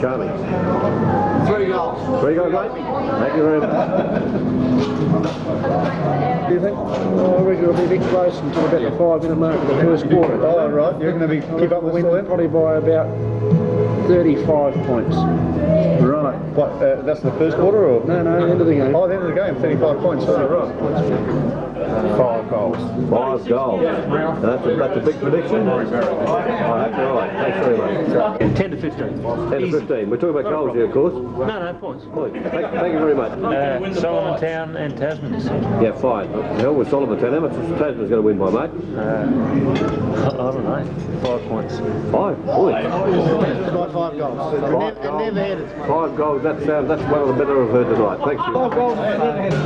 Charlie. 3 goals. 3 goals, mate. Thank you very much. Do you think? Oh, I reckon it'll be a bit close until about the 5-minute mark of the first quarter. Oh, right. You're going to be keep up with the score? Probably by about 35 points. Right. What? That's the first quarter, or? No, the end of the game. Oh, the end of the game. 35 points. Oh, right. 5 goals. 5 goals. That's a big prediction. Oh, that's all right. Thanks very much. 10 to 15. 10 to 15. We're talking about goals here, of course. No, points. Thank you very much. Solomon Town and Tasmans. Yeah, fine. The hell with Solomon Town. How much is Tasman's going to win by, mate? I don't know. 5 points. 5? Boy. About 5 goals. Never headed. 5 goals. That's one of the better I've heard tonight. Thanks. 5 goals. Never headed.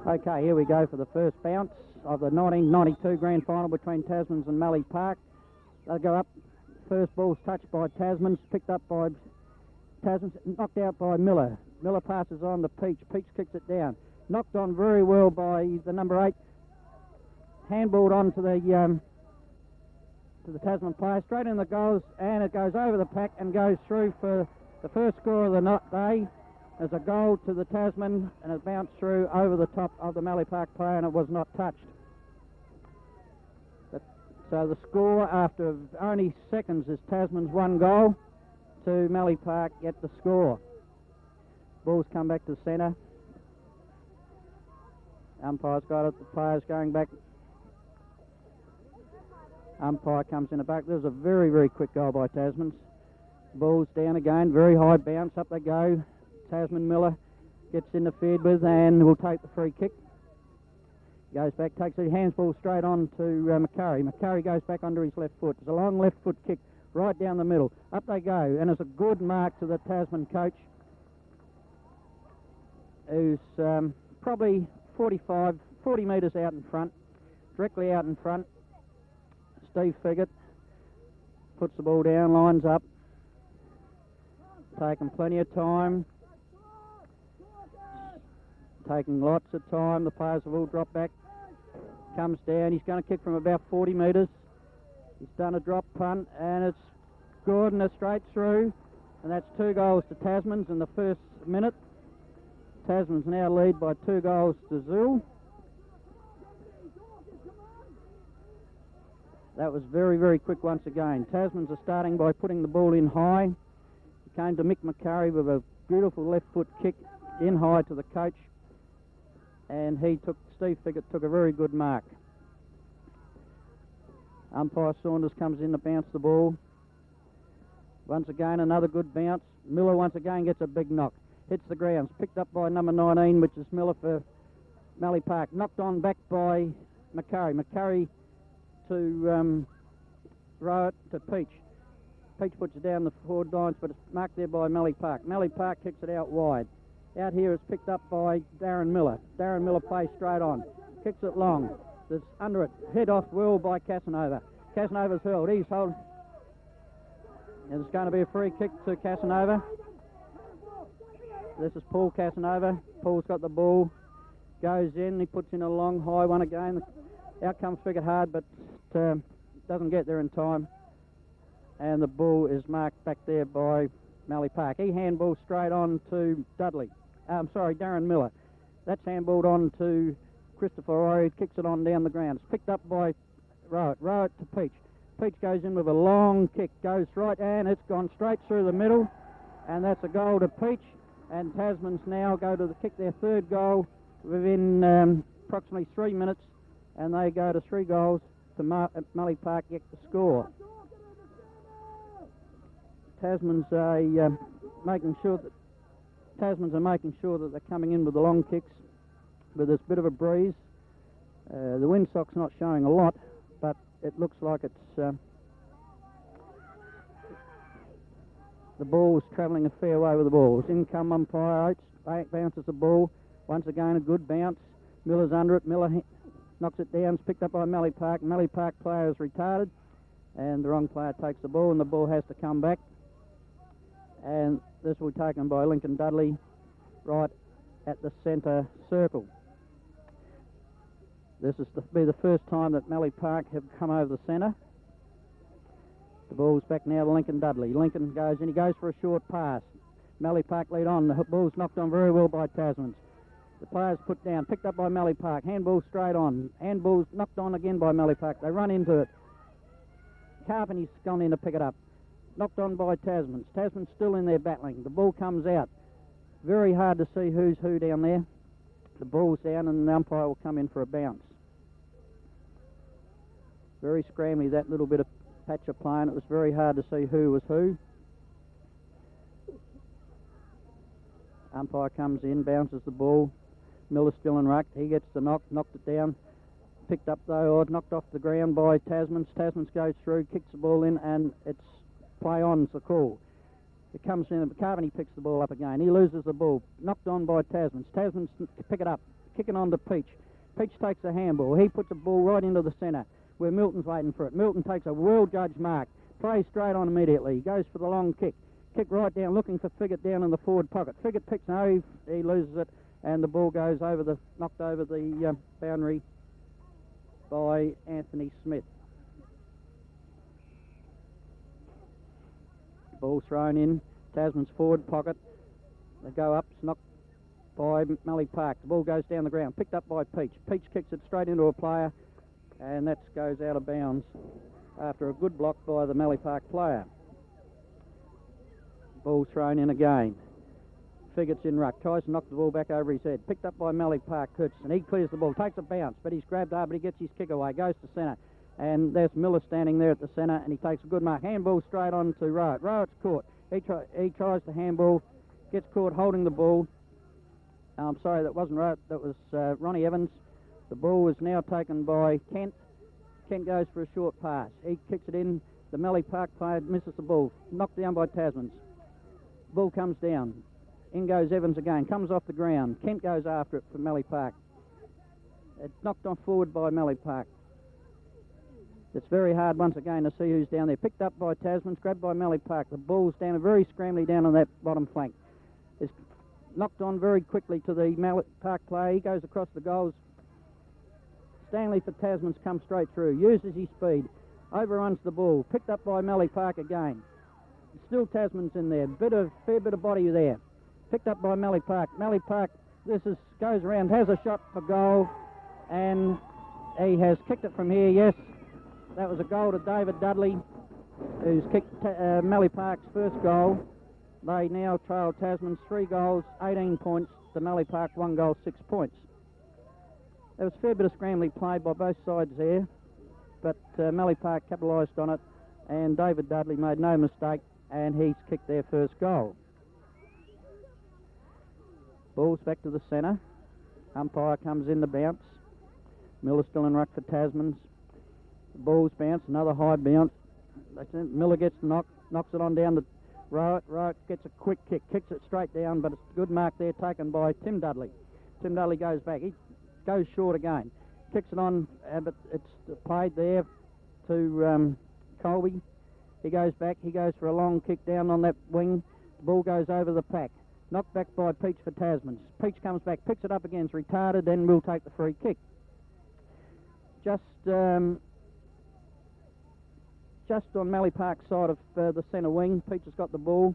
Okay, here we go for the first bounce of the 1992 grand final between Tasmans and MALLEE Park. They'll go up. First ball's touched by Tasmans, picked up by Tasmans, knocked out by Miller. Miller passes on to Peach. Peach kicks it down. Knocked on very well by the number 8. Handballed on to the Tasman player, straight in the goals, and it goes over the pack and goes through for the first score of the day. There's a goal to the Tasman, and it bounced through over the top of the MALLEE Park player, and it was not touched. So the score after only seconds is Tasman's 1 goal to MALLEE Park get the score. Ball's come back to the centre. Umpire's got it, the player's going back. Umpire comes in the back. There's a very, very quick goal by Tasmans. Ball's down again, very high bounce, up they go. Tasman Miller gets interfered with and will take the free kick. Goes back, takes the handsball straight on to McCurry. McCurry goes back under his left foot. It's a long left foot kick right down the middle. Up they go, and it's a good mark to the Tasman coach, who's probably 40 metres out in front, directly out in front. Steve Figgett puts the ball down, lines up, taking plenty of time, taking lots of time. The players have all dropped back. Comes down, he's going to kick from about 40 metres. He's done a drop punt, and it's good, and it's straight through, and that's 2 goals to Tasmans in the first minute. Tasmans now lead by 2 goals to 0. That was very, very quick once again. Tasmans are starting by putting the ball in high. He came to Mick McCurry with a beautiful left foot kick in high to the coach, and Steve Figgett took a very good mark. Umpire Saunders comes in to bounce the ball. Once again, another good bounce. Miller once again gets a big knock. Hits the ground. Picked up by number 19, which is Miller for MALLEE Park. Knocked on back by McCurry. McCurry to Rowett to Peach. Peach puts it down the forward lines, but it's marked there by MALLEE Park. MALLEE Park kicks it out wide. Out here it's picked up by Darren Miller. Darren Miller plays straight on. Kicks it long. There's under it. Head off well by Casanova. Casanova's hurled. He's holding. And it's going to be a free kick to Casanova. This is Paul Casanova. Paul's got the ball. Goes in. He puts in a long high one again. Out comes Figgett hard, but doesn't get there in time. And the ball is marked back there by MALLEE Park. He handballs straight on to Darren Miller. That's handballed on to Christopher Rory. Kicks it on down the ground. It's picked up by Rowett. Rowett to Peach. Peach goes in with a long kick. Goes right, and it's gone straight through the middle. And that's a goal to Peach. And Tasmans now go to kick their 3rd goal within approximately 3 minutes. And they go to 3 goals to MALLEE Park get the score. Tasmans are making sure that they're coming in with the long kicks with this bit of a breeze. The windsock's not showing a lot, but it looks like it's the ball's travelling a fair way with the balls. In come umpire Oates, bounces the ball. Once again, a good bounce. Miller's under it. Miller knocks it down. It's picked up by MALLEE Park. MALLEE Park player is retarded, and the wrong player takes the ball, and the ball has to come back. and this will be taken by Lincoln Dudley right at the centre circle. This is be the first time that MALLEE Park have come over the centre. The ball's back now to Lincoln Dudley. Lincoln goes in, he goes for a short pass. MALLEE Park lead on. The ball's knocked on very well by Tasmans. The player's put down, picked up by MALLEE Park. Handball straight on. Handball's knocked on again by MALLEE Park. They run into it. Carpenty's gone in to pick it up. Knocked on by Tasmans. Tasmans still in there battling. The ball comes out. Very hard to see who's who down there. The ball's down and the umpire will come in for a bounce. Very scrambly, that little bit of patch of play, and it was very hard to see who was who. Umpire comes in, bounces the ball. Miller's still in ruck. He gets the knock, knocked it down. Picked up though, or knocked off the ground by Tasmans. Tasmans goes through, kicks the ball in, and it's play on's the call. It comes in, Carpenty picks the ball up again. He loses the ball. Knocked on by Tasmans. Tasmans pick it up, kick it on to Peach. Peach takes the handball. He puts the ball right into the centre where Milton's waiting for it. Milton takes a well-judged mark. Plays straight on immediately. He goes for the long kick. Kick right down, looking for Figgett down in the forward pocket. Figgett picks, no, he loses it, and the ball goes over the, knocked over the boundary by Anthony Smith. Ball thrown in, Tasman's forward pocket. They go up, it's knocked by MALLEE Park. The ball goes down the ground, picked up by Peach. Peach kicks it straight into a player, and that goes out of bounds after a good block by the MALLEE Park player. Ball thrown in again. Figgett's in ruck, tries to knock the ball back over his head. Picked up by MALLEE Park Hutchison. He clears the ball, takes a bounce, but he's grabbed hard, but he gets his kick away, goes to centre. And there's Miller standing there at the centre, and he takes a good mark. Handball straight on to Rowett. Rowett's caught. He tries to handball, gets caught holding the ball. I'm sorry, that wasn't Rowett, that was Ronnie Evans. The ball is now taken by Kent. Kent goes for a short pass. He kicks it in. The MALLEE Park player misses the ball. Knocked down by Tasmans. Ball comes down. In goes Evans again. Comes off the ground. Kent goes after it for MALLEE Park. It's knocked on forward by MALLEE Park. It's very hard once again to see who's down there. Picked up by Tasmans, grabbed by MALLEE Park. The ball's down, very scrambly down on that bottom flank. It's knocked on very quickly to the MALLEE Park player. He goes across the goals. Stanley for Tasmans comes straight through, uses his speed, overruns the ball. Picked up by MALLEE Park again. Still Tasmans in there, fair bit of body there. Picked up by MALLEE Park. MALLEE Park, goes around, has a shot for goal, and he has kicked it from here, yes. That was a goal to David Dudley, who's kicked MALLEE Park's first goal. They now trail Tasmans 3 goals, 18 points, to MALLEE Park 1 goal, 6 points. There was a fair bit of scrambling played by both sides there, but MALLEE Park capitalised on it, and David Dudley made no mistake, and he's kicked their first goal. Ball's back to the centre. Umpire comes in to bounce. Miller's still in ruck for Tasmans. The ball's bounced, another high bounce. Miller gets the knock, knocks it on down to Rowett. Rowett gets a quick kick, kicks it straight down, but it's a good mark there taken by Tim Dudley. Tim Dudley goes back. He goes short again. Kicks it on, but it's played there to Colby. He goes back. He goes for a long kick down on that wing. The ball goes over the pack. Knocked back by Peach for Tasmans. Peach comes back, picks it up again, it's retarded, then will take the free kick. Just on MALLEE Park's side of the centre wing, Peach has got the ball.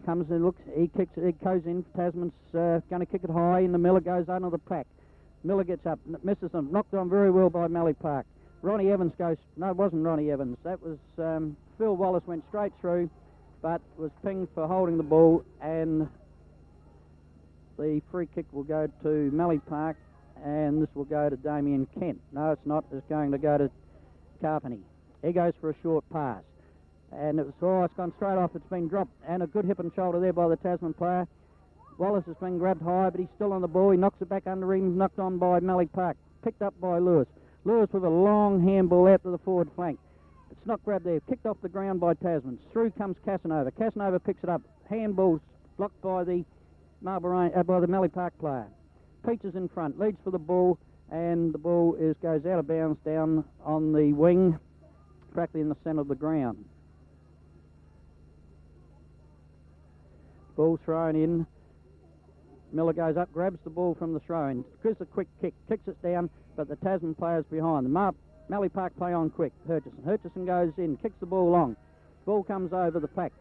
Comes and looks, he kicks it, it goes in. Tasman's going to kick it high, and the Miller goes under the pack. Miller gets up, misses them, knocked on very well by MALLEE Park. Ronnie Evans goes, no, it wasn't Ronnie Evans, that was Phil Wallace, went straight through, but was pinged for holding the ball, and the free kick will go to MALLEE Park, and this will go to Damian Kent. No, it's not, it's going to go to Carpenty. He goes for a short pass, and it's gone straight off, it's been dropped, and a good hip and shoulder there by the Tasman player. Wallace has been grabbed high, but he's still on the ball. He knocks it back under him, knocked on by MALLEE Park, picked up by Lewis. Lewis with a long handball out to the forward flank. It's not grabbed there, kicked off the ground by Tasmans. Through comes Casanova. Casanova picks it up. Handball's blocked by the MALLEE Park player. Peach is in front, leads for the ball, and the ball goes out of bounds down on the wing, practically in the centre of the ground. Ball thrown in. Miller goes up, grabs the ball from the throw-in, gives a quick kick, kicks it down, but the Tasman player's behind. The Mallee Park play on quick. Hutchison goes in, kicks the ball long. Ball comes over the pack.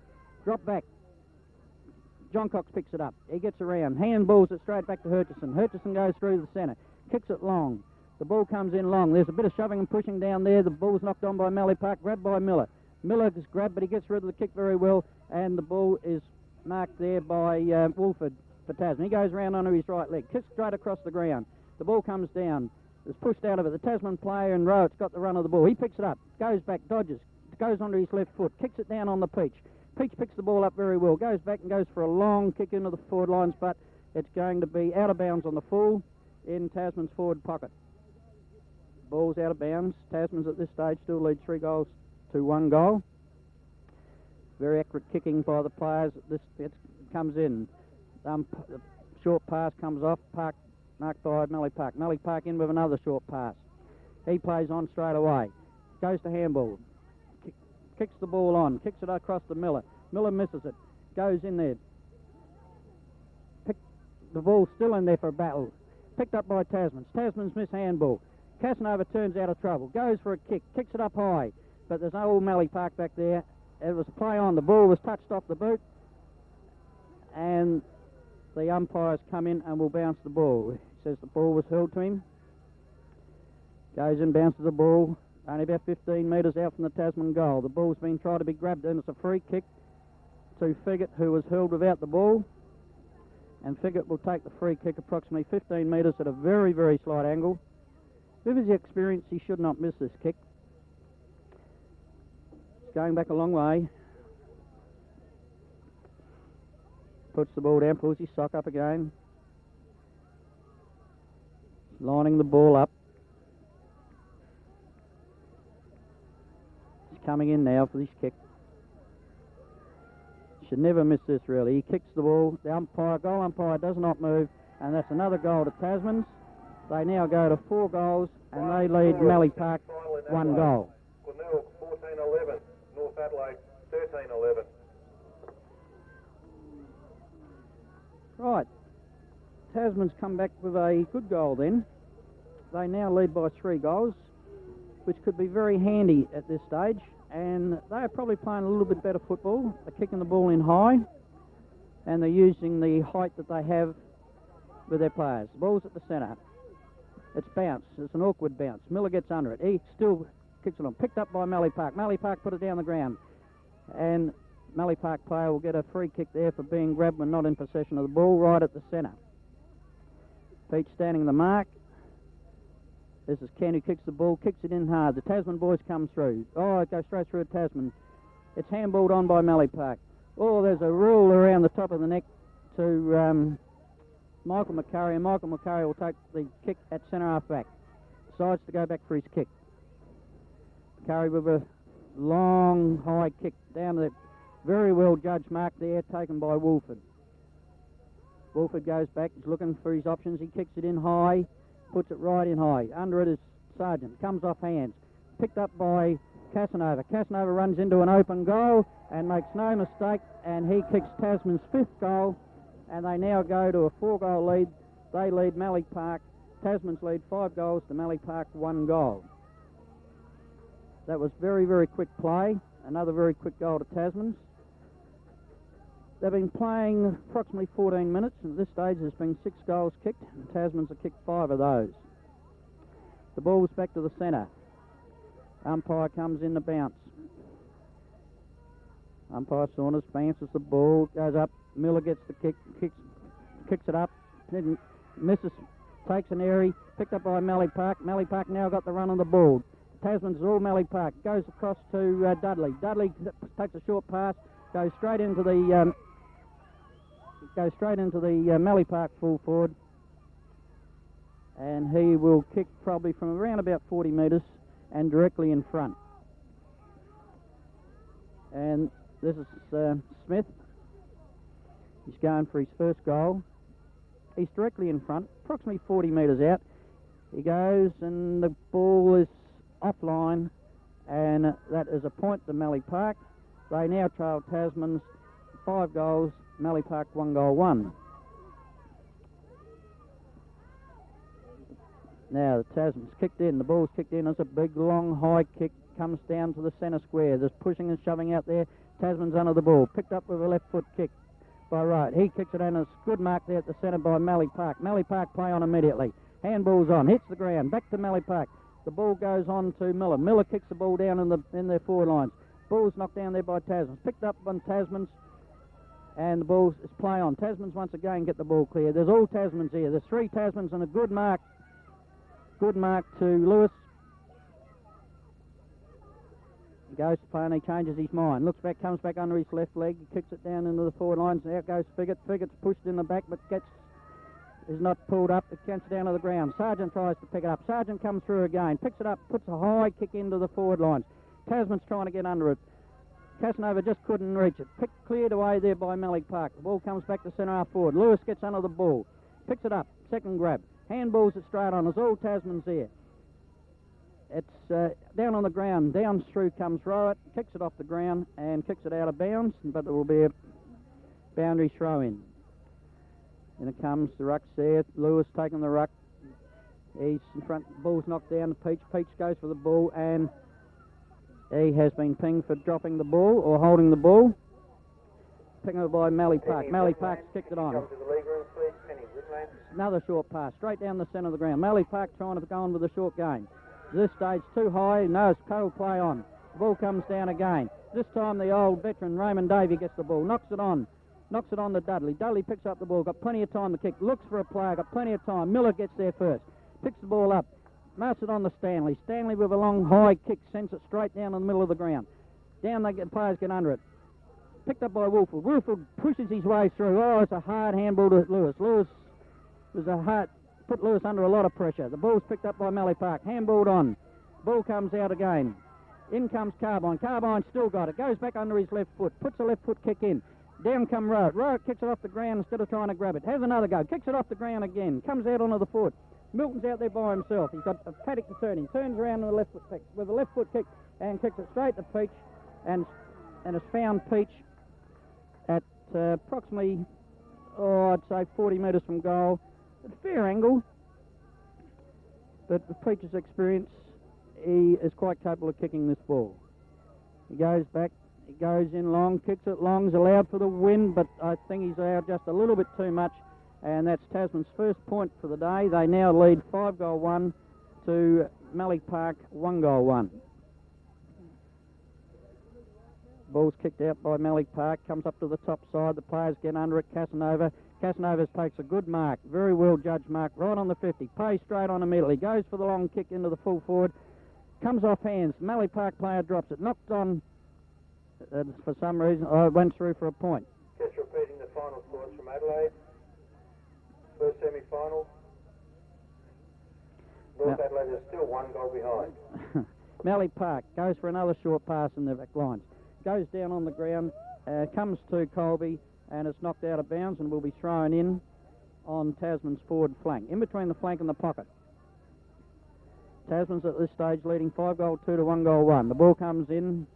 Drop back. John Cox picks it up. He gets around. Handballs it straight back to Hutchison. Hutchison goes through the centre. Kicks it long. The ball comes in long. There's a bit of shoving and pushing down there. The ball's knocked on by Mallee Park. Grabbed by Miller. Miller is grabbed, but he gets rid of the kick very well. And the ball is marked there by Wolford for Tasman. He goes round onto his right leg. Kicks straight across the ground. The ball comes down. It's pushed out of it. The Tasman player in row, it's got the run of the ball. He picks it up. Goes back. Dodges. Goes onto his left foot. Kicks it down on the Peach. Peach picks the ball up very well. Goes back and goes for a long kick into the forward lines, but it's going to be out of bounds on the full in Tasman's forward pocket. Ball's out of bounds. Tasman's at this stage still lead 3 goals to 1 goal. Very accurate kicking by the players. It comes in. The short pass comes off. Marked by Mallee Park. Mallee Park in with another short pass. He plays on straight away. Goes to handball. Kicks the ball on. Kicks it across to Miller. Miller misses it. Goes in there. The ball's still in there for a battle. Picked up by Tasman's. Tasman's miss handball. Casanova turns out of trouble. Goes for a kick. Kicks it up high. But there's no Mallee Park back there. It was a play on. The ball was touched off the boot. And the umpires come in and will bounce the ball. He says the ball was held to him. Goes in, bounces the ball. Only about 15 metres out from the Tasman goal. The ball's been tried to be grabbed and it's a free kick to Figgott, who was held without the ball. And Figgott will take the free kick approximately 15 metres at a very, very slight angle. With his experience, he should not miss this kick. It's going back a long way. Puts the ball down, pulls his sock up again. Lining the ball up. He's coming in now for this kick. Should never miss this, really. He kicks the ball. The goal umpire does not move, and that's another goal to Tasmans. They now go to 4 goals, and they lead Mallee Park 1 goal. Glenelg 14-11, North Adelaide 13-11. Right, Tasman's come back with a good goal then. They now lead by 3 goals, which could be very handy at this stage. And they are probably playing a little bit better football. They're kicking the ball in high, and they're using the height that they have with their players. The ball's at the centre. It's bounced. It's an awkward bounce. Miller gets under it. He still kicks it on. Picked up by Mallee Park. Mallee Park put it down the ground. And Mallee Park player will get a free kick there for being grabbed when not in possession of the ball, right at the centre. Peach standing the mark. This is Kent who kicks the ball, kicks it in hard. The Tasman boys come through. Oh, it goes straight through a Tasman. It's handballed on by Mallee Park. Oh, there's a rule around the top of the neck to Michael McCurry, and Michael McCurry will take the kick at centre half back. Decides to go back for his kick. McCurry with a long, high kick down the very well judged mark there, taken by Wolford. Wolford goes back, he's looking for his options. He kicks it in high, puts it right in high. Under it is Sargent, comes off hands. Picked up by Casanova. Casanova runs into an open goal and makes no mistake, and he kicks Tasman's 5th goal, and they now go to a 4-goal lead. They lead Mallee Park. Tasman's lead 5 goals to Mallee Park 1 goal. That was very, very quick play. Another very quick goal to Tasman's. They've been playing approximately 14 minutes, and at this stage there's been 6 goals kicked, and Tasman's have kicked 5 of those. The ball's back to the centre. Umpire comes in to bounce. Umpire Saunders bounces the ball, goes up. Miller gets the kick, kicks it up, misses, takes an airy, picked up by Mallee Park. Mallee Park now got the run on the ball. Tasman's all Mallee Park. Goes across to Dudley. Dudley takes a short pass, goes straight into the Mallee Park full forward, and he will kick probably from around about 40 metres and directly in front. And this is Smith. He's going for his first goal. He's directly in front, approximately 40 metres out. He goes, and the ball is offline, and that is a point to Mallee Park. They now trail Tasmans 5 goals Mallee Park 1-1. Now the Tasman's kicked in, the ball's kicked in, it's a big long high kick, comes down to the centre square, there's pushing and shoving out there, Tasman's under the ball, picked up with a left foot kick by Wright, he kicks it in, it's good mark there at the centre by Mallee Park. Mallee Park play on immediately, handball's on, hits the ground, back to Mallee Park, the ball goes on to Miller, Miller kicks the ball down in their forward lines, ball's knocked down there by Tasman's, picked up on Tasman's, and the ball is play on. Tasman's once again get the ball clear, there's all Tasman's here, there's 3 Tasman's and a good mark to Lewis. He goes to play and he changes his mind. Looks back, comes back under his left leg, he kicks it down into the forward lines, and out goes Figgett. Figgett's pushed in the back but is not pulled up, it gets down to the ground. Sargent tries to pick it up. Sargent comes through again, picks it up, puts a high kick into the forward lines. Tasman's trying to get under it. Casanova just couldn't reach it. Cleared away there by Mallee Park. The ball comes back to centre half forward. Lewis gets under the ball, picks it up, second grab. Handballs it straight on. There's all Tasman's there. It's down on the ground. Down through comes Rowett, kicks it off the ground and kicks it out of bounds, but it will be a boundary throw in. And it comes, the ruck's there. Lewis taking the ruck. He's in front, the ball's knocked down to Peach. Peach goes for the ball and he has been pinged for dropping the ball or holding the ball. Picking it by Mallee Park. Mallee Park's kicked it on. Another short pass, straight down the centre of the ground. Mallee Park trying to go on with a short game. This stage too high, no, it's total play on. The ball comes down again. This time the old veteran Raymond Davey gets the ball, knocks it on to Dudley. Dudley picks up the ball, got plenty of time to kick, looks for a player, got plenty of time. Miller gets there first, picks the ball up, marks it on to Stanley. Stanley with a long high kick sends it straight down in the middle of the ground. Down the players get under it. Picked up by Wolford. Wolford pushes his way through. Oh, it's a hard handball to Lewis. Lewis was put Lewis under a lot of pressure. The ball's picked up by Mallee Park. Handballed on. Ball comes out again. In comes Carbine. Carbine still got it. Goes back under his left foot. Puts a left foot kick in. Down come Rowett. Rowett kicks it off the ground instead of trying to grab it. Has another go. Kicks it off the ground again. Comes out onto the foot. Milton's out there by himself. He's got a paddock to turn. He turns around with a left foot kick. With a left foot kick and kicks it straight to Peach. And has found Peach at approximately, I'd say 40 metres from goal. At a fair angle, but with Peach's experience, he is quite capable of kicking this ball. He goes back, he goes in long, kicks it long, is allowed for the win, but I think he's allowed just a little bit too much, and that's Tasman's first point for the day. They now lead 5-1 to Mallee Park 1-1. Ball's kicked out by Mallee Park, comes up to the top side, the players get under it, Casanova takes a good mark, very well judged mark, right on the 50, pays straight on immediately, goes for the long kick into the full forward, comes off hands, Mallee Park player drops it, knocked on, for some reason, went through for a point. Just repeating the final scores from Adelaide. First semi-final. North Adelaide is still 1 goal behind. Mallee Park goes for another short pass in the back lines. Goes down on the ground, comes to Colby, and it's knocked out of bounds and will be thrown in on Tasman's forward flank, in between the flank and the pocket. Tasman's at this stage leading 5-2 to 1-1. The ball comes in,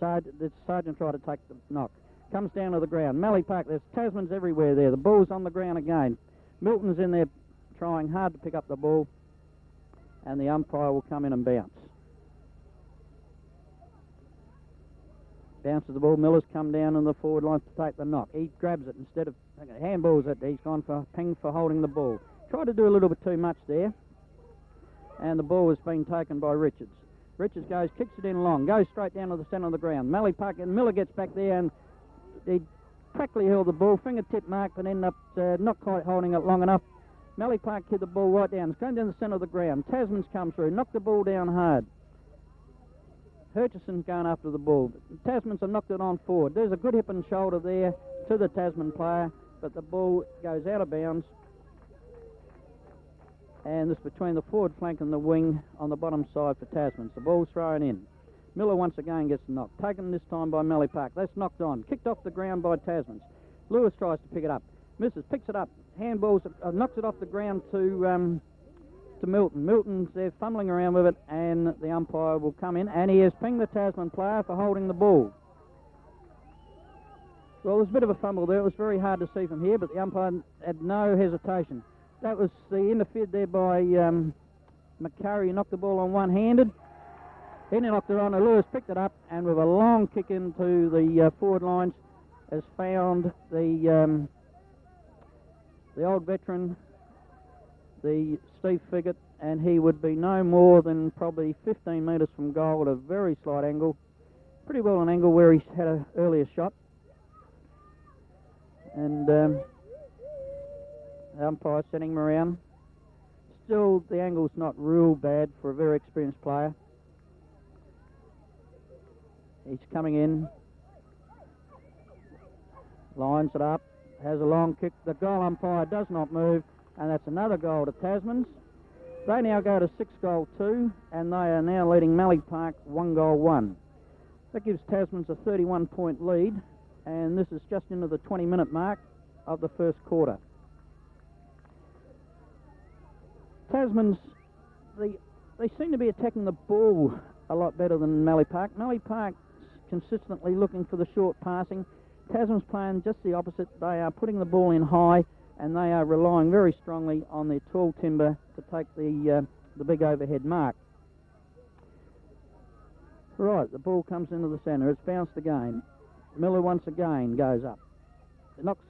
the Sergeant tried to take the knock. Comes down to the ground. Mallee Park, there's Tasman's everywhere there. The ball's on the ground again. Milton's in there trying hard to pick up the ball, and the umpire will come in and bounce. Bounces the ball. Miller's come down on the forward line to take the knock. He grabs it instead of handballs it. He's gone for ping for holding the ball. Tried to do a little bit too much there, and the ball has been taken by Richards. Richards goes, kicks it in long, goes straight down to the centre of the ground. Mallee Park and Miller gets back there and he practically held the ball, fingertip mark, but ended up not quite holding it long enough. Mallee Park hit the ball right down. It's going down the centre of the ground. Tasman's come through, knocked the ball down hard. Hutchison's going after the ball. Tasman's have knocked it on forward. There's a good hip and shoulder there to the Tasman player, but the ball goes out of bounds. And this between the forward flank and the wing on the bottom side for Tasman's. The ball's thrown in. Miller once again gets knocked. Taken this time by Mallee Park. That's knocked on. Kicked off the ground by Tasman's. Lewis tries to pick it up. Misses. Picks it up. Handballs. Knocks it off the ground to Milton. Milton's there fumbling around with it, and the umpire will come in, and he has pinged the Tasman player for holding the ball. Well, there was a bit of a fumble there. It was very hard to see from here, but the umpire had no hesitation. That was interfered there by McCurry, who knocked the ball on one-handed. Then he knocked it on, and Lewis picked it up, and with a long kick into the forward lines, has found the old veteran, the Steve Figgett, and he would be no more than probably 15 metres from goal at a very slight angle. Pretty well an angle where he had an earlier shot. And the umpire sending him around. Still, the angle's not real bad for a very experienced player. He's coming in, lines it up, has a long kick. The goal umpire does not move, and that's another goal to Tasmans. They now go to 6-2, and they are now leading Mallee Park 1-1. That gives Tasmans a 31-point lead, and this is just into the 20-minute mark of the first quarter. Tasmans, they seem to be attacking the ball a lot better than Mallee Park. Mallee Park's consistently looking for the short passing. Tasmans playing just the opposite. They are putting the ball in high, and they are relying very strongly on their tall timber to take the big overhead mark. Right, the ball comes into the centre. It's bounced again. Miller once again goes up.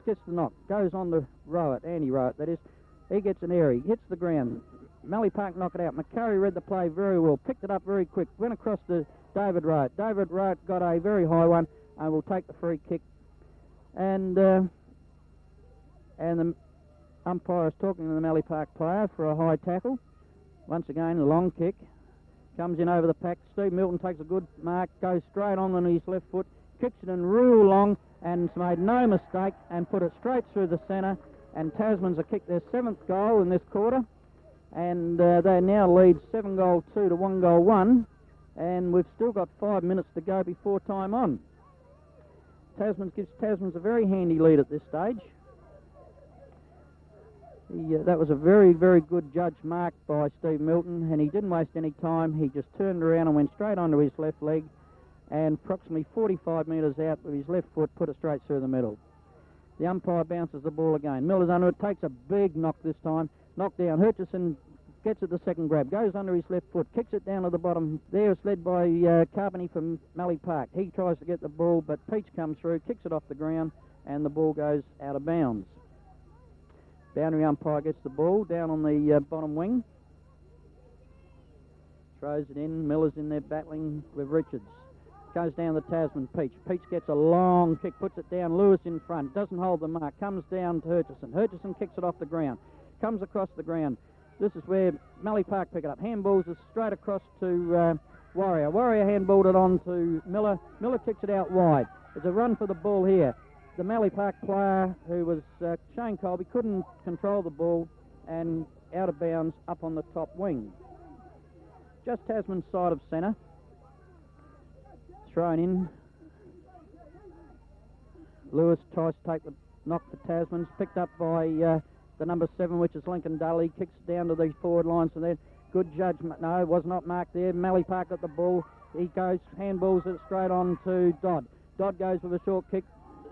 Gets the knock. Goes on to Rowett, Andy Rowett, that is. He gets an airy, hits the ground. Mallee Park knock it out. McCurry read the play very well, picked it up very quick, went across to David Rowett. David Rowett got a very high one and will take the free kick. And the umpire is talking to the Mallee Park player for a high tackle. Once again, a long kick. Comes in over the pack. Steve Milton takes a good mark, goes straight on his left foot, kicks it in real long, and has made no mistake and put it straight through the centre. And Tasmans have kicked their 7th goal in this quarter. And they now lead 7-2 to 1-1. And we've still got 5 minutes to go before time on. Tasmans gives Tasmans a very handy lead at this stage. That was a very, very good judge mark by Steve Milton, and he didn't waste any time. He just turned around and went straight onto his left leg, and approximately 45 metres out with his left foot, put it straight through the middle. The umpire bounces the ball again. Miller's under it, takes a big knock this time. Knock down. Hutchison gets it the second grab, goes under his left foot, kicks it down to the bottom. There it's led by Carpeny from Mallee Park. He tries to get the ball, but Peach comes through, kicks it off the ground, and the ball goes out of bounds. Boundary umpire gets the ball down on the bottom wing. Throws it in. Miller's in there battling with Richards. Goes down the Tasman, Peach. Peach gets a long kick, puts it down. Lewis in front, doesn't hold the mark. Comes down to Hutchison. Hutchison kicks it off the ground. Comes across the ground. This is where Mallee Park pick it up. Handballs it straight across to Warrior. Warrior handballed it on to Miller. Miller kicks it out wide. There's a run for the ball here. The Mallee Park player, who was Shane Colby, couldn't control the ball and out of bounds up on the top wing. Just Tasman's side of centre. Thrown in. Lewis tries to take the knock for Tasman's. Picked up by the number 7, which is Lincoln Dudley. Kicks down to the forward lines and then good judgment. No, it was not marked there. Mallee Park got the ball. He goes, handballs it straight on to Dodd. Dodd goes with a short kick.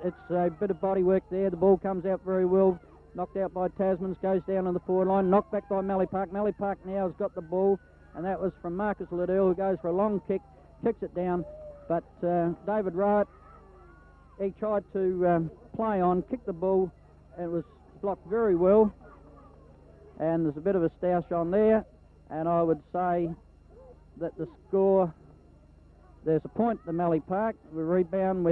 It's a bit of body work there. The ball comes out very well. Knocked out by Tasmans, goes down on the forward line. Knocked back by Mallee Park. Mallee Park now has got the ball, and that was from Marcus Liddell, who goes for a long kick, kicks it down. But David Rowett, he tried to play on, kick the ball, and it was blocked very well. And there's a bit of a stoush on there, and I would say that the score, there's a point to Mallee Park. The rebound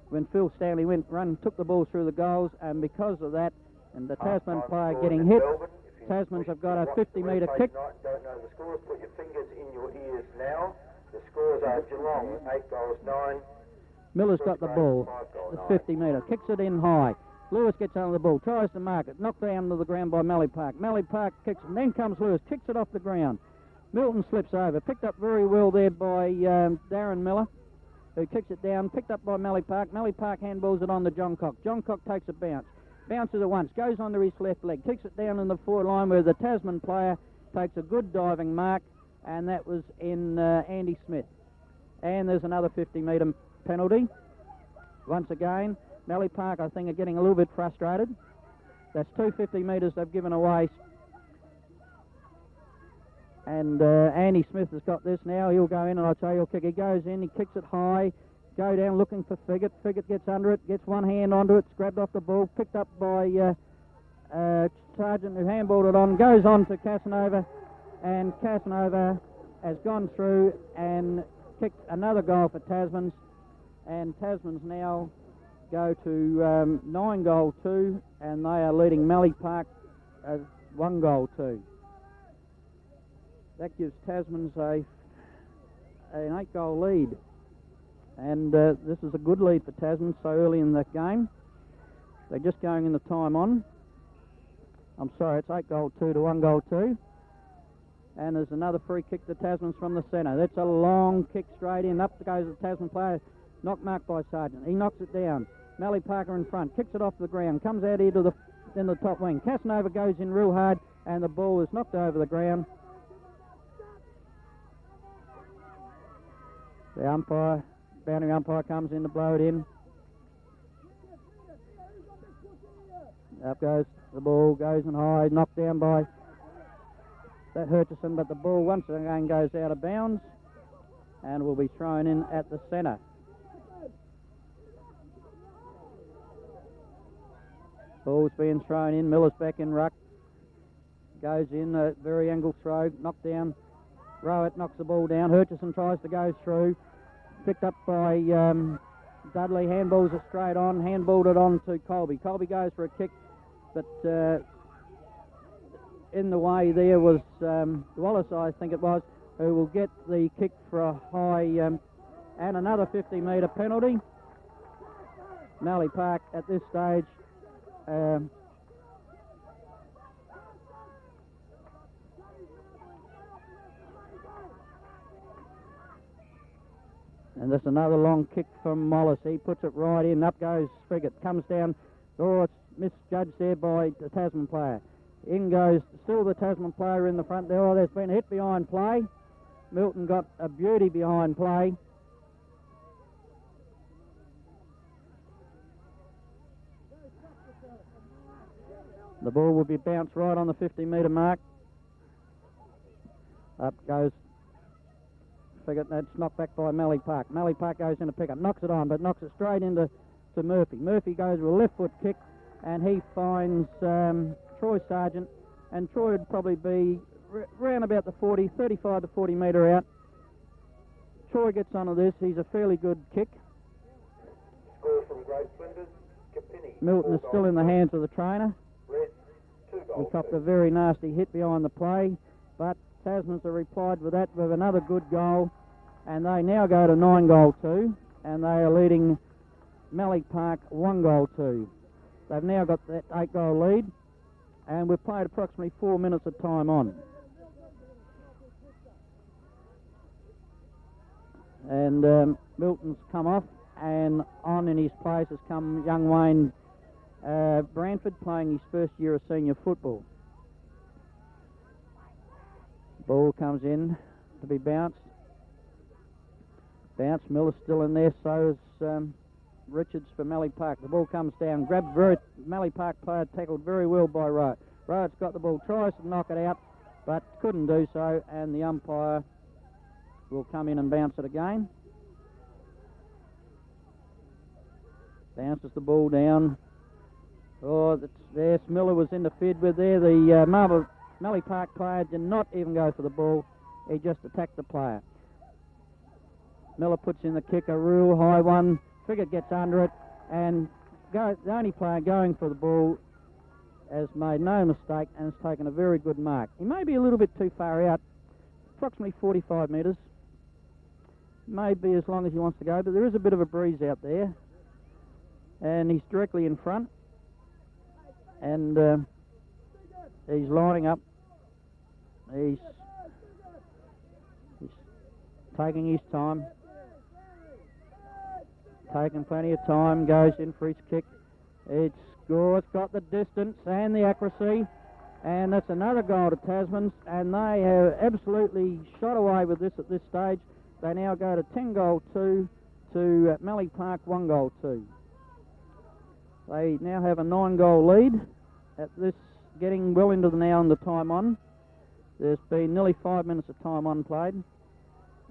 when Phil Stanley took the ball through the goals, and because of that, and the Tasman player getting hit, Tasmans have got a 50-metre kick. Don't know the scores, put your fingers in your ears now. The scores are Geelong, 8-9. Miller's got the ball, the 50-metre, kicks it in high. Lewis gets under the ball, tries to mark it, knocked down to the ground by Mallee Park. Mallee Park kicks it, and then comes Lewis, kicks it off the ground. Milton slips over, picked up very well there by Darren Miller, who kicks it down, picked up by Mallee Park. Mallee Park handballs it on to John Cock. John Cock takes a bounce, bounces it once, goes onto his left leg, kicks it down in the forward line where the Tasman player takes a good diving mark, and that was in Andy Smith. And there's another 50-metre penalty. Once again, MALLEE Park, I think, are getting a little bit frustrated. That's 250 metres they've given away. And Andy Smith has got this now. He'll go in, and I'll tell you, he'll kick. He goes in, he kicks it high, go down looking for Figgett. Figgett gets under it, gets one hand onto it, it's grabbed off the ball, picked up by Sargent, who handballed it on, goes on to Casanova, and Casanova has gone through and kicked another goal for Tasmans, and Tasmans now go to 9-2, and they are leading MALLEE Park as 1-2. That gives Tasmans an 8-goal lead, and this is a good lead for Tasmans so early in that game. They're just going in the time on. I'm sorry, it's 8-2 to 1-2. And there's another free kick to Tasmans from the centre. That's a long kick straight in. Up goes the Tasman player. Knocked marked by Sargent. He knocks it down. MALLEE Parker in front. Kicks it off the ground. Comes out here to in the top wing. Casanova goes in real hard, and the ball is knocked over the ground. The umpire, boundary umpire, comes in to blow it in. Up goes the ball, goes in high, knocked down by that Hutchison, but the ball once again goes out of bounds and will be thrown in at the centre. Ball's being thrown in, Miller's back in ruck. Goes in, a very angled throw, knocked down. Rowett knocks the ball down, Hutchison tries to go through. Picked up by Dudley, handballs it straight on, handballed it on to Colby. Colby goes for a kick, but in the way there was Wallace, I think it was, who will get the kick for a high and another 50-metre penalty. MALLEE Park at this stage and there's another long kick from Wallace. He puts it right in. Up goes Figgett. Comes down. Oh, it's misjudged there by the Tasman player. In goes still the Tasman player in the front there. Oh, there's been a hit behind play. Milton got a beauty behind play. The ball will be bounced right on the 50-metre mark. Up goes Figgett. That's knocked back by MALLEE Park. MALLEE Park goes in to pick up, knocks it on, but knocks it straight into Murphy. Murphy goes with a left foot kick, and he finds Troy Sargent, and Troy would probably be round about the 35 to 40 metre out. Troy gets onto this. He's a fairly good kick. Score from Great Flinders, Kapini. Milton is still in the hands of the trainer. Red, 2 He goals. copped a very nasty hit behind the play, but Tasmans have replied with that with another good goal, and they now go to 9-2, and they are leading MALLEE Park 1-2. They've now got that 8-goal lead, and we've played approximately 4 minutes of time on. And Milton's come off, and on in his place has come young Wayne Branford, playing his first year of senior football. Ball comes in to be bounced. Miller's still in there, so is Richards for MALLEE Park. The ball comes down, grabbed MALLEE Park player, tackled very well by Rowett. Rowett's got the ball, tries to knock it out, but couldn't do so, and the umpire will come in and bounce it again. Bounces the ball down. Oh, there, Miller was interfered with there. The MALLEE Park player did not even go for the ball. He just attacked the player. Miller puts in the kick, a real high one. Figgett gets under it, and the only player going for the ball has made no mistake and has taken a very good mark. He may be a little bit too far out, approximately 45 metres. May be as long as he wants to go, but there is a bit of a breeze out there, and he's directly in front, and he's lining up. He's taking his time, taking plenty of time, goes in for his kick. It scores, got the distance and the accuracy, and that's another goal to Tasmans, and they have absolutely shot away with this at this stage. They now go to 10-2 to MALLEE Park 1-2. They now have a 9-goal lead. At this, getting well into the now and the time on. There's been nearly 5 minutes of time on played,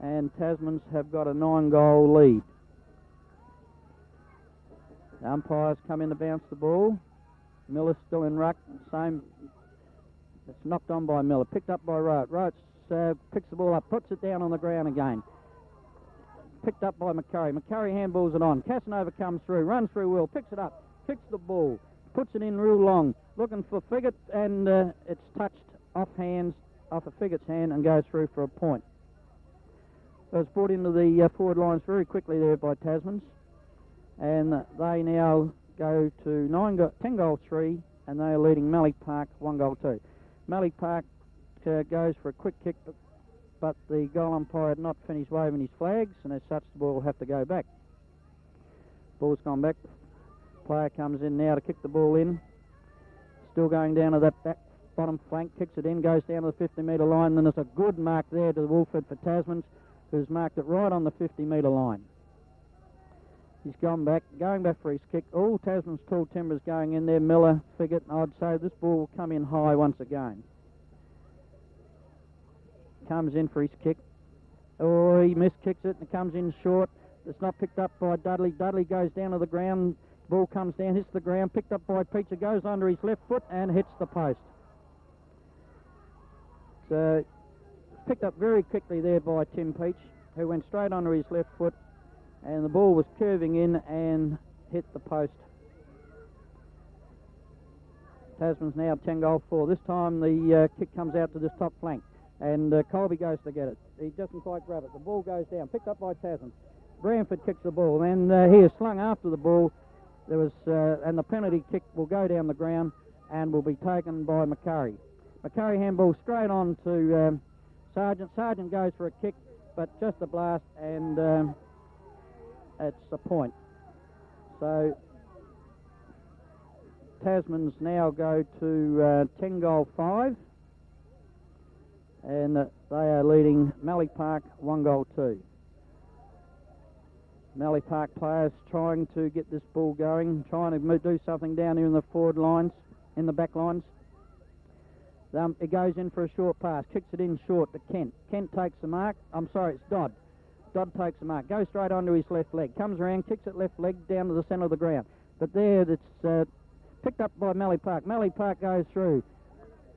and Tasmans have got a 9-goal lead. The umpires come in to bounce the ball. Miller's still in ruck. Same. It's knocked on by Miller. Picked up by Roach. Roach picks the ball up, puts it down on the ground again. Picked up by McCurry. McCurry handballs it on. Casanova comes through, runs through Will, picks it up, kicks the ball, puts it in real long, looking for Figgott, and it's touched off a Figgott's hand and goes through for a point. So it's brought into the forward lines very quickly there by Tasmans, and they now go to 10-goal 3, and they are leading Mallee Park 1-goal 2. Mallee Park goes for a quick kick, but the goal umpire had not finished waving his flags, and as such the ball will have to go back. Ball's gone back. The player comes in now to kick the ball in. Still going down to that back bottom flank, kicks it in, goes down to the 50-metre line, and then there's a good mark there to Wolford for Tasmans, who's marked it right on the 50-metre line. He's going back for his kick. All Tasman's tall timbers going in there, Miller, Figgott, I'd say this ball will come in high once again. Comes in for his kick. Oh, he miskicks it and it comes in short. It's not picked up by Dudley. Dudley goes down to the ground. Ball comes down, hits the ground, picked up by Peacher, goes under his left foot and hits the post. So, picked up very quickly there by Tim Peach, who went straight under his left foot, and the ball was curving in and hit the post. Tasman's now 10-goal 4. This time the kick comes out to this top flank, and Colby goes to get it. He doesn't quite grab it. The ball goes down, picked up by Tasman. Branford kicks the ball, and he is slung after the ball. There was, and the penalty kick will go down the ground and will be taken by McCurry. McCurry handball straight on to Sargent. Sargent goes for a kick, but just a blast, and it's a point. So Tasmans now go to 10-goal 5, and they are leading Mallee Park 1-goal 2. Mallee Park players trying to get this ball going, trying to do something down here in the forward lines, in the back lines. It goes in for a short pass, kicks it in short to Kent. Kent takes the mark. I'm sorry, it's Dodd. Dodd takes the mark, goes straight onto his left leg, comes around, kicks it left leg down to the centre of the ground. But there, it's picked up by Mallee Park. Mallee Park goes through,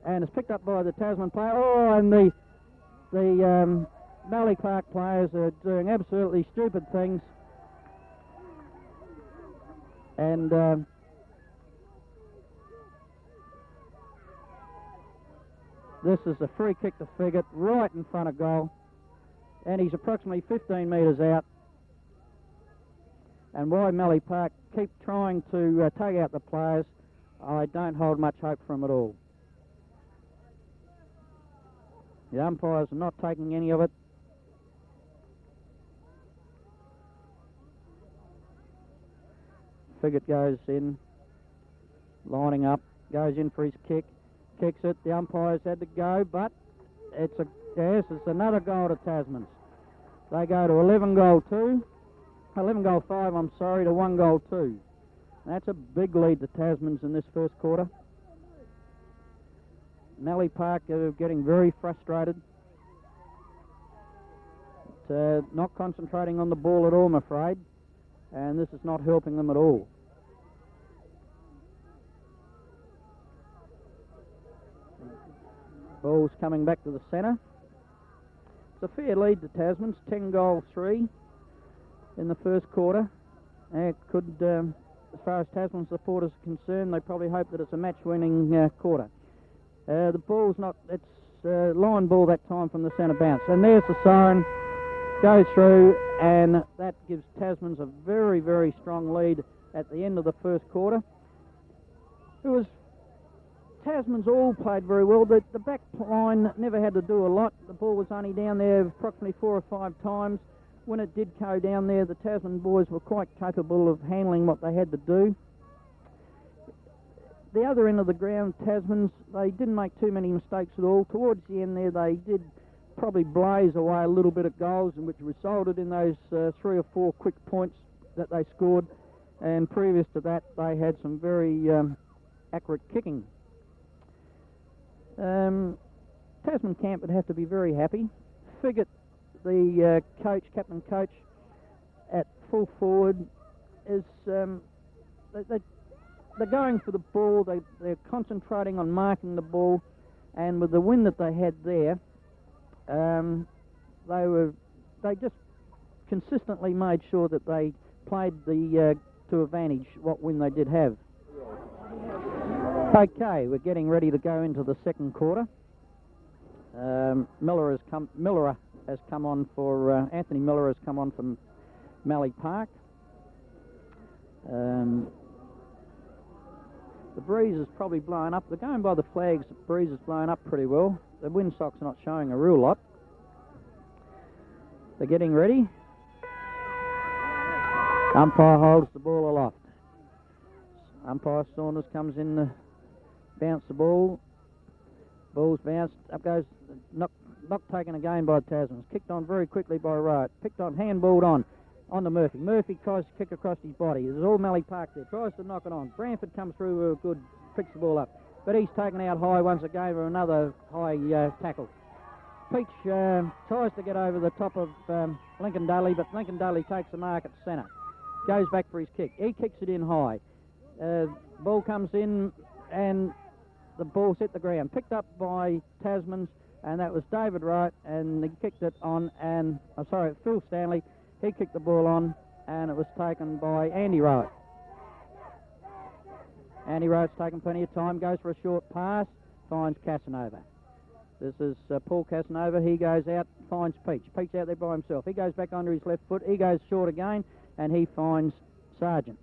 and it's picked up by the Tasman player. Oh, and the Mallee Park players are doing absolutely stupid things. And this is a free kick to Figgott right in front of goal, and he's approximately 15 metres out. And why Mallee Park keep trying to take out the players, I don't hold much hope for them at all. The umpires are not taking any of it. Figgott goes in, lining up, goes in for his kick, kicks it. The umpires had to go, but it's another goal to Tasmans. They go to 11-goal 5, I'm sorry, to 1-goal 2. That's a big lead to Tasmans in this first quarter. Mallee Park are getting very frustrated. Not concentrating on the ball at all, I'm afraid. And this is not helping them at all. Ball's coming back to the centre. It's a fair lead to Tasmans, 10-goal 3 in the first quarter. It could, as far as Tasman supporters are concerned, they probably hope that it's a match-winning quarter. The ball's not, it's line ball that time from the centre bounce. And there's the siren. Goes through, and that gives Tasmans a very, very strong lead at the end of the first quarter. Tasmans all played very well. The back line never had to do a lot. The ball was only down there approximately 4 or 5 times. When it did go down there, the Tasman boys were quite capable of handling what they had to do. The other end of the ground, Tasmans, they didn't make too many mistakes at all. Towards the end there, they did probably blaze away a little bit of goals, which resulted in those 3 or 4 quick points that they scored. and previous to that they had some very accurate kicking. Tasman camp would have to be very happy. Figgett, the captain coach at full forward, is they're going for the ball. They're concentrating on marking the ball, and with the wind that they had there, they just consistently made sure that they played to advantage what wind they did have. Okay, we're getting ready to go into the second quarter. Miller has come on for Anthony Miller has come on from MALLEE Park. The breeze is probably blowing up. They're going by the flags. The breeze is blowing up pretty well. The windsock's not showing a real lot. They're getting ready. Umpire holds the ball aloft. Umpire Saunders comes in to bounce the ball. Ball's bounced. Up goes. Not taken again by Tasmans. Kicked on very quickly by Wright. Picked on, handballed on to Murphy. Murphy tries to kick across his body. There's all MALLEE Park there. Tries to knock it on. Branford comes through with a good, picks the ball up. But he's taken out high once again for another high tackle. Peach tries to get over the top of Lincoln Daly, but Lincoln Daly takes the mark at centre. Goes back for his kick. He kicks it in high. Ball comes in and the ball's hit the ground. Picked up by Tasmans, and that was David Wright, and he kicked it on, and, Phil Stanley. He kicked the ball on, and it was taken by Andy Wright. Andy Wright's taken plenty of time, goes for a short pass, finds Casanova. This is Paul Casanova. He goes out, finds Peach. Peach out there by himself. He goes back under his left foot. He goes short again, and he finds Sargent.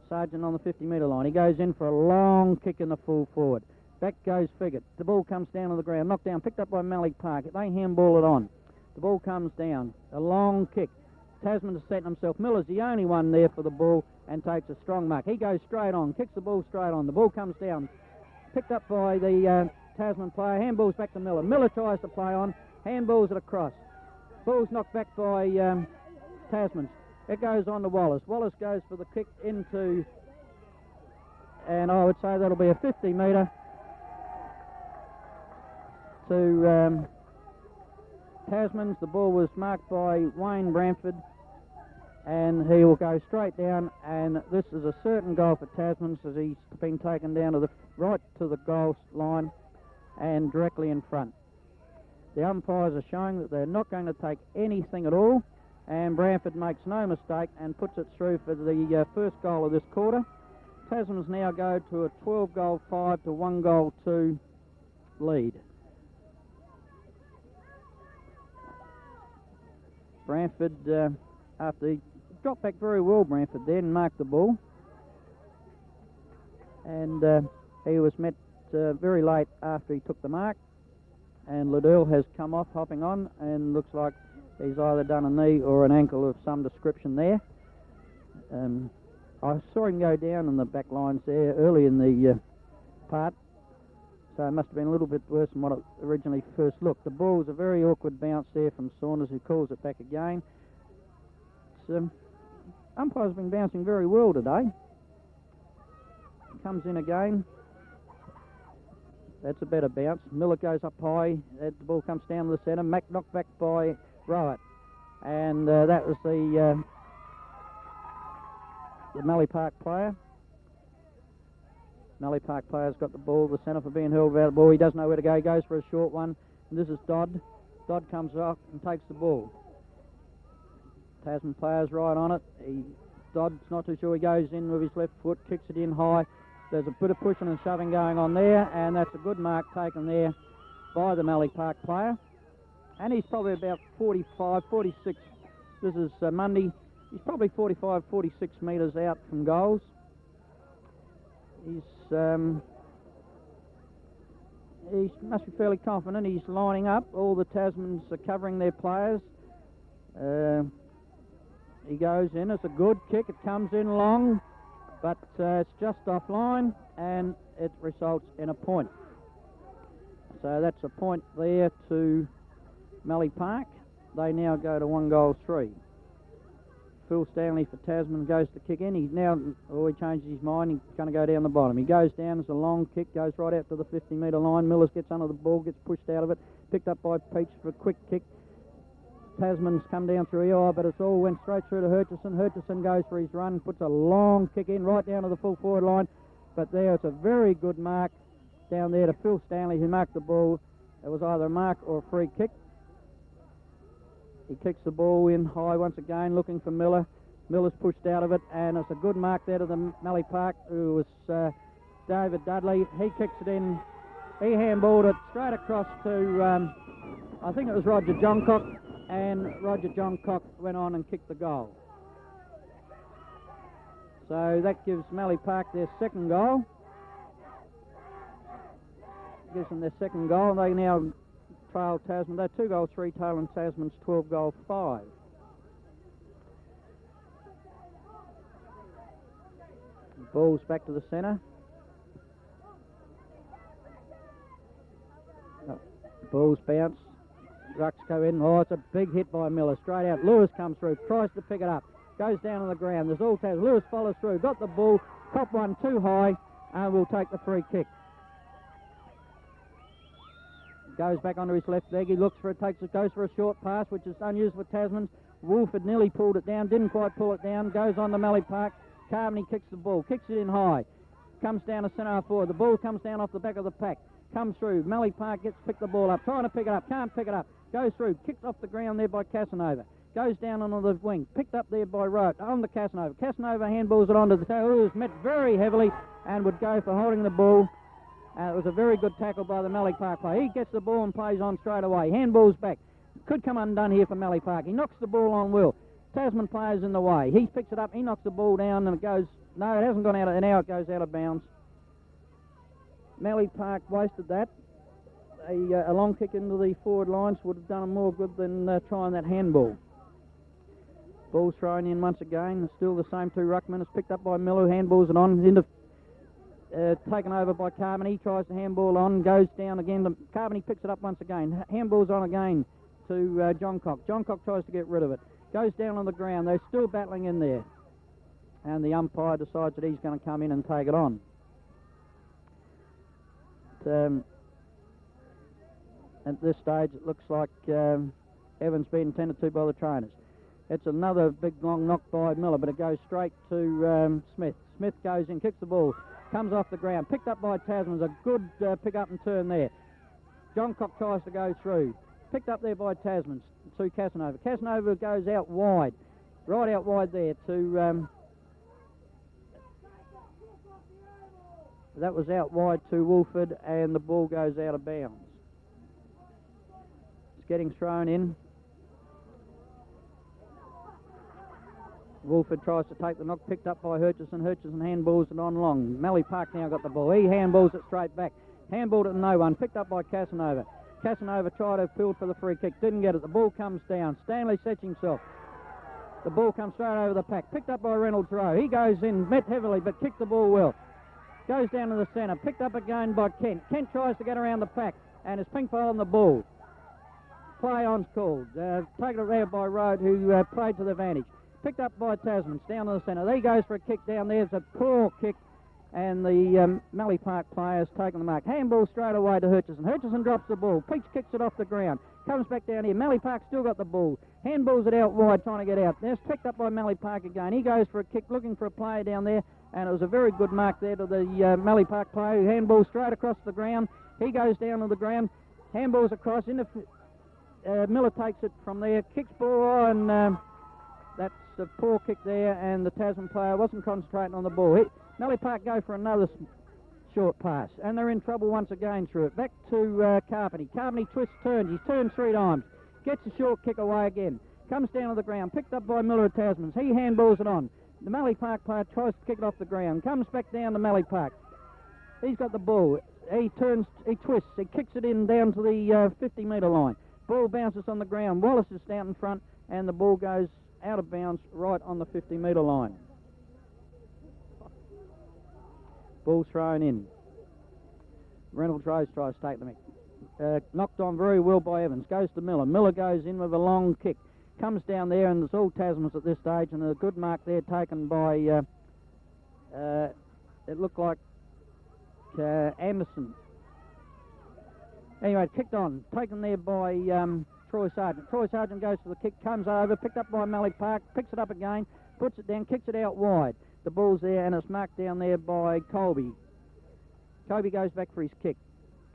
Sargent on the 50-metre line. He goes in for a long kick in the full forward. Back goes Figgett. The ball comes down on the ground. Knocked down, picked up by MALLEE Park. They handball it on. The ball comes down. A long kick. Tasman has set himself. Miller's the only one there for the ball and takes a strong mark. He goes straight on, kicks the ball straight on. The ball comes down. Picked up by the Tasman player. Handballs back to Miller. Miller tries to play on. Handballs it across. Ball's knocked back by Tasman's. It goes on to Wallace. Wallace goes for the kick into, and I would say that'll be a 50-metre to Tasman's. The ball was marked by Wayne Bramford, and he will go straight down, and this is a certain goal for Tasman's as he's been taken down to the right to the goal line and directly in front. The umpires are showing that they're not going to take anything at all, and Bramford makes no mistake and puts it through for the first goal of this quarter. Tasmans now go to a 12-goal 5 to 1-goal 2 lead. Bramford, after he dropped back very well, Bramford then marked the ball, and he was met very late after he took the mark, and Liddell has come off hopping on, and looks like he's either done a knee or an ankle of some description there. I saw him go down in the back lines there early in the part, so it must have been a little bit worse than what it originally first looked. The ball was a very awkward bounce there from Saunders, who calls it back again. Umpire's been bouncing very well today. Comes in again. That's a better bounce. Miller goes up high. The ball comes down to the centre. Mack knocked back by Wright. And that was the MALLEE Park player. MALLEE Park player's got the ball. The centre for being held without the ball. He doesn't know where to go. He goes for a short one. And this is Dodd. Dodd comes off and takes the ball. Tasman player's right on it. Dodd's not too sure. He goes in with his left foot, kicks it in high. There's a bit of pushing and shoving going on there, and that's a good mark taken there by the MALLEE Park player. And he's probably about 45, 46. This is Monday. He's probably 45, 46 metres out from goals. He must be fairly confident. He's lining up. All the Tasmans are covering their players. He goes in. It's a good kick. It comes in long, but it's just offline, and it results in a point. So that's a point there to MALLEE Park. They now go to 1-goal 3. Phil Stanley for Tasman goes to kick in. He's now, he changes his mind. He's going to go down the bottom. He goes down. It's a long kick. Goes right out to the 50-metre line. Millers gets under the ball, gets pushed out of it. Picked up by Peach for a quick kick. Tasman's come down through EI, but it's all went straight through to Hutchison. Hutchison goes for his run, puts a long kick in right down to the full forward line. But there, it's a very good mark down there to Phil Stanley, who marked the ball. It was either a mark or a free kick. He kicks the ball in high once again, looking for Miller. Miller's pushed out of it, and it's a good mark there to the MALLEE Park, who was David Dudley. He kicks it in. He handballed it straight across to, I think it was Roger Johncock, and Roger Johncock went on and kicked the goal. So that gives MALLEE Park their second goal. Gives them their second goal, and they now trail Tasman. They're 2 goal 3 tail, and Tasman's 12 goal 5. Ball's back to the centre. Ball's bounce. Rucks go in. Oh, it's a big hit by Miller. Straight out. Lewis comes through. Tries to pick it up. Goes down on the ground. There's all Tasman. Lewis follows through. Got the ball. Cop one too high. And will take the free kick. Goes back onto his left leg. He looks for it, goes for a short pass, which is unused for Tasman. Wolford nearly pulled it down, didn't quite pull it down. Goes on to MALLEE Park. Carmody kicks the ball, kicks it in high. Comes down to centre half forward. The ball comes down off the back of the pack. Comes through. MALLEE Park pick the ball up. Trying to pick it up. Can't pick it up. Goes through. Kicked off the ground there by Casanova. Goes down onto the wing. Picked up there by Rote. On the Casanova. Casanova handballs it onto the tail. Who was met very heavily and would go for holding the ball. It was a very good tackle by the MALLEE Park player. He gets the ball and plays on straight away. Handball's back. Could come undone here for MALLEE Park. He knocks the ball on Will. Tasman player's in the way. He picks it up. He knocks the ball down and it goes... No, it hasn't gone out. And now it goes out of bounds. MALLEE Park wasted that. A long kick into the forward lines would have done more good than trying that handball. Ball's thrown in once again. Still the same 2 ruckmen. It's picked up by Miller, who handballs it on into... taken over by Carmody. He tries to handball on, goes down again. Carmody picks it up once again. Handballs on again to Johncock. Johncock tries to get rid of it. Goes down on the ground. They're still battling in there. And the umpire decides that he's going to come in and take it on. At this stage, it looks like Evans being tended to by the trainers. It's another big long knock by Miller, but it goes straight to Smith. Smith goes in, kicks the ball. Comes off the ground, picked up by Tasman's. A good pick up and turn there. Johncock tries to go through. Picked up there by Tasman's to Casanova. Casanova goes out wide. Right out wide there to... that was out wide to Wolford, and the ball goes out of bounds. It's getting thrown in. Wolford tries to take the knock, picked up by Hutchison. Hutchison handballs it on long. MALLEE Park now got the ball. He handballs it straight back. Handballed it to no one. Picked up by Casanova. Casanova tried to field for the free kick. Didn't get it. The ball comes down. Stanley sets himself. The ball comes straight over the pack. Picked up by Reynolds Rowe. He goes in, met heavily, but kicked the ball well. Goes down to the centre. Picked up again by Kent. Kent tries to get around the pack, and it's ping pong on the ball. Play on's called. Taken around by Rowe, who played to the advantage. Picked up by Tasmans, down to the centre. There he goes for a kick down there. It's a poor kick, and the MALLEE Park player has taken the mark. Handball straight away to Hutchison. Hutchison drops the ball. Peach kicks it off the ground. Comes back down here. MALLEE Park still got the ball. Handballs it out wide, trying to get out. There's picked up by MALLEE Park again. He goes for a kick, looking for a player down there, and it was a very good mark there to the MALLEE Park player, who handballs straight across the ground. He goes down to the ground, handballs across. Miller takes it from there, kicks ball, and that's a poor kick there, and the Tasman player wasn't concentrating on the ball. MALLEE Park go for another short pass, and they're in trouble once again through it. Back to Carpenter. Carpenter twists, turns. He's turned 3 times. Gets a short kick away again. Comes down to the ground. Picked up by Miller of Tasmans. He handballs it on. The MALLEE Park player tries to kick it off the ground. Comes back down to MALLEE Park. He's got the ball. He turns, he twists. He kicks it in down to the 50-metre line. Ball bounces on the ground. Wallace is down in front, and the ball goes out of bounds right on the 50-metre line. Ball thrown in. Reynolds Rose tries to take the mick. Knocked on very well by Evans. Goes to Miller. Miller goes in with a long kick. comes down there, and it's all Tasmans at this stage, and a good mark there taken by, it looked like Anderson. Anyway, kicked on, taken there by Troy Sargent. Troy Sargent goes for the kick, comes over, picked up by MALLEE Park, picks it up again, puts it down, kicks it out wide. The ball's there, and it's marked down there by Colby. Colby goes back for his kick.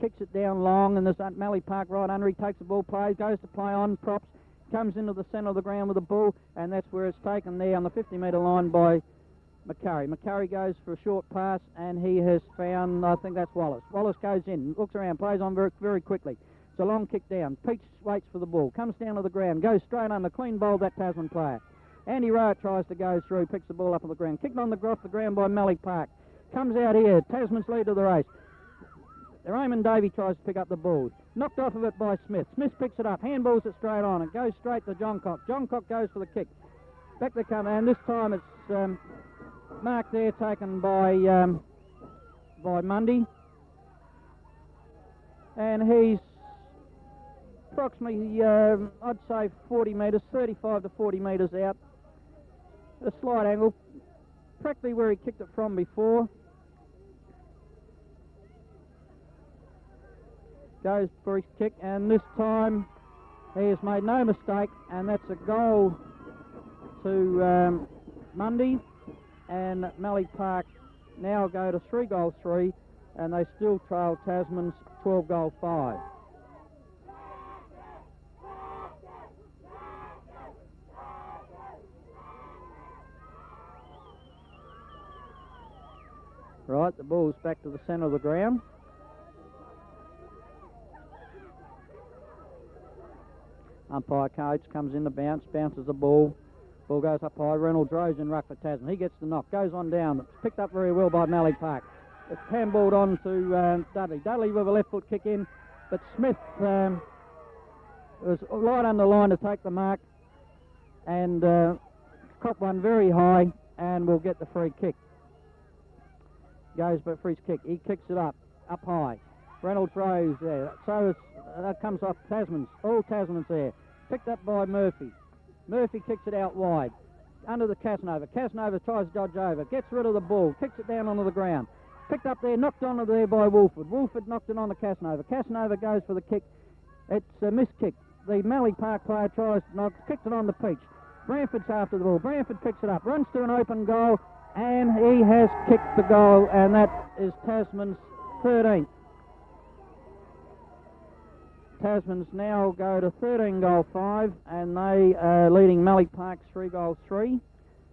Kicks it down long, and there's MALLEE Park right under. He takes the ball, plays, goes to play on, props, comes into the centre of the ground with the ball, and that's where it's taken there on the 50-metre line by McCurry. McCurry goes for a short pass, and he has found, I think that's Wallace. Wallace goes in, looks around, plays on very, very quickly. It's a long kick down. Peach waits for the ball, comes down to the ground, goes straight under, clean bowled that Tasman player. Andy Rowe tries to go through, picks the ball up on the ground. Kicked on the off the ground by MALLEE Park. Comes out here, Tasman's lead to the race. Raymond Davey tries to pick up the ball. Knocked off of it by Smith. Smith picks it up, handballs it straight on. It goes straight to John Cock. John Cock goes for the kick. Back they come, and this time it's marked there, taken by Mundy. And he's approximately, I'd say 40 metres, 35 to 40 metres out. A slight angle, practically where he kicked it from before. Goes for his kick, and this time he has made no mistake, and that's a goal to Mundy, and MALLEE Park now go to 3-3, and they still trail Tasmans 12-5. Right, the ball's back to the centre of the ground. Umpire coach comes in the bounce, bounces the ball. Ball goes up high. Reynolds Rose in ruck for Tasman. He gets the knock, goes on down. It's picked up very well by MALLEE Park. It's handballed on to Dudley. Dudley with a left foot kick in, but Smith was right under the line to take the mark, and caught one very high, and will get the free kick. Goes for his kick. He kicks it up high. Reynolds Rose there. So that comes off Tasmans. All Tasmans there. Picked up by Murphy. Murphy kicks it out wide. Under the Casanova. Casanova tries to dodge over. Gets rid of the ball. Kicks it down onto the ground. Picked up there. Knocked onto there by Wolford. Wolford knocked it on to Casanova. Casanova goes for the kick. It's a missed kick. The MALLEE Park player tries to knock. Kicks it on the Peach. Branford's after the ball. Branford picks it up. Runs to an open goal. And he has kicked the goal. And that is Tasman's 13th. Tasmans now go to 13-5, and they are leading MALLEE Park 3-3,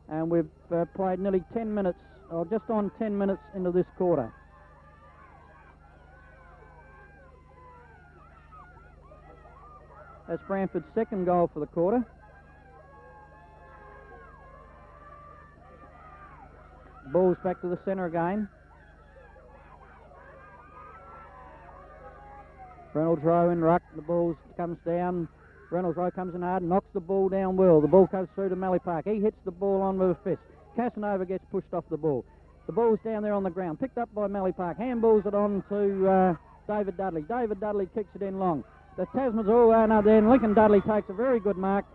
and we've played nearly 10 minutes, or just on 10 minutes into this quarter. That's Branford's second goal for the quarter. Ball's back to the centre again. Reynolds Rowe in ruck, the ball comes down. Reynolds Rowe comes in hard, knocks the ball down well. The ball comes through to MALLEE Park. He hits the ball on with a fist. Casanova gets pushed off the ball. The ball's down there on the ground, picked up by MALLEE Park. Handballs it on to David Dudley. David Dudley kicks it in long. The Tasmans all are now there, and Lincoln Dudley takes a very good mark.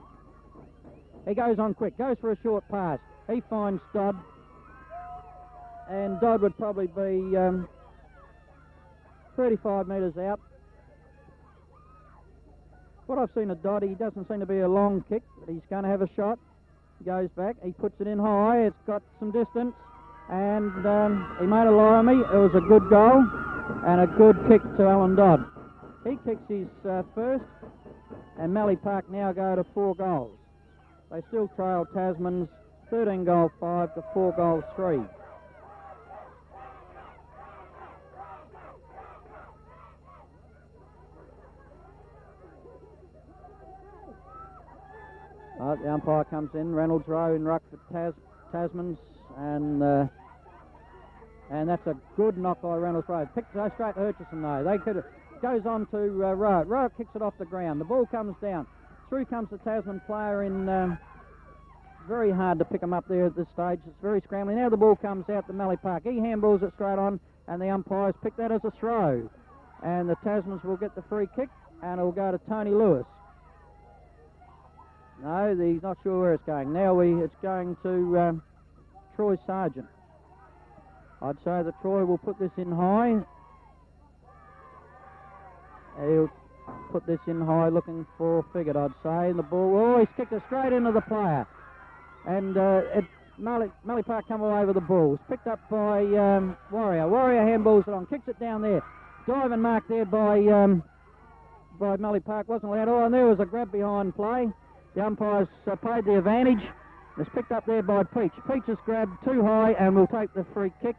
He goes on quick, goes for a short pass. He finds Dodd, and Dodd would probably be 35 metres out. What I've seen of Dodd, he doesn't seem to be a long kick, but he's going to have a shot. He goes back, he puts it in high, it's got some distance, and he made a lie on me. It was a good goal and a good kick to Alan Dodd. He kicks his first, and MALLEE Park now go to 4 goals. They still trail Tasmans 13-5 to 4-3. Right, the umpire comes in. Reynolds Rowe in ruck for Tasmans, and that's a good knock by Reynolds Rowe. Picked straight to Hutchison though. They could goes on to Rowe. Rowe kicks it off the ground. The ball comes down. Through comes the Tasman player in. Very hard to pick him up there at this stage. It's very scrambling. Now the ball comes out to MALLEE Park. He handballs it straight on, and the umpires pick that as a throw. And the Tasmans will get the free kick, and it will go to Tony Lewis. No, he's not sure where it's going. Now it's going to Troy Sargent. I'd say that Troy will put this in high. He'll put this in high, looking for Figure, I'd say. And the ball, oh, he's kicked it straight into the player. And MALLEE Park come all over the ball. It's picked up by Warrior. Warrior handballs it on, kicks it down there. Diving mark there by MALLEE Park, wasn't allowed. Oh, and there was a grab behind play. The umpires played the advantage. It's picked up there by Peach. Peach has grabbed too high and will take the free kick.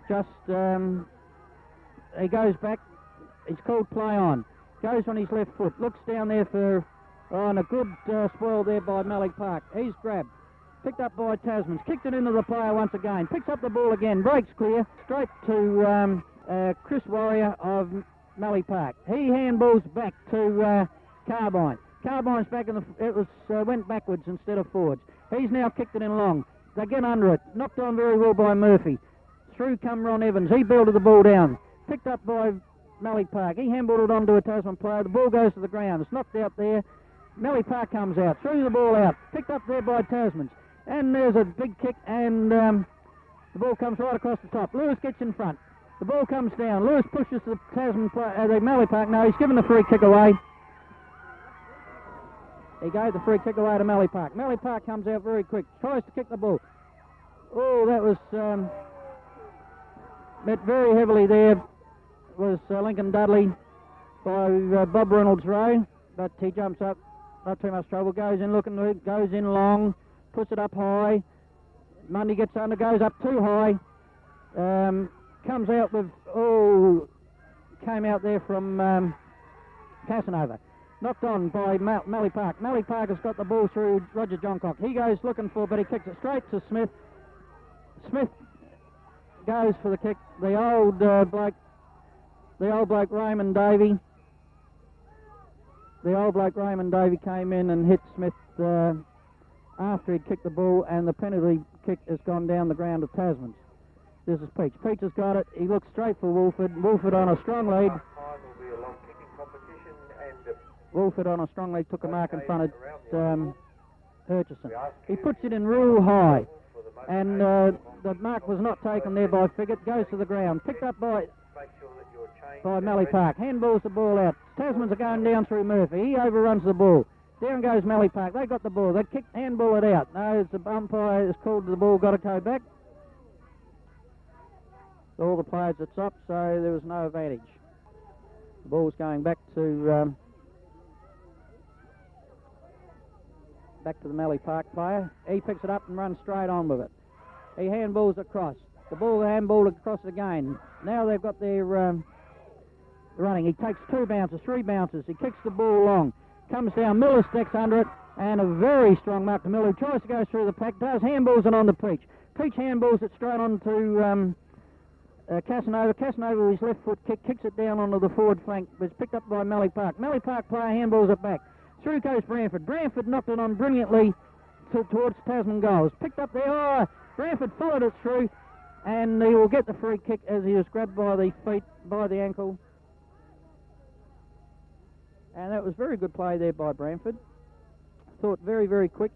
Just, he goes back. He's called play on. Goes on his left foot. Looks down there for, and a good spoil there by MALLEE Park. He's grabbed. Picked up by Tasmans. Kicked it into the player once again. Picks up the ball again. Breaks clear. Straight to Chris Warrior of MALLEE Park. He handballs back to Carbine. Carbine's back in it went backwards instead of forwards. He's now kicked it in long. They get under it. Knocked on very well by Murphy. Through come Ron Evans. He belted the ball down. Picked up by MALLEE Park. He handballed it onto a Tasman player. The ball goes to the ground. It's knocked out there. MALLEE Park comes out. Threw the ball out. Picked up there by Tasmans. And there's a big kick, and the ball comes right across the top. Lewis gets in front. The ball comes down. Lewis pushes the Tasman player, the MALLEE Park. No, he's given the free kick away. He gave the free kick away to MALLEE Park. MALLEE Park comes out very quick. Tries to kick the ball. Oh, that was met very heavily there. Was Lincoln Dudley by Bob Reynolds' row, but he jumps up. Not too much trouble. Goes in looking, goes in long, puts it up high. Mundy gets under, goes up too high. Comes out with, came out there from Casanova. Knocked on by MALLEE Park. MALLEE Park has got the ball through Roger Johncock. He goes looking for, but he kicks it straight to Smith. Smith goes for the kick. The old bloke Raymond Davey. The old bloke Raymond Davey came in and hit Smith after he'd kicked the ball, and the penalty kick has gone down the ground of Tasmans. This is Peach. Peach has got it. He looks straight for Wolford. Wolford on a strong lead. Wolford on a strong lead took a mark in front of Hutchison. He puts it in real high, and the mark was not taken there by Figure. Goes to the ground. Picked up by MALLEE Park. Handballs the ball out. Tasmans are going down through Murphy. He overruns the ball. Down goes MALLEE Park. They got the ball. They kicked, handball it out. No, it's the umpire has called the ball, got to go back. All the players had stopped, so there was no advantage. The ball's going back to the MALLEE Park player. He picks it up and runs straight on with it. He handballs across. The ball handballed across again. Now they've got their running. He takes 2 bounces, 3 bounces. He kicks the ball long. Comes down. Miller sticks under it, and a very strong mark to Miller, who tries to go through the pack. Does handballs it on to Peach. Peach handballs it straight on to Casanova. Casanova with his left foot kicks it down onto the forward flank. It's picked up by MALLEE Park. MALLEE Park player handballs it back. Through goes Branford. Branford knocked it on brilliantly towards Tasman goals. Picked up there. Oh, Branford followed it through, and he will get the free kick as he was grabbed by the feet, by the ankle. And that was very good play there by Branford. Thought very, very quick.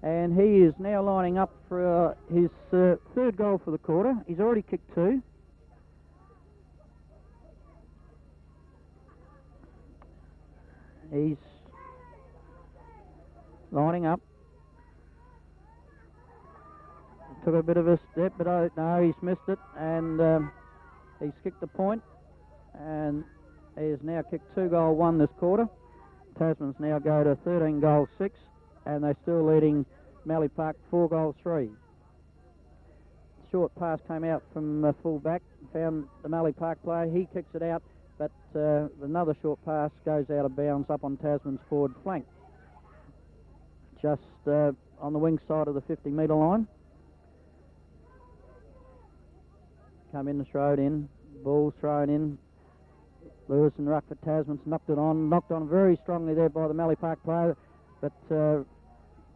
And he is now lining up for his third goal for the quarter. He's already kicked 2. He's lining up. Took a bit of a step, but no, he's missed it, and he's kicked the point, and he has now kicked 2 goal 1 this quarter. Tasmans now go to 13 goal 6, and they're still leading MALLEE Park 4 goal 3. Short pass came out from full back, found the MALLEE Park player. He kicks it out, but another short pass goes out of bounds up on Tasman's forward flank, just on the wing side of the 50-metre line. Come in and throw it in. Ball thrown in. Lewis and ruck for Tasmans, knocked on very strongly there by the MALLEE Park player, but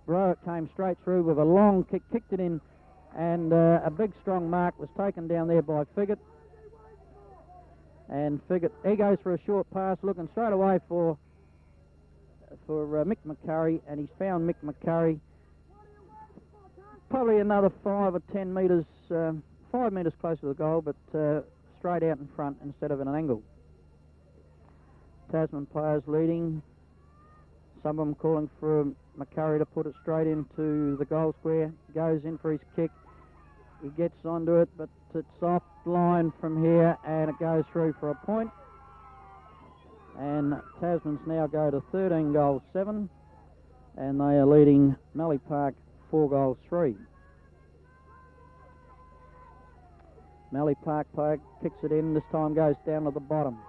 Rowett came straight through with a long kick, kicked it in, and a big strong mark was taken down there by Figure. And Figure, he goes for a short pass, looking straight away for for Mick McCurry, and he's found Mick McCurry probably another 5 or 10 metres, 5 metres closer to the goal, but straight out in front instead of at an angle. Tasman players leading, some of them calling for McCurry to put it straight into the goal square. Goes in for his kick, he gets onto it, but it's off line from here and it goes through for a point. And Tasmans now go to 13 goals 7, and they are leading Mallee Park 4 goals 3. Mallee Park player kicks it in, this time goes down to the bottom.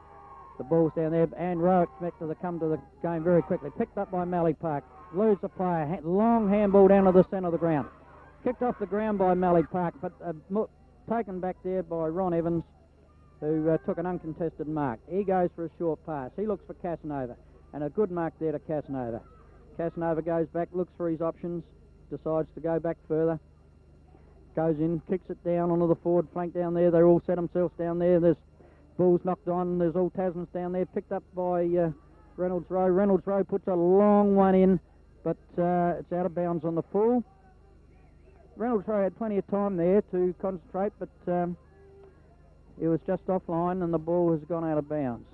The ball's down there, and Rowe expected to come to the game very quickly. Picked up by Mallee Park, lose the player, long handball down to the centre of the ground. Kicked off the ground by Mallee Park, but taken back there by Ron Evans, who took an uncontested mark. He goes for a short pass. He looks for Casanova, and a good mark there to Casanova. Casanova goes back, looks for his options, decides to go back further. Goes in, kicks it down onto the forward flank down there. They all set themselves down there. There's balls knocked on. There's all Tasmans down there. Picked up by Reynolds Rowe. Reynolds Rowe puts a long one in, but it's out of bounds on the full. Reynolds Rowe had plenty of time there to concentrate, but it was just offline and the ball has gone out of bounds.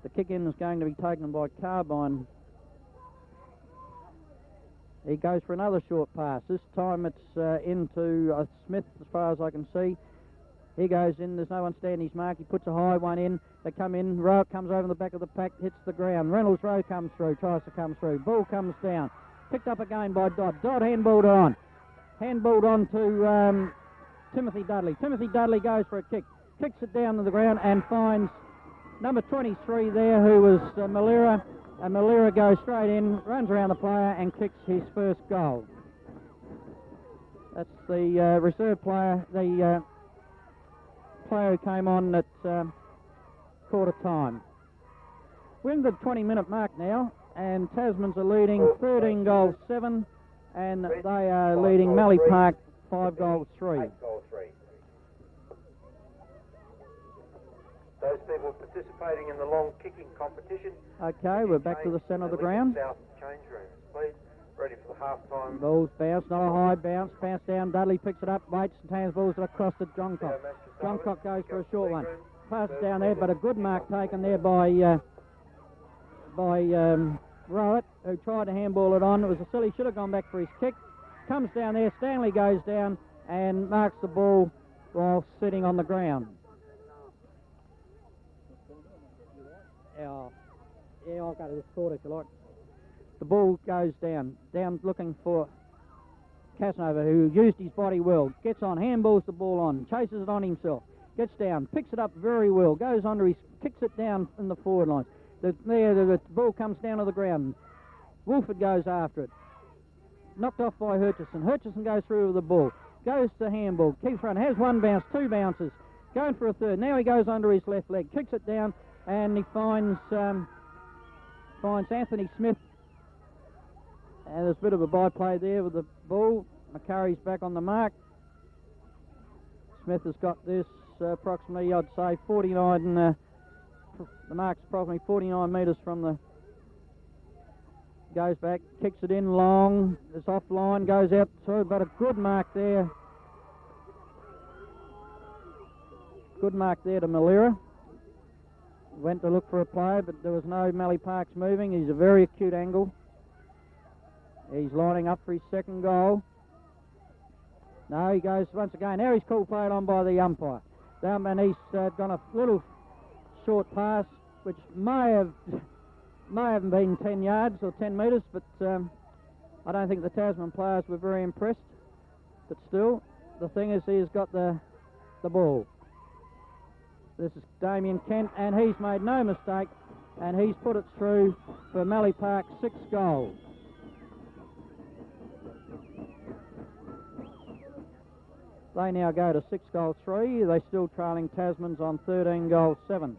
The kick-in is going to be taken by Carbine. He goes for another short pass. This time it's into Smith as far as I can see. He goes in, there's no one standing his mark. He puts a high one in. They come in, Rowe comes over the back of the pack, hits the ground. Reynolds Rowe comes through, tries to come through. Ball comes down. Picked up again by Dodd. Dodd handballed it on. Handballed on to Timothy Dudley. Timothy Dudley goes for a kick. Kicks it down to the ground and finds number 23 there, who was Malera. And Malera goes straight in, runs around the player and kicks his first goal. That's the reserve player, the player who came on at quarter time. We're in the 20-minute mark now, and Tasmans are leading 13 goals 7, and they are leading Mallee Park 5 goals 3. Those people participating in the long kicking competition. Okay, we're back to the centre of the ground. South change rooms, please. Ready for the half-time. Balls bounce, not a high bounce. Bounce down, Dudley picks it up, waits and hands balls it across to Johncock. Johncock goes for a short one. Passes down there, but a good mark taken there by Rowett, who tried to handball it on. It was a silly, should have gone back for his kick. Comes down there, Stanley goes down and marks the ball while sitting on the ground. Yeah, I'll go to this quarter if you like. The ball goes down looking for Casanova, who used his body well. Gets on, handballs the ball on, chases it on himself, gets down, picks it up very well, goes under his, kicks it down in the forward line. The ball comes down to the ground. Wolford goes after it. Knocked off by Hutchison. Hutchison goes through with the ball. Goes to handball, keeps running, has one bounce, two bounces, going for a third. Now he goes under his left leg, kicks it down, and he finds Anthony Smith. And there's a bit of a byplay there with the ball. McCurry's back on the mark. Smith has got this approximately, I'd say, 49. The mark's approximately 49 metres from the. Goes back, kicks it in long. It's offline, goes out through, but a good mark there. Good mark there to Malera. Went to look for a player, but there was no Mallee Parks moving. He's a very acute angle. He's lining up for his second goal. No, he goes once again. Now he's called played on by the umpire. And he's done a little short pass, which may have been 10 yards or 10 metres, but I don't think the Tasman players were very impressed. But still, the thing is, he's got the ball. This is Damian Kent, and he's made no mistake, and he's put it through for Mallee Park's 6th goal. They now go to 6 goals 3. They're still trailing Tasmans on 13 goals 7.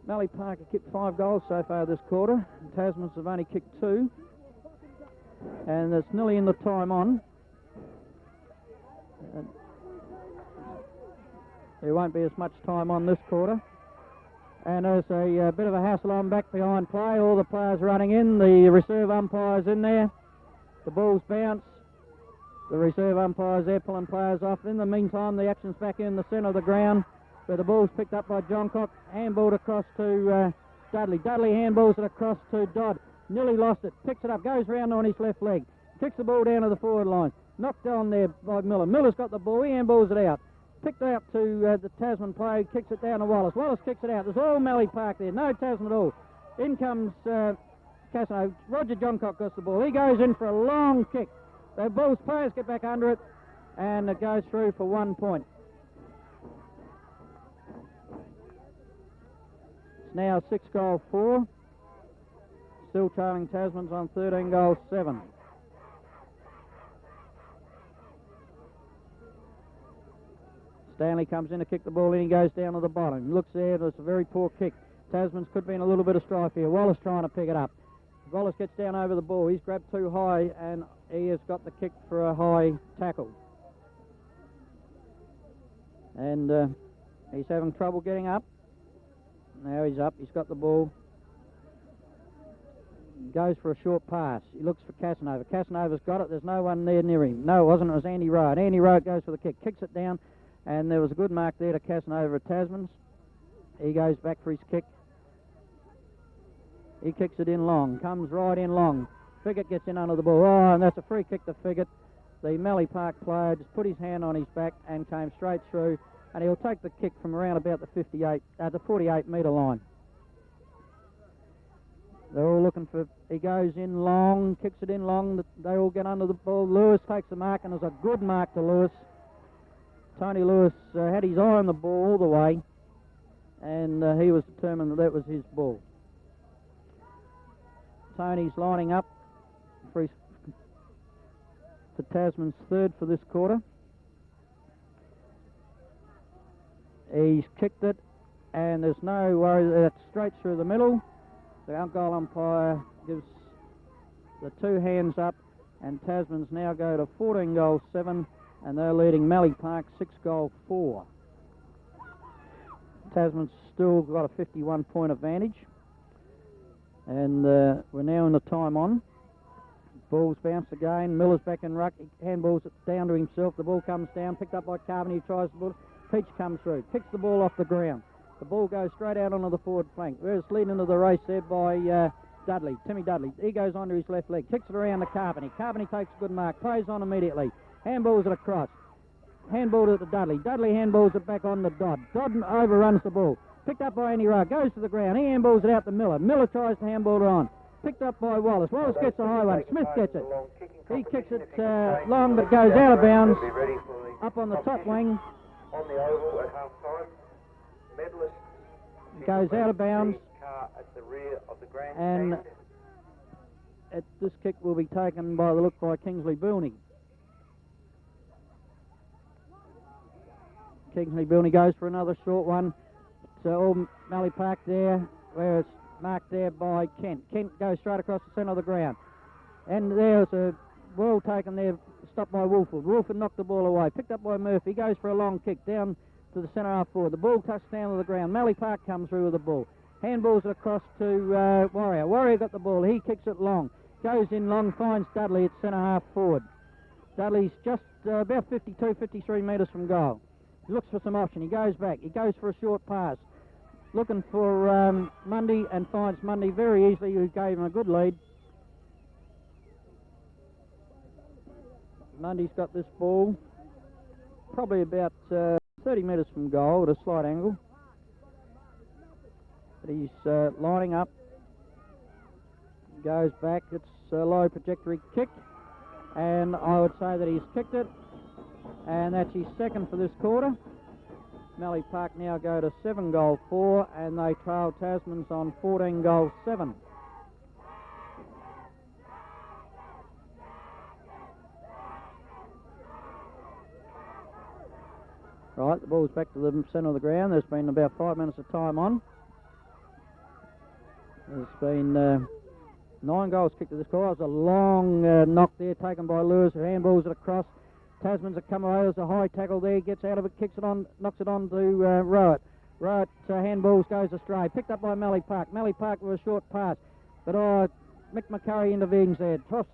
Mallee Park have kicked 5 goals so far this quarter. Tasmans have only kicked 2. And it's nearly in the time on. And, there won't be as much time on this quarter. And there's a bit of a hassle on back behind play. All the players running in. The reserve umpire's in there. The ball's bounce. The reserve umpire's there pulling players off. In the meantime, the action's back in the centre of the ground where the ball's picked up by Johncock. Handballed across to Dudley. Dudley handballs it across to Dodd. Nearly lost it. Picks it up. Goes round on his left leg. Kicks the ball down to the forward line. Knocked on there by Miller. Miller's got the ball. He handballs it out. Picked out to the Tasman player. Kicks it down to Wallace. Wallace kicks it out. There's all MALLEE Park there. No Tasman at all. In comes Cassano. Roger Johncock gets the ball. He goes in for a long kick. The Bulls players get back under it, and it goes through for 1 point. It's now 6-4. Still trailing Tasmans on 13-7. Stanley comes in to kick the ball in. He goes down to the bottom. Looks there. It's a very poor kick. Tasmans could be in a little bit of strife here. Wallace trying to pick it up. Wallace gets down over the ball. He's grabbed too high, and he has got the kick for a high tackle. And he's having trouble getting up. Now he's up. He's got the ball. Goes for a short pass. He looks for Casanova. Casanova's got it. There's no one there near him. No, it wasn't. It was Andy Rowe. Andy Rowe goes for the kick. Kicks it down. And there was a good mark there to Casanova at Tasmans. He goes back for his kick. He kicks it in long. Comes right in long. Figgett gets in under the ball. Oh, and that's a free kick to Figgett. The MALLEE Park player just put his hand on his back and came straight through. And he'll take the kick from around about the 48-metre line. They're all looking for... He goes in long, kicks it in long. They all get under the ball. Lewis takes the mark, and there's a good mark to Lewis. Tony Lewis had his eye on the ball all the way, and he was determined that was his ball. Tony's lining up for Tasman's third for this quarter. He's kicked it, and there's no worry. That's straight through the middle. The goal umpire gives the two hands up, and Tasmans now go to 14-7. And they're leading MALLEE Park 6-4. Tasman's still got a 51-point advantage. And we're now in the time on. Ball's bounced again. Miller's back in ruck. He handballs it down to himself. The ball comes down. Picked up by Carbon. He tries the ball. Peach comes through. Kicks the ball off the ground. The ball goes straight out onto the forward flank. Where's leading into the race there by Dudley. Timmy Dudley. He goes onto his left leg. Kicks it around to Carbon. Carbon takes a good mark. Plays on immediately. Handballs it across. Handballed it to Dudley. Dudley handballs it back on to Dodd. Dodd overruns the ball. Picked up by Andy Rowe. Goes to the ground. He handballs it out to Miller. Miller tries to handball it on. Picked up by Wallace. Wallace gets the high one. Smith gets it. He kicks it long, but goes out of bounds. Up on the top wing. On the oval at half time. Medalist Goes out of bounds. car at the rear of the And this kick will be taken by the look by Kingsley Booney. Kingsley Booney goes for another short one. So all MALLEE Park there, where it's marked there by Kent. Kent goes straight across the centre of the ground. And there's a well taken there, stopped by Wolford. Wolford knocked the ball away. Picked up by Murphy. Goes for a long kick down to the centre half forward. The ball touched down to the ground. MALLEE Park comes through with the ball. Handballs it across to Warrior. Warrior got the ball. He kicks it long. Goes in long, finds Dudley at centre half forward. Dudley's just about 52, 53 metres from goal. He looks for some option. He goes back. He goes for a short pass. Looking for Mundy and finds Mundy very easily, who gave him a good lead. Mundy's got this ball probably about 30 metres from goal at a slight angle. But he's lining up. Goes back. It's a low trajectory kick. And I would say that he's kicked it. And that's his second for this quarter. MALLEE Park now go to 7-4 and they trail Tasmans on 14-7. Right, the ball's back to the centre of the ground. There's been about 5 minutes of time on. There's been 9 goals kicked to this quarter. There's a long knock there taken by Lewis, who handballs it across. Tasmans have come away. There's a high tackle there. Gets out of it, kicks it on, knocks it on to Rowett. Right, handballs goes astray. Picked up by MALLEE Park. MALLEE Park with a short pass. But Mick McCurry intervenes there. Toss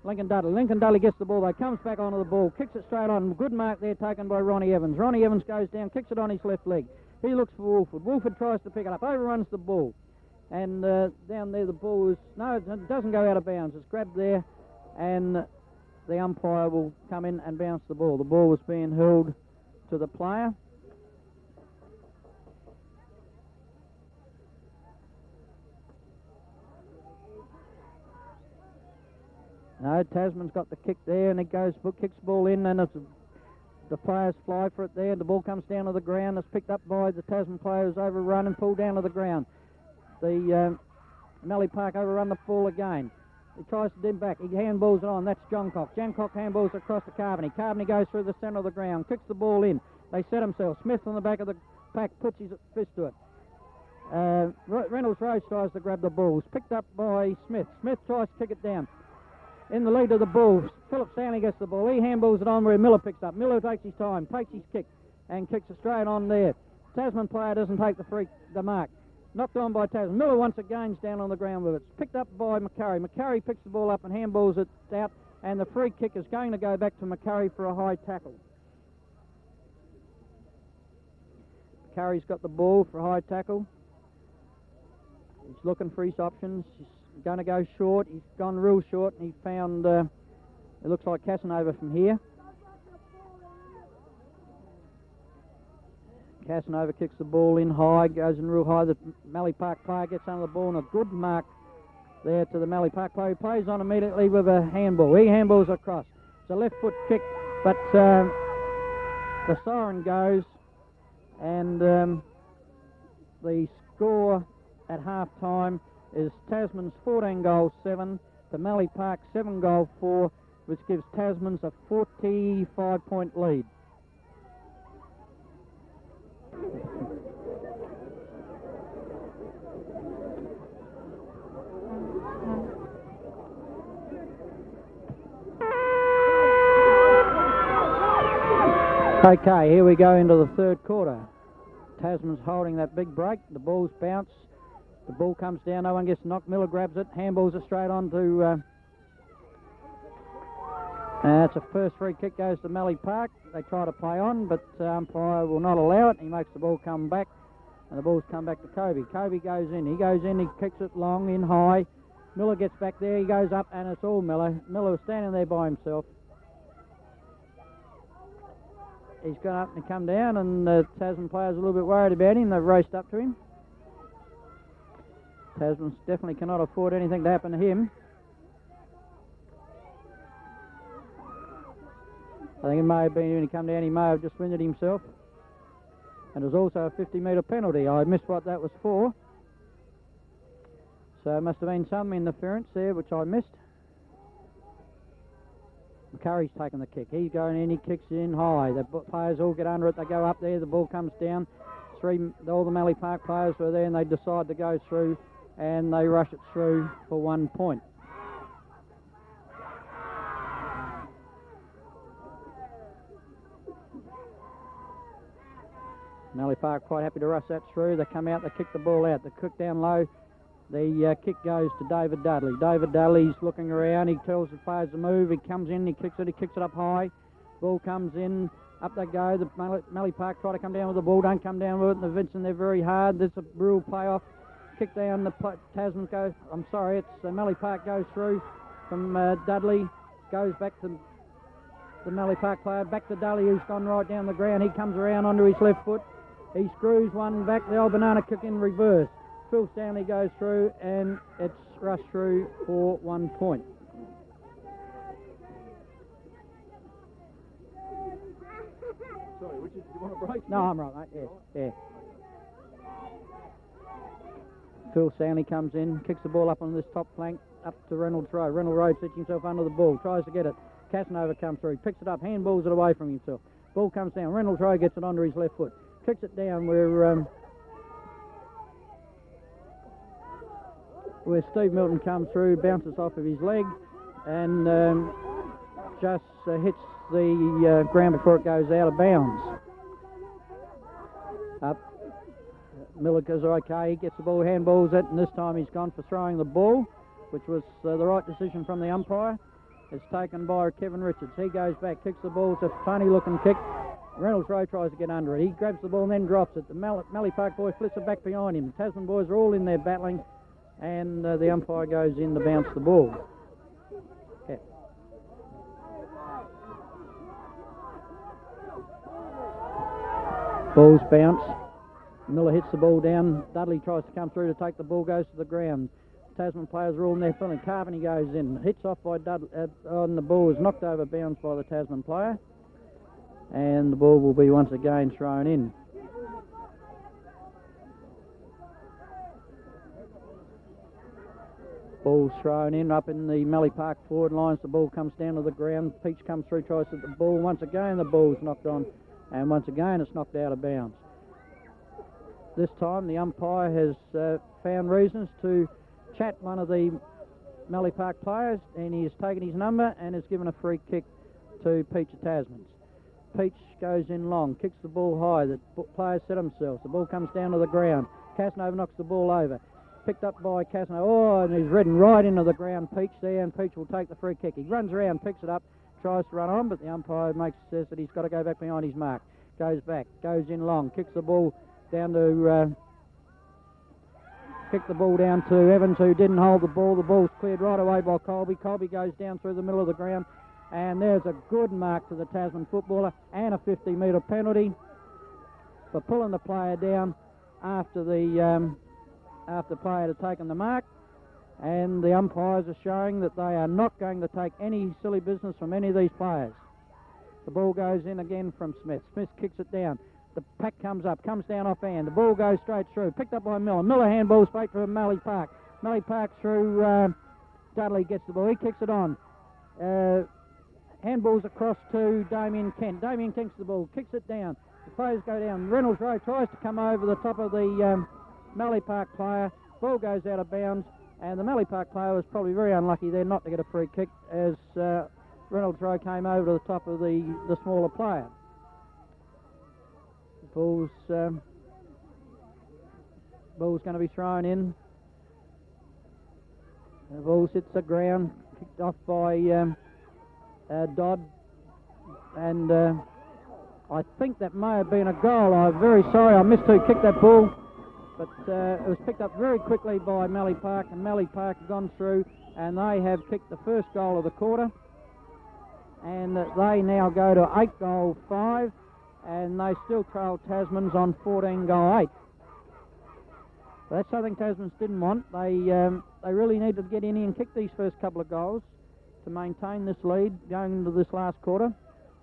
Lincoln Dudley. Lincoln Dudley gets the ball though. Comes back onto the ball. Kicks it straight on. Good mark there taken by Ronnie Evans. Ronnie Evans goes down. Kicks it on his left leg. He looks for Wolford. Wolford tries to pick it up. Overruns the ball. And down there the ball is... No, it doesn't go out of bounds. It's grabbed there. And the umpire will come in and bounce the ball. The ball was being held to the player. No, Tasman's got the kick there, and it goes, kicks the ball in, and the players fly for it there. The ball comes down to the ground. It's picked up by the Tasman players, overrun and pulled down to the ground. The MALLEE Park overrun the ball again. He tries to dim back. He handballs it on. That's Johncock. Johncock handballs across to Carvany. Carvany goes through the centre of the ground, kicks the ball in. They set themselves. Smith on the back of the pack puts his fist to it. Reynolds Rose tries to grab the ball. It's picked up by Smith. Smith tries to kick it down. In the lead of the ball, Philip Stanley gets the ball. He handballs it on where Miller picks up. Miller takes his time, takes his kick, and kicks it straight on there. Tasman player doesn't take the mark. Knocked on by Tasman. Miller once again is down on the ground with it. It's picked up by McCurry. McCurry picks the ball up and handballs it out, and the free kick is going to go back to McCurry for a high tackle. McCurry's got the ball for a high tackle. He's looking for his options. He's going to go short. He's gone real short, and he found it looks like Casanova from here. Casanova kicks the ball in high, goes in real high. The MALLEE Park player gets under the ball, and a good mark there to the MALLEE Park player. He plays on immediately with a handball. He handballs across. It's a left foot kick, but the siren goes, and the score at half time is Tasman's 14 goals 7 to MALLEE Park 7 goals 4, which gives Tasman's a 45-point lead. Okay, here we go into the third quarter. Tasman's holding that big break. The ball's bounced. The ball comes down, no one gets knocked. Miller grabs it, handballs it straight on to... it's a first free kick, goes to MALLEE Park. They try to play on, but umpire will not allow it. He makes the ball come back, and the ball's come back to Kobe. Kobe goes in. He goes in, he kicks it long, in high. Miller gets back there, he goes up, and it's all Miller. Miller was standing there by himself. He's gone up and come down, and the Tasman players are a little bit worried about him. They've raced up to him. Tasman definitely cannot afford anything to happen to him. I think it may have been when he come down, he may have just winded himself. And there's also a 50-metre penalty. I missed what that was for. So it must have been some interference there, which I missed. McCurry's taking the kick. He's going in, he kicks in high. The players all get under it, they go up there, the ball comes down. All the MALLEE Park players were there, and they decide to go through, and they rush it through for 1 point. MALLEE Park quite happy to rush that through. They come out, they kick the ball out. They kick down low. The kick goes to David Dudley. David Dudley's looking around. He tells the players to move. He comes in, he kicks it up high. Ball comes in, up they go. The MALLEE Park try to come down with the ball, don't come down with it. And the Vincent, they're very hard. There's a real playoff. Kick down, the Tasman goes, I'm sorry, it's MALLEE Park goes through from Dudley, goes back to the MALLEE Park player, back to Dudley, who's gone right down the ground. He comes around onto his left foot. He screws one back, the old banana kick in reverse. Phil Stanley goes through, and it's rushed through for 1 point. Sorry, Richard, do you want a break? No, I'm right, mate. Yeah. Phil Stanley comes in, kicks the ball up on this top flank, up to Reynolds Road. Reynolds Road sits himself under the ball, tries to get it. Casanova comes through, picks it up, handballs it away from himself. Ball comes down, Reynolds Road gets it onto his left foot. Kicks it down where Steve Milton comes through, bounces off of his leg, and just hits the ground before it goes out of bounds. Up. Miller goes okay, he gets the ball, handballs it, and this time he's gone for throwing the ball, which was the right decision from the umpire. It's taken by Kevin Richards. He goes back, kicks the ball. It's a funny looking kick. Reynolds Rowe tries to get under it. He grabs the ball and then drops it. The Mallee Park boy flips it back behind him. The Tasman boys are all in there battling, and the umpire goes in to bounce the ball. Okay. Ball's bounce. Miller hits the ball down. Dudley tries to come through to take the ball, goes to the ground. Tasman players are all in there filling. Carvany goes in. Hits off by Dudley, and the ball is knocked over bounds by the Tasman player. And the ball will be once again thrown in. Ball's thrown in up in the Mallee Park forward lines. The ball comes down to the ground. Peach comes through, tries to hit the ball. Once again, the ball's knocked on. And once again, it's knocked out of bounds. This time, the umpire has found reasons to chat one of the Mallee Park players, and he has taken his number and has given a free kick to Peach of Tasmans. Peach goes in long, kicks the ball high. The players set themselves. The ball comes down to the ground. Casanova knocks the ball over. Picked up by Casanova. Oh, and he's ridden right into the ground, Peach there, and Peach will take the free kick. He runs around, picks it up, tries to run on, but the umpire says that he's got to go back behind his mark. Goes back, goes in long, kicks the ball down to kicked the ball down to Evans, who didn't hold the ball. The ball's cleared right away by Colby. Colby goes down through the middle of the ground, and there's a good mark to the Tasman footballer and a 50-metre penalty for pulling the player down after the player had taken the mark. And the umpires are showing that they are not going to take any silly business from any of these players. The ball goes in again from Smith. Smith kicks it down. The pack comes up, comes down off hand. The ball goes straight through. Picked up by Miller. Miller handballs straight for Mallee Park. Mallee Park through Dudley gets the ball. He kicks it on. Handballs across to Damian Kent. Damian Kent gets the ball, kicks it down. The players go down. Reynolds Rowe tries to come over the top of the Mallee Park player. Ball goes out of bounds, and the Mallee Park player was probably very unlucky there not to get a free kick as Reynolds Rowe came over to the top of the smaller player. Ball's going to be thrown in. The ball hits the ground, kicked off by Dodd, and I think that may have been a goal. I'm very sorry, I missed who kicked that ball, but it was picked up very quickly by Mallee Park, and Mallee Park have gone through, and they have kicked the first goal of the quarter, and they now go to 8-5. And they still trail Tasmans on 14-8. So that's something Tasmans didn't want. They really needed to get in here and kick these first couple of goals to maintain this lead going into this last quarter.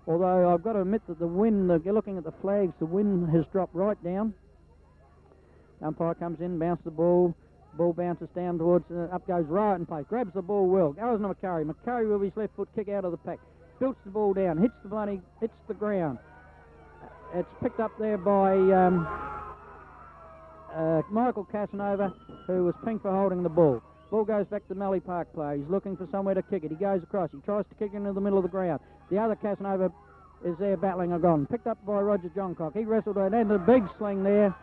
Although I've got to admit that the wind, looking at the flags, the wind has dropped right down. Umpire comes in, bounces the ball. Ball bounces down towards, up goes right in place. Grabs the ball well. Goes to McCurry. McCurry with his left foot kick out of the pack. Builts the ball down. Hits the ground. It's picked up there by Michael Casanova, who was pinged for holding the ball. Ball goes back to the Mallee Park player. He's looking for somewhere to kick it. He goes across. He tries to kick it into the middle of the ground. The other Casanova is there battling a gone. Picked up by Roger Johncock. He wrestled it and a big sling there.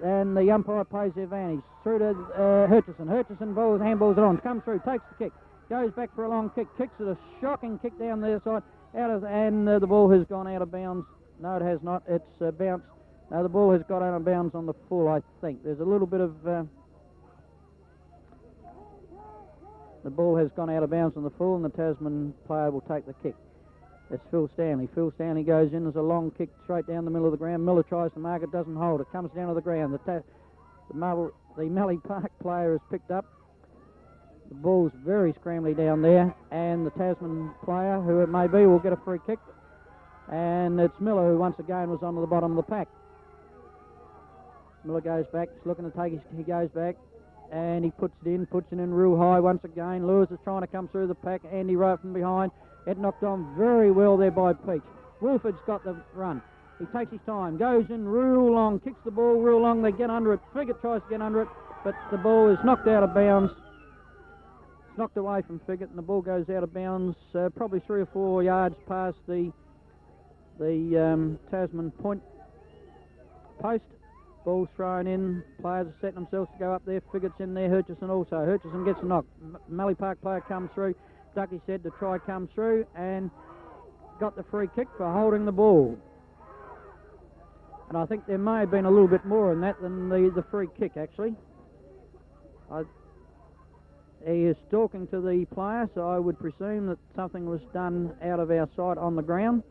And the umpire plays the advantage. Through to Hutchison. Hutchison handballs it on. Comes through, takes the kick. Goes back for a long kick. Kicks it a shocking kick down the other side. And the ball has gone out of bounds. No, it has not. It's bounced. No, the ball has got out of bounds on the full, I think. There's a little bit of... the ball has gone out of bounds on the full, and the Tasman player will take the kick. It's Phil Stanley. Phil Stanley goes in. There's a long kick straight down the middle of the ground. Miller tries to mark it, doesn't hold it. Comes down to the ground. The Mallee Park player is picked up. The ball's very scrambly down there, and the Tasman player, who it may be, will get a free kick. And it's Miller, who once again was on the bottom of the pack. Miller goes back, he's looking to take he goes back, and he puts it in real high once again. Lewis is trying to come through the pack. Andy right from behind. It knocked on very well there by Peach. Wilford's got the run. He takes his time, goes in real long, kicks the ball real long. They get under it. Figgett tries to get under it, but the ball is knocked out of bounds. It's knocked away from Figgett, and the ball goes out of bounds, probably 3 or 4 yards past the Tasman point post. Ball's thrown in. Players are setting themselves to go up there. Figgot's in there. Hutchison also. Hutchison gets a knock. Mallee Park player comes through. Ducky said to try come through and got the free kick for holding the ball. And I think there may have been a little bit more in that than the free kick, actually. He is talking to the player, so I would presume that something was done out of our sight on the ground.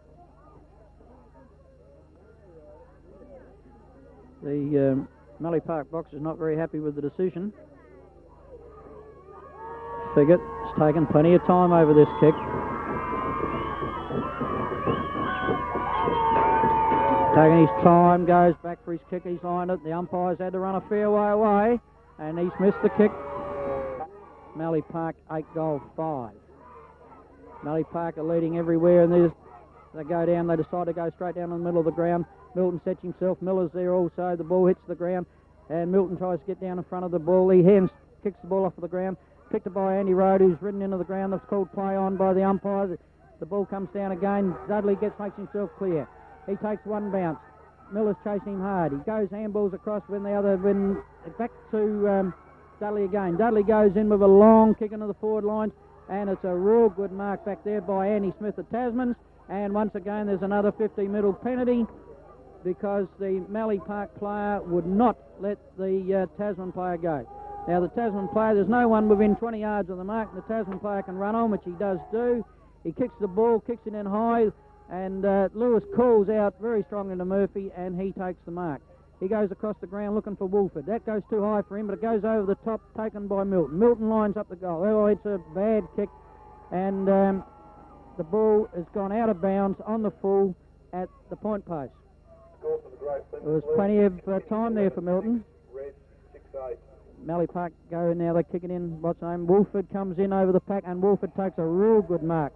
The Mallee Park box is not very happy with the decision. Figgott has taken plenty of time over this kick. Taking his time, goes back for his kick, he's lined it. The umpire's had to run a fair way away, and he's missed the kick. Mallee Park 8-5. Mallee Park are leading everywhere, and they go down, they decide to go straight down in the middle of the ground. Milton sets himself, Miller's there also, the ball hits the ground, and Milton tries to get down in front of the ball. He kicks the ball off of the ground, picked up by Andy Road, who's ridden into the ground. That's called play on by the umpire. The ball comes down again. Dudley makes himself clear. He takes one bounce. Miller's chasing him hard. He goes handballs across back to Dudley again. Dudley goes in with a long kick into the forward line, and it's a real good mark back there by Andy Smith of Tasmans. And once again, there's another 50-metre penalty because the Mallee Park player would not let the Tasman player go. Now, the Tasman player, there's no one within 20 yards of the mark, and the Tasman player can run on, which he does do. He kicks the ball, kicks it in high, and Lewis calls out very strongly to Murphy, and he takes the mark. He goes across the ground looking for Wolford. That goes too high for him, but it goes over the top, taken by Milton. Milton lines up the goal. Oh, it's a bad kick, and the ball has gone out of bounds on the full at the point post. There was plenty of time there for Milton. Mallee Park go now, they kick it in. What's his name? Wolford comes in over the pack, and Wolford takes a real good mark.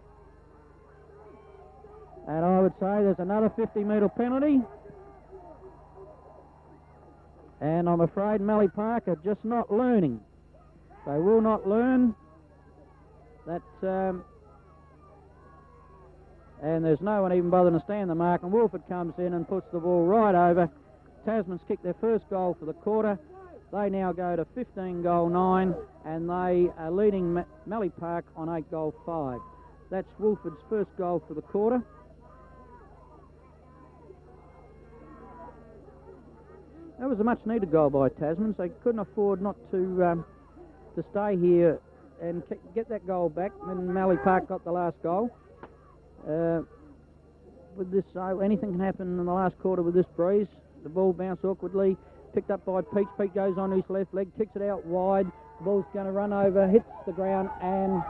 And I would say there's another 50-metre penalty. And I'm afraid Mallee Park are just not learning. They will not learn that. And there's no one even bothering to stand the mark. And Wolford comes in and puts the ball right over. Tasmans kick their first goal for the quarter. They now go to 15-9, and they are leading Mallee Park on 8-5. That's Wolford's first goal for the quarter. That was a much-needed goal by Tasmans. They couldn't afford not to stay here and get that goal back. Then Mallee Park got the last goal. With this, anything can happen in the last quarter with this breeze. The ball bounced awkwardly, picked up by Peach. Pete goes on his left leg, kicks it out wide. The ball's going to run over, hits the ground, and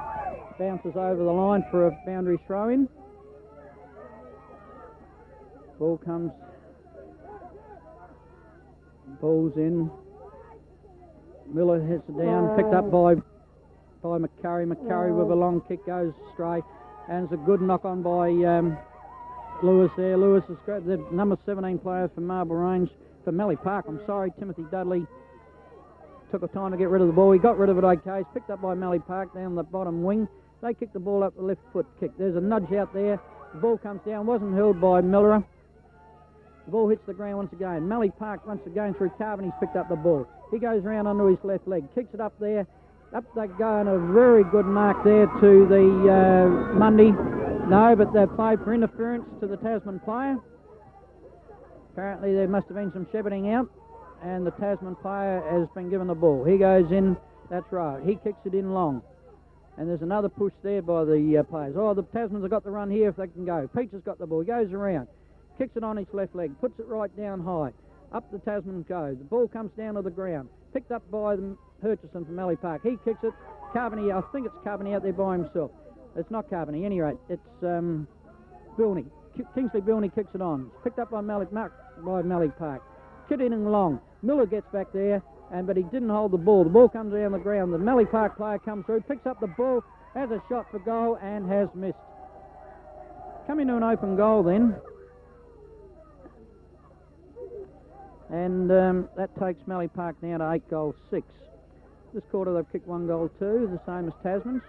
bounces over the line for a boundary throw-in. Ball comes. Ball's in. Miller hits it down, picked up by McCurry. McCurry with a long kick goes straight, and it's a good knock on by Lewis there. Lewis is great. The number 17 player for Marble Range, for Mallee Park, Timothy Dudley, took a time to get rid of the ball. He got rid of it okay. It's picked up by Mallee Park down the bottom wing. They kicked the ball up the left foot kick. There's a nudge out there. The ball comes down, wasn't held by Miller. The ball hits the ground once again. Mallee Park once again through Carvin. He's picked up the ball. He goes round onto his left leg, kicks it up there. Up they go, and a very good mark there to the Mundy. No, but they've played for interference to the Tasman player. Apparently there must have been some shepherding out, and the Tasman player has been given the ball. He goes in, that's right. He kicks it in long. And there's another push there by the players. Oh, the Tasmans have got the run here if they can go. Peach has got the ball. He goes around, kicks it on his left leg, puts it right down high. Up the Tasman goes. The ball comes down to the ground. Picked up by Hutchison from Mallee Park. He kicks it. Carvany, I think it's Carvany out there by himself. It's not Carvany, at any rate. It's Bilney. Kingsley Bilney kicks it on. It's picked up by Mallee Park. Kick it in long. Miller gets back there, but he didn't hold the ball. The ball comes down the ground. The Mallee Park player comes through, picks up the ball, has a shot for goal, and has missed. Coming to an open goal then. And that takes Mallee Park now to 8-6. This quarter they've kicked 1 goal too, the same as Tasmans.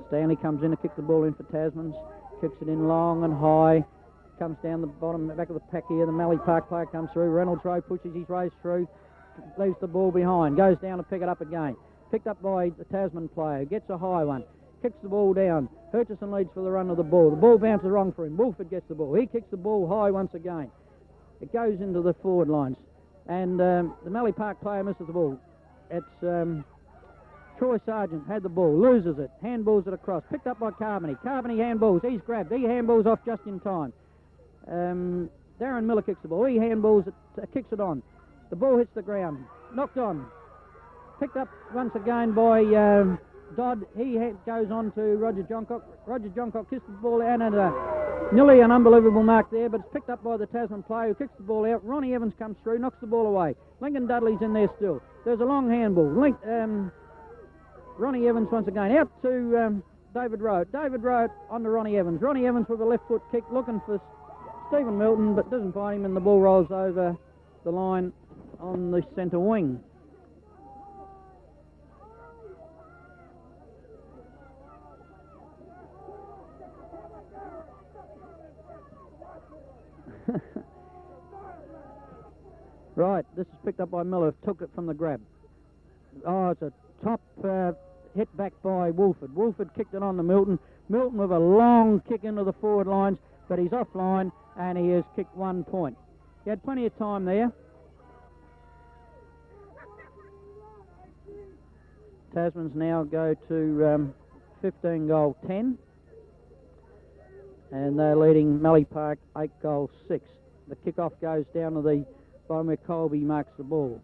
Stanley comes in to kick the ball in for Tasmans. kicks it in long and high, comes down the bottom, back of the pack here. The Mallee Park player comes through. Reynolds Rowe pushes his race through, leaves the ball behind, goes down to pick it up again. Picked up by the Tasman player, gets a high one, kicks the ball down. Hutchison leads for the run of the ball. The ball bounces wrong for him. Wolford gets the ball. He kicks the ball high once again. It goes into the forward lines. And the Mallee Park player misses the ball. It's Troy Sargent had the ball, loses it, handballs it across. Picked up by Carbony. Carbony handballs. He's grabbed. He handballs off just in time. Darren Miller kicks the ball. He handballs it, kicks it on. The ball hits the ground. Knocked on. Picked up once again by Dodd. He goes on to Roger Johncock. Roger Johncock kicks the ball out, and nearly an unbelievable mark there, but it's picked up by the Tasman player who kicks the ball out. Ronnie Evans comes through, knocks the ball away. Lincoln Dudley's in there still. There's a long handball. Ronnie Evans once again out to David Rowe. David Rowe on to Ronnie Evans. Ronnie Evans with a left foot kick, looking for Stephen Milton, but doesn't find him, and the ball rolls over the line on the centre wing. Right, this is picked up by Miller, took it from the grab. Oh, it's a top hit back by Wolford. Wolford kicked it on to Milton. Milton with a long kick into the forward lines, but he's offline and he has kicked 1 point. He had plenty of time there. Tasmans now go to 15 goal 10, and they're leading Mallee Park 8 goal 6. The kick-off goes down to the bottom where Colby marks the ball.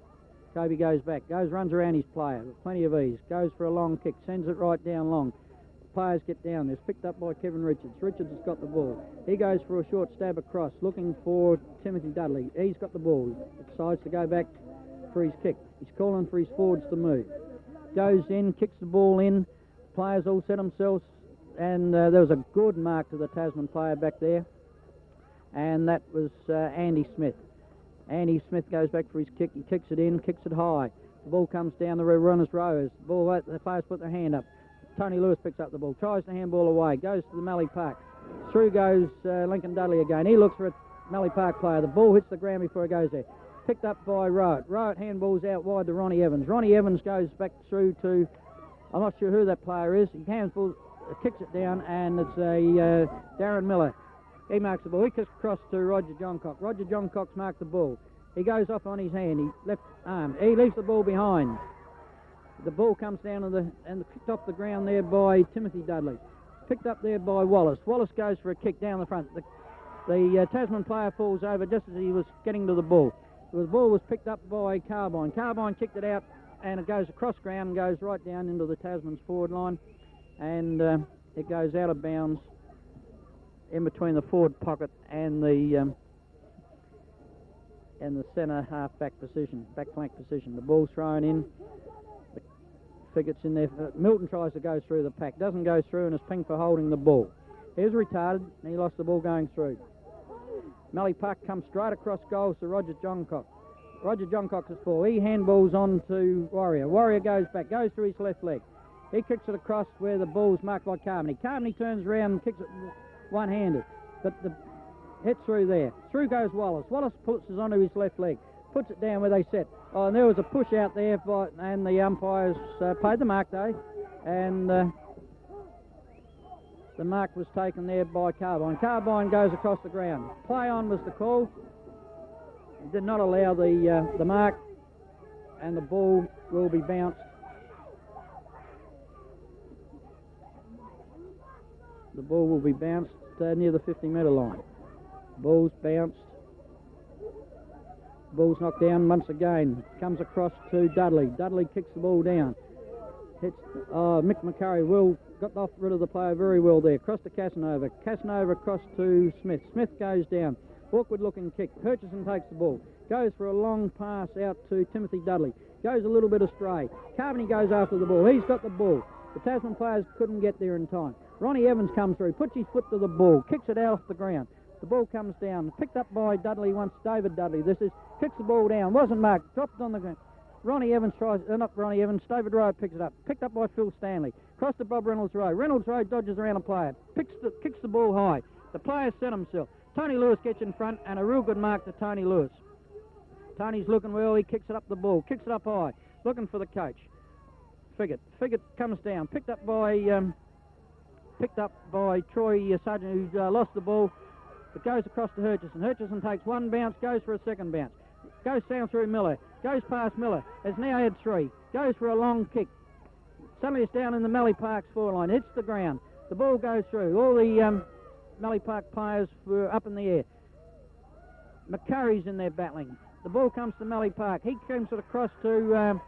Colby goes back, runs around his player with plenty of ease, goes for a long kick, sends it right down long. The players get down. It's picked up by Kevin Richards. Richards has got the ball. He goes for a short stab across, looking for Timothy Dudley. He's got the ball. Decides to go back for his kick. He's calling for his forwards to move. Goes in, kicks the ball in. Players all set themselves, and there was a good mark to the Tasman player back there, and that was Andy Smith. Andy Smith goes back for his kick. He kicks it in, kicks it high. The ball comes down the runners' rows. The ball, the players put their hand up. Tony Lewis picks up the ball, tries to handball away, goes to the Mallee Park. Through goes Lincoln Dudley again. He looks for a Mallee Park player. The ball hits the ground before it goes there. Picked up by Rowett. Rowett handballs out wide to Ronnie Evans. Ronnie Evans goes back through to, I'm not sure who that player is. He handballs, kicks it down, and it's a Darren Miller. He marks the ball. He kicks across to Roger Johncock. Roger Johncock's marked the ball. He goes off on his hand. He left arm. He leaves the ball behind. The ball comes down to and kicked off the ground there by Timothy Dudley. Picked up there by Wallace. Wallace goes for a kick down the front. The Tasman player falls over just as he was getting to the ball. The ball was picked up by Carbine. Carbine kicked it out, and it goes across ground and goes right down into the Tasman's forward line, and it goes out of bounds in between the forward pocket and the centre half back flank position. The ball's thrown in. The Figgett's in there. Milton tries to go through the pack, doesn't go through, and is pinged for holding the ball. He's retarded, and he lost the ball going through. Mallee Park comes straight across goals to Roger Johncock. Roger Johncock's at 4. He handballs on to Warrior. Warrior goes back, goes through his left leg. He kicks it across where the ball's marked by Carbony. Carbony turns around and kicks it one-handed, but the hit through there. Through goes Wallace. Wallace puts it onto his left leg, puts it down where they set. Oh, and there was a push out there, and the umpires paid the mark though, and the mark was taken there by Carbine. Carbine goes across the ground. Play on was the call. It did not allow the mark, and the ball will be bounced. The ball will be bounced near the 50-metre line. Ball's bounced. Ball's knocked down once again. Comes across to Dudley. Dudley kicks the ball down. Hits Mick McCurry. Got rid of the player very well there. Across to Casanova. Casanova across to Smith. Smith goes down. Awkward looking kick. Hutchison takes the ball. Goes for a long pass out to Timothy Dudley. Goes a little bit astray. Carbony goes after the ball. He's got the ball. The Tasman players couldn't get there in time. Ronnie Evans comes through. Puts his foot to the ball. Kicks it out off the ground. The ball comes down. Picked up by Dudley once. David Dudley. Kicks the ball down. Wasn't marked. Dropped on the ground. Ronnie Evans tries, not Ronnie Evans, David Rowe picks it up. Picked up by Phil Stanley. Cross to Bob Reynolds Rowe. Reynolds Rowe dodges around a player. Kicks the ball high. The player set himself. Tony Lewis gets in front, and a real good mark to Tony Lewis. Tony's looking well. He kicks it up the ball. Kicks it up high. Looking for the coach. Figgett comes down. Picked up by Troy Sargent, who's lost the ball. It goes across to Hutchison. Hutchison takes one bounce, goes for a second bounce. Goes down through Miller. Goes past Miller. Has now had three. Goes for a long kick. Suddenly it's down in the Mallee Park's foreline. Hits the ground. The ball goes through. All the Mallee Park players were up in the air. McCurry's in there battling. The ball comes to Mallee Park. He comes it across to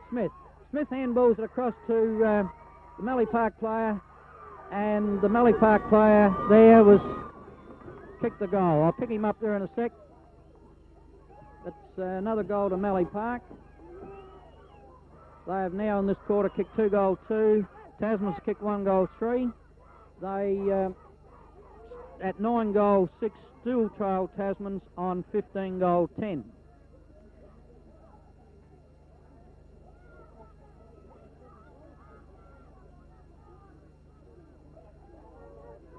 Smith. Smith handballs it across to the Mallee Park player. And the Mallee Park player there was kicked the goal. I'll pick him up there in a sec. That's another goal to Mallee Park. They have now in this quarter kicked 2 goal 2. Tasmans kicked 1 goal 3. They at 9 goal 6 still trail Tasmans on 15 goal 10.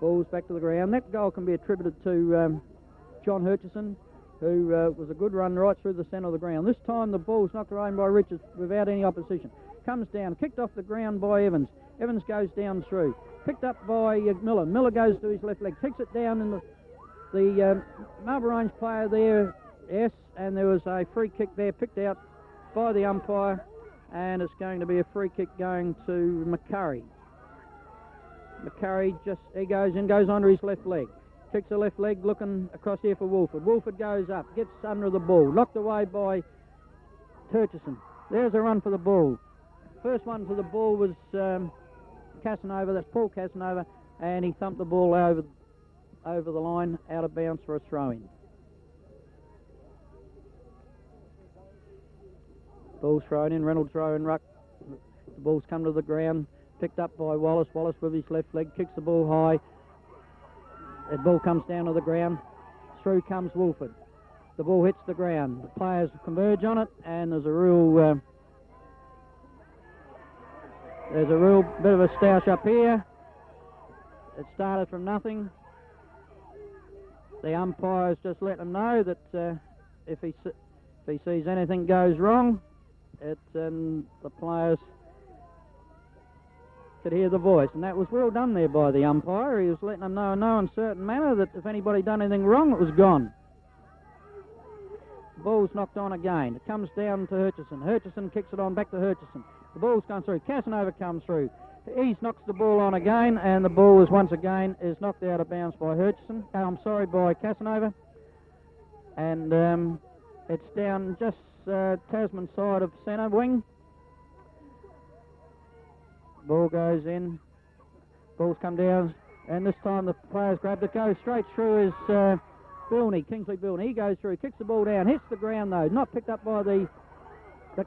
Ball's back to the ground. That goal can be attributed to John Hutchison, who was a good run right through the centre of the ground. This time the ball's knocked around by Richards without any opposition. Comes down, kicked off the ground by Evans. Evans goes down through. Picked up by Miller. Miller goes to his left leg, kicks it down in the Marlborough Range player there, yes, and there was a free kick there picked out by the umpire, and it's going to be a free kick going to McCurry. McCurry he goes onto his left leg. Kicks the left leg looking across here for Wolford. Wolford goes up, gets under the ball. Knocked away by Hutchison. There's a run for the ball. First one for the ball was Casanova, that's Paul Casanova, and he thumped the ball over the line, out of bounds for a throw-in. Ball's thrown in, Reynolds throw in ruck. The ball's come to the ground, picked up by Wallace. Wallace with his left leg, kicks the ball high. The ball comes down to the ground. Through comes Wolford. The ball hits the ground. The players converge on it, and there's a real bit of a stoush up here. It started from nothing. The umpire's just let them know that if he sees anything goes wrong, the players could hear the voice, and that was well done there by the umpire. He was letting them know in no uncertain manner that if anybody done anything wrong, it was gone. The ball's knocked on again. It comes down to Hutchison. Hutchison kicks it on back to Hutchison. The ball's gone through. Casanova comes through. He knocks the ball on again, and the ball is once again knocked out of bounds by by Casanova. And it's down just Tasman side of centre wing. Ball goes in. Ball's come down, and this time the players grabbed it. Goes straight through is Kingsley Bilney. He goes through, kicks the ball down, hits the ground though, not picked up by the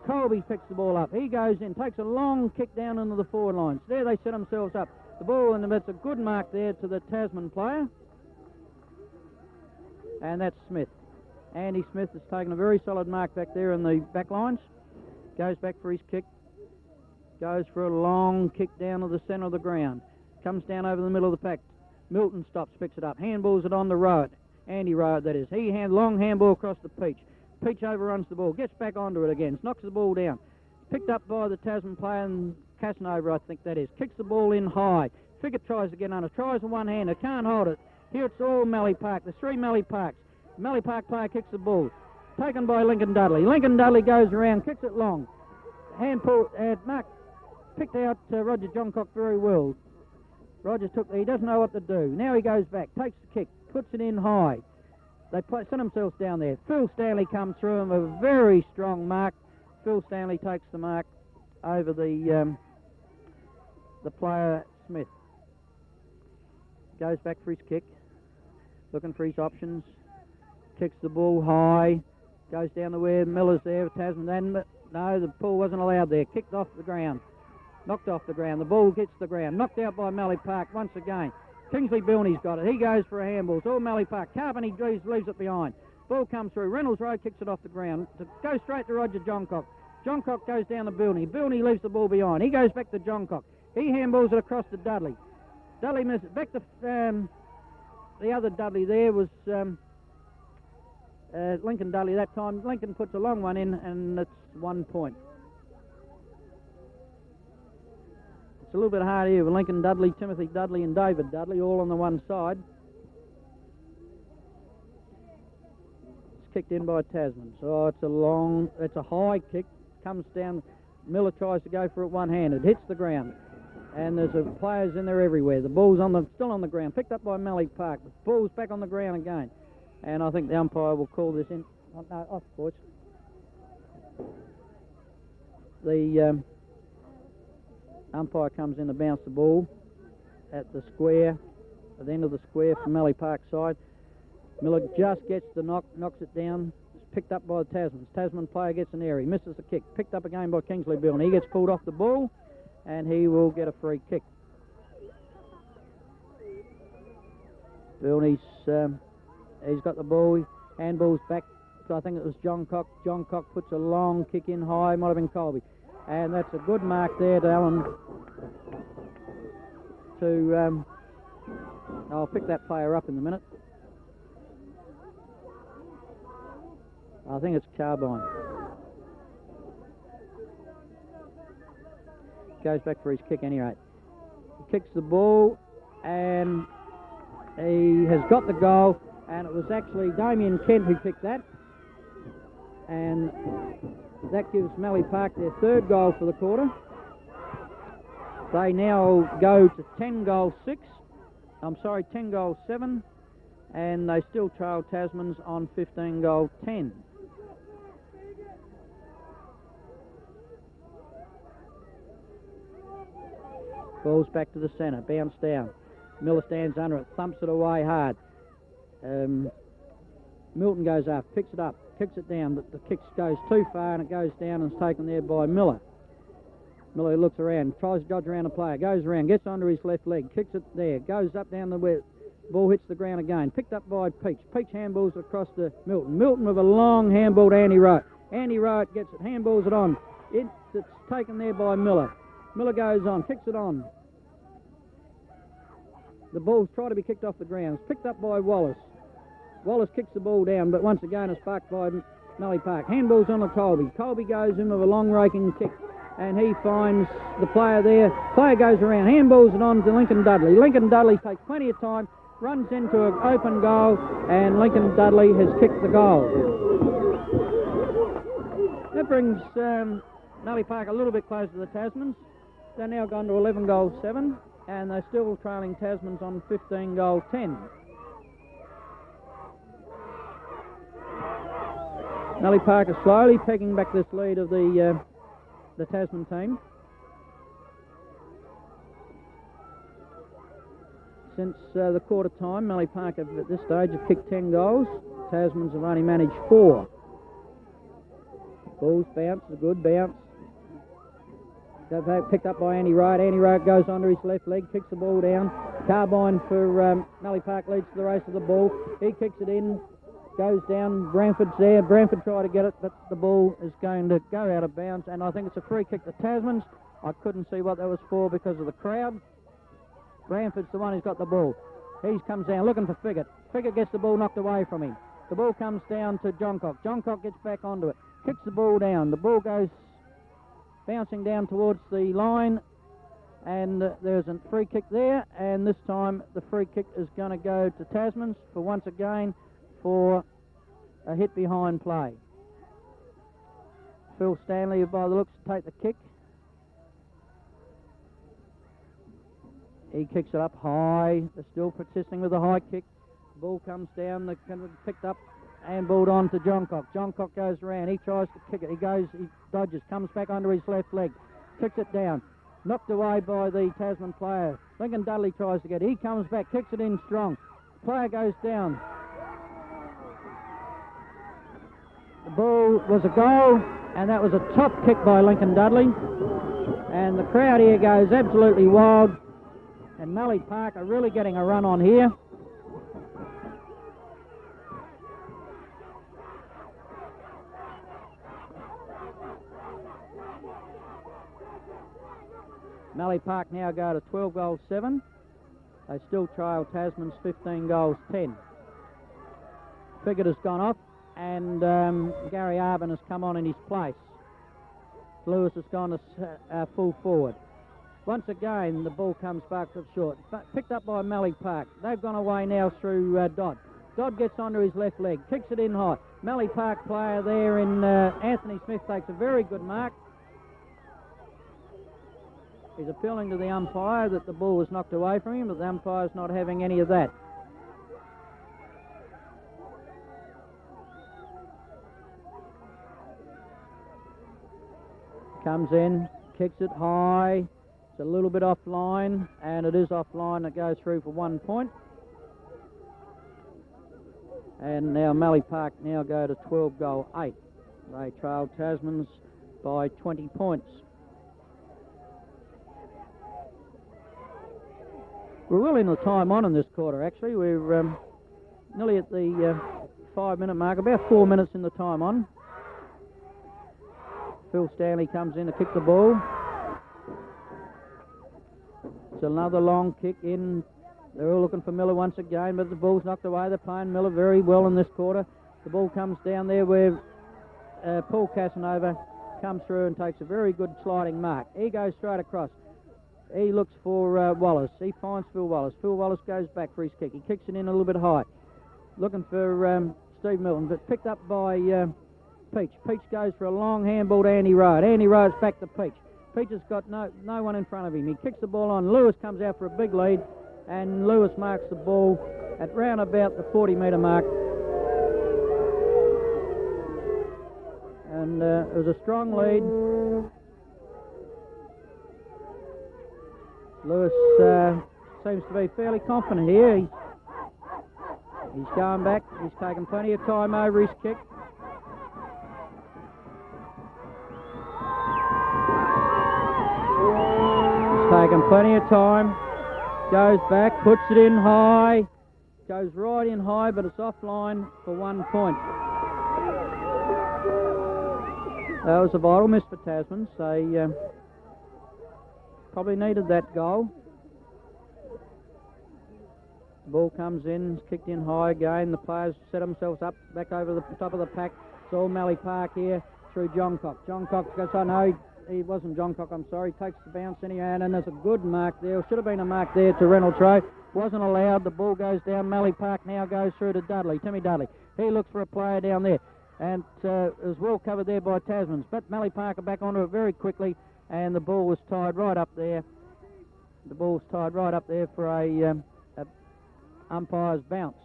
Colby. Picks the ball up. He goes in, takes a long kick down into the forward lines. There they set themselves up. The ball, and that's a good mark there to the Tasman player. And that's Smith. Andy Smith has taken a very solid mark back there in the back lines. Goes back for his kick. Goes for a long kick down to the centre of the ground. Comes down over the middle of the pack. Milton stops, picks it up. Handballs it on the road. Andy Road, that is. Long handball across the Peach. Peach overruns the ball. Gets back onto it again. Knocks the ball down. Picked up by the Tasman player, and Casanova, I think that is. Kicks the ball in high. Figgett tries to get under. Tries with one hand. Can't hold it. Here it's all Mallee Park. There's 3 Mallee Parks. Mallee Park player kicks the ball. Taken by Lincoln Dudley. Lincoln Dudley goes around, kicks it long. Hand pull. Mark picked out Roger Johncock very well. Roger he doesn't know what to do. Now he goes back, takes the kick, puts it in high. They send themselves down there. Phil Stanley comes through him, a very strong mark. Phil Stanley takes the mark over the player Smith. Goes back for his kick, looking for his options. Kicks the ball high, goes down to where Miller's there. Tasman, no, the pull wasn't allowed there. Kicked off the ground. Knocked off the ground. The ball hits the ground. Knocked out by Mallee Park once again. Kingsley Bilney's got it. He goes for a handball. It's all Mallee Park. Carpenter leaves it behind. Ball comes through. Reynolds Rowe kicks it off the ground. Goes straight to Roger Johncock. Johncock goes down to Bilney. Bilney leaves the ball behind. He goes back to Johncock. He handballs it across to Dudley. Dudley misses. Back to the other Dudley there was Lincoln Dudley that time. Lincoln puts a long one in, and it's 1 point. It's a little bit hard here with Lincoln Dudley, Timothy Dudley and David Dudley all on the one side. It's kicked in by Tasmans. Oh, it's a high kick, comes down. Miller tries to go for it one-handed, hits the ground. And there's players in there everywhere. The ball's still on the ground, picked up by MALLEE Park. The ball's back on the ground again. And I think the umpire will call this in. Oh, no, off, boys. The umpire comes in to bounce the ball at the square, at the end of the square from MALLEE Park side. Miller just gets the knocks it down. It's picked up by the Tasmans. Tasman player gets an error. He misses the kick. Picked up again by Kingsley Bill. And he gets pulled off the ball, and he will get a free kick. Bill, he's got the ball. Handball's back. So I think it was Johncock. Johncock puts a long kick in high. Might have been Colby. And that's a good mark there to Alan to... I'll pick that player up in a minute. I think it's Carbine. Goes back for his kick anyway. He kicks the ball and he has got the goal, and it was actually Damian Kent who picked that, and that gives MALLEE Park their third goal for the quarter. They now go to 10 goals 7, and they still trail Tasmans on 15 goal 10. Ball's back to the centre, bounce down. Miller stands under it, thumps it away hard. Milton goes up, picks it up, kicks it down, but the kick goes too far and it goes down and is taken there by Miller. Miller looks around, tries to dodge around the player, goes around, gets onto his left leg, kicks it there, goes up down the way, ball hits the ground again, picked up by Peach. Peach handballs it across to Milton. Milton with a long handball to Andy Rowe. Andy Rowe gets it, handballs it on. It's taken there by Miller. Miller goes on, kicks it on. The ball's tried to be kicked off the ground. It's picked up by Wallace. Wallace kicks the ball down, but once again it's sparked by MALLEE Park. Handball's on to Colby. Colby goes in with a long raking kick, and he finds the player there. Player goes around, handballs it on to Lincoln Dudley. Lincoln Dudley takes plenty of time, runs into an open goal, and Lincoln Dudley has kicked the goal. That brings MALLEE Park a little bit closer to the Tasmans. They're now gone to 11 goals 7, and they're still trailing Tasmans on 15 goal 10. MALLEE Park is slowly pegging back this lead of the Tasman team. Since the quarter time, MALLEE Park have, at this stage, have kicked 10 goals. Tasmans have only managed 4. Ball's bounce, a good bounce. Picked up by Andy Wright. Andy Wright goes onto his left leg, kicks the ball down. Carbine for MALLEE Park leads to the race of the ball. He kicks it in, goes down. Bramford's there. Bramford tried to get it, but the ball is going to go out of bounds, and I think it's a free kick to Tasmans. I couldn't see what that was for because of the crowd. Bramford's the one who's got the ball. He comes down looking for Figgett. Figgett gets the ball knocked away from him. The ball comes down to Johncock. Johncock gets back onto it, kicks the ball down. The ball goes bouncing down towards the line, and there's a free kick there, and this time the free kick is going to go to Tasmans for once again for a hit behind play. Phil Stanley, by the looks, to take the kick. He kicks it up high. They're still persisting with the high kick. The ball comes down, picked up and balled on to Johncock. Johncock goes around. He tries to kick it. He dodges, comes back under his left leg, kicks it down. Knocked away by the Tasman player. Lincoln Dudley tries to get it. He comes back, kicks it in strong. Player goes down. The ball was a goal, and that was a top kick by Lincoln Dudley. And the crowd here goes absolutely wild. And MALLEE Park are really getting a run on here. Mallee Park now go to 12 goals 7. They still trail Tasmans 15 goals 10. Pickett has gone off and Gary Arbin has come on in his place. Lewis has gone to full forward. Once again, the ball comes back to short. Picked up by Mallee Park. They've gone away now through Dodd. Dodd gets onto his left leg, kicks it in high. Mallee Park player there in Anthony Smith takes a very good mark. He's appealing to the umpire that the ball was knocked away from him, but the umpire's not having any of that. Comes in, kicks it high. It's a little bit offline, and it is offline. It goes through for 1 point. And now Mallee Park now go to 12 goal 8. They trail Tasmans by 20 points. We're well in the time on in this quarter, actually. We're nearly at the 5-minute mark, about 4 minutes in the time on. Phil Stanley comes in to kick the ball. It's another long kick in. They're all looking for Miller once again, but the ball's knocked away. They're playing Miller very well in this quarter. The ball comes down there where Paul Casanova comes through and takes a very good sliding mark. He goes straight across. He looks for Wallace. He finds Phil Wallace. Phil Wallace goes back for his kick. He kicks it in a little bit high. Looking for Steve Milton, but picked up by Peach. Peach goes for a long handball to Andy Rhodes. Andy Rhodes back to Peach. Peach has got no one in front of him. He kicks the ball on. Lewis comes out for a big lead, and Lewis marks the ball at round about the 40-metre mark. And it was a strong lead. Lewis seems to be fairly confident here. He's going back. He's taken plenty of time over his kick. Taken plenty of time, goes back, puts it in high, goes right in high, but it's offline for 1 point. That was a vital miss for Tasmans. They probably needed that goal. The ball comes in, it's kicked in high again. The players set themselves up back over the top of the pack. It's all Mallee Park here through John Cox. John Cox goes, oh no, he wasn't John Cock, I'm sorry. Takes the bounce anyhow, and there's a good mark there. Should have been a mark there to Reynolds Rowe. Wasn't allowed. The ball goes down. Mallee Park now goes through to Dudley, Timmy Dudley. He looks for a player down there, and it was well covered there by Tasmans. But Mallee Park are back onto it very quickly, and the ball was tied right up there. The ball was tied right up there for a umpire's bounce.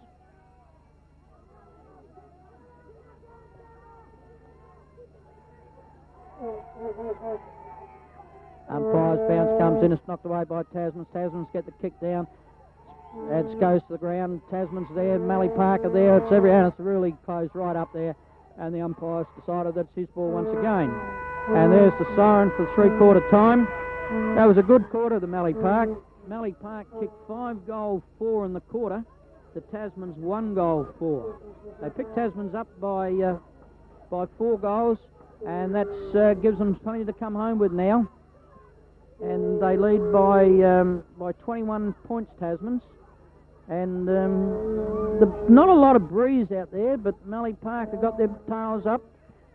Umpire's bounce comes in, it's knocked away by Tasmans. Tasmans get the kick down. It goes to the ground. Tasmans there, Mallee Park are there. It's every and it's really closed right up there. And the umpire's decided that's his ball once again. And there's the siren for three-quarter time. That was a good quarter, the Mallee Park. Mallee Park kicked 5 goal 4 in the quarter. The Tasmans 1 goal 4. They picked Tasmans up by 4 goals. And that gives them plenty to come home with now. And they lead by 21 points, Tasmans. And not a lot of breeze out there, but Mallee Park have got their tails up.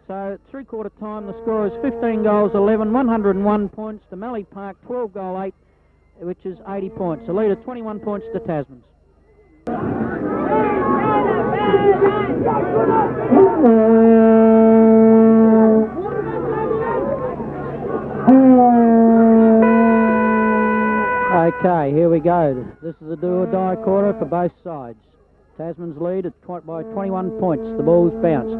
So at three-quarter time, the score is 15 goals 11, 101 points to Mallee Park, 12 goal 8, which is 80 points. The lead of 21 points to Tasmans. Okay, here we go. This is a do-or-die quarter for both sides. Tasmans lead by 21 points. The ball's bounced.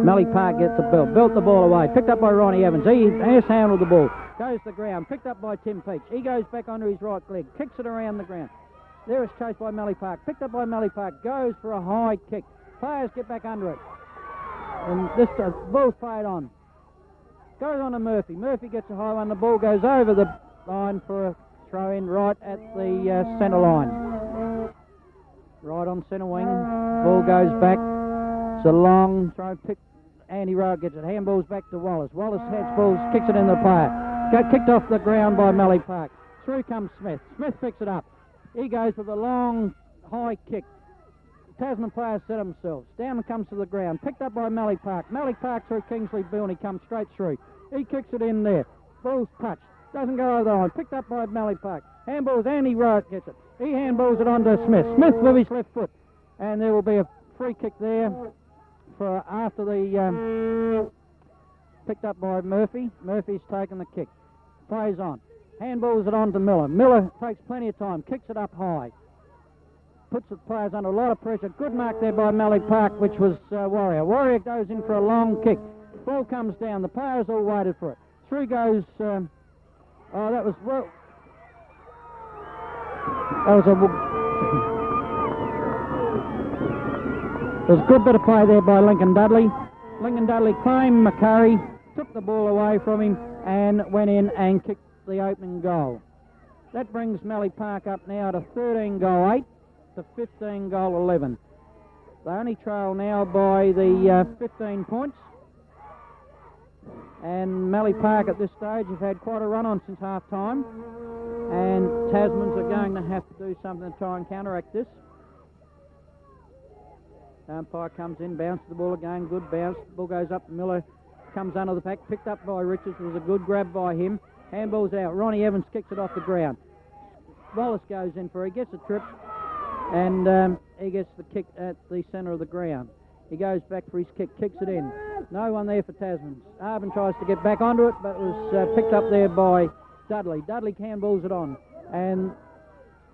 Mallee Park gets the belt. Belt the ball away. Picked up by Ronnie Evans. He has handled the ball. Goes to the ground. Picked up by Tim Peach. He goes back onto his right leg. Kicks it around the ground. There is chased by Mallee Park. Picked up by Mallee Park. Goes for a high kick. Players get back under it. And this ball's played on. Goes on to Murphy. Murphy gets a high one. The ball goes over the line for a throw in right at the centre line. Right on centre wing. Ball goes back. It's a long throw. Andy Rowe gets it. Handballs back to Wallace. Wallace heads balls, kicks it in the player. got kicked off the ground by MALLEE Park. Through comes Smith. Smith picks it up. He goes with a long, high kick. Tasman players set themselves. Down and comes to the ground. Picked up by MALLEE Park. MALLEE Park through Kingsley Bilney comes straight through. He kicks it in there. Ball's touched. Doesn't go over the line. Picked up by MALLEE Park. Handballs, Andy Wright gets it. He handballs it onto Smith. Smith with his left foot. And there will be a free kick there for after the... picked up by Murphy. Murphy's taken the kick. Plays on. Handballs it on to Miller. Miller takes plenty of time. Kicks it up high. Puts the players under a lot of pressure. Good mark there by MALLEE Park, which was Warrior. Warrior goes in for a long kick. Ball comes down. The players all waited for it. Through goes... oh, that was... Well, that was a... There was a good bit of play there by Lincoln Dudley. Lincoln Dudley claimed McCurry, took the ball away from him and went in and kicked the opening goal. That brings MALLEE Park up now to 13 goal 8 to 15 goal 11. They only trail now by the 15 points. And MALLEE Park at this stage have had quite a run on since half time. And Tasmans are going to have to do something to try and counteract this. Umpire comes in, bounces the ball again, good bounce. The ball goes up, Miller comes under the pack, picked up by Richards. It was a good grab by him. Handball's out. Ronnie Evans kicks it off the ground. Wallace goes in for it, he gets a trip, and he gets the kick at the centre of the ground. He goes back for his kick, kicks it in. No one there for Tasmans. Arvin tries to get back onto it, but it was picked up there by Dudley. Dudley handballs it on, and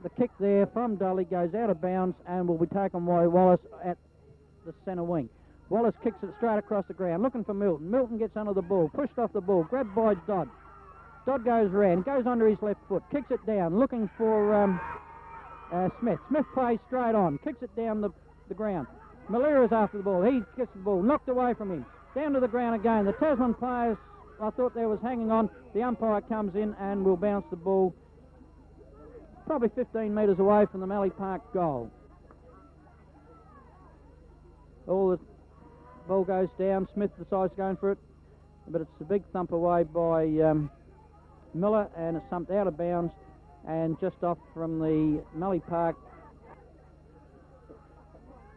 the kick there from Dudley goes out of bounds and will be taken by Wallace at the centre wing. Wallace kicks it straight across the ground, looking for Milton. Milton gets under the ball, pushed off the ball, grabbed by Dodd. Dodd goes round, goes under his left foot, kicks it down, looking for Smith. Smith plays straight on, kicks it down the ground. Malera's after the ball. He gets the ball, knocked away from him. Down to the ground again. The Tasman players, I thought they was hanging on. The umpire comes in and will bounce the ball probably 15 metres away from the MALLEE Park goal. All the ball goes down. Smith decides going for it, but it's a big thump away by Miller, and it's thumped out of bounds and just off from the MALLEE Park.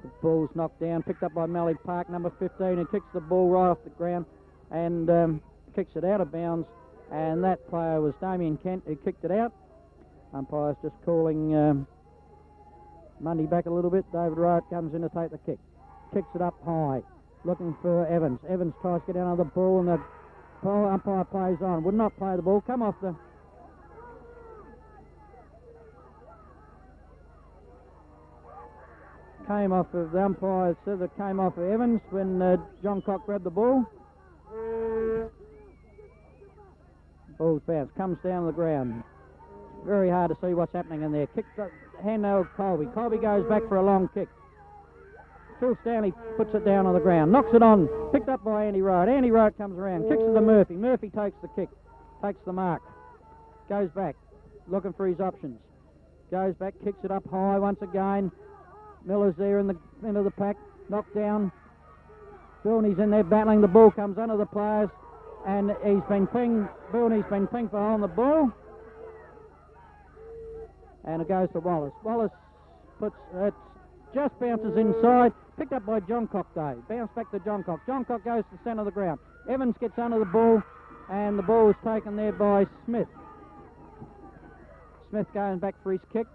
The ball's knocked down, picked up by MALLEE Park, number 15, and kicks the ball right off the ground and kicks it out of bounds, and that player was Damian Kent, who kicked it out. Umpire's just calling Mundy back a little bit. David Wright comes in to take the kick. Kicks it up high, looking for Evans. Evans tries to get down on the ball, and the umpire plays on. Would not play the ball. Come off the... Came off of the umpire, said it came off of Evans when John Cock grabbed the ball. Ball's bounced, comes down to the ground. Very hard to see what's happening in there. Kick the hand now Colby. Colby goes back for a long kick. Phil Stanley puts it down on the ground, knocks it on, picked up by Andy Wright. Andy Wright comes around, kicks it to Murphy. Murphy takes the kick, takes the mark, goes back, looking for his options. Goes back, kicks it up high once again. Miller's there in the end of the pack, knocked down. Bilney's in there battling. The ball comes under the players, and he's been pinged. Bilney's been pinged for holding the ball, and it goes to Wallace. Wallace puts it, just bounces inside, picked up by John Cock though. Bounce back to John Cock. John Cock goes to the centre of the ground. Evans gets under the ball, and the ball is taken there by Smith. Smith going back for his kick.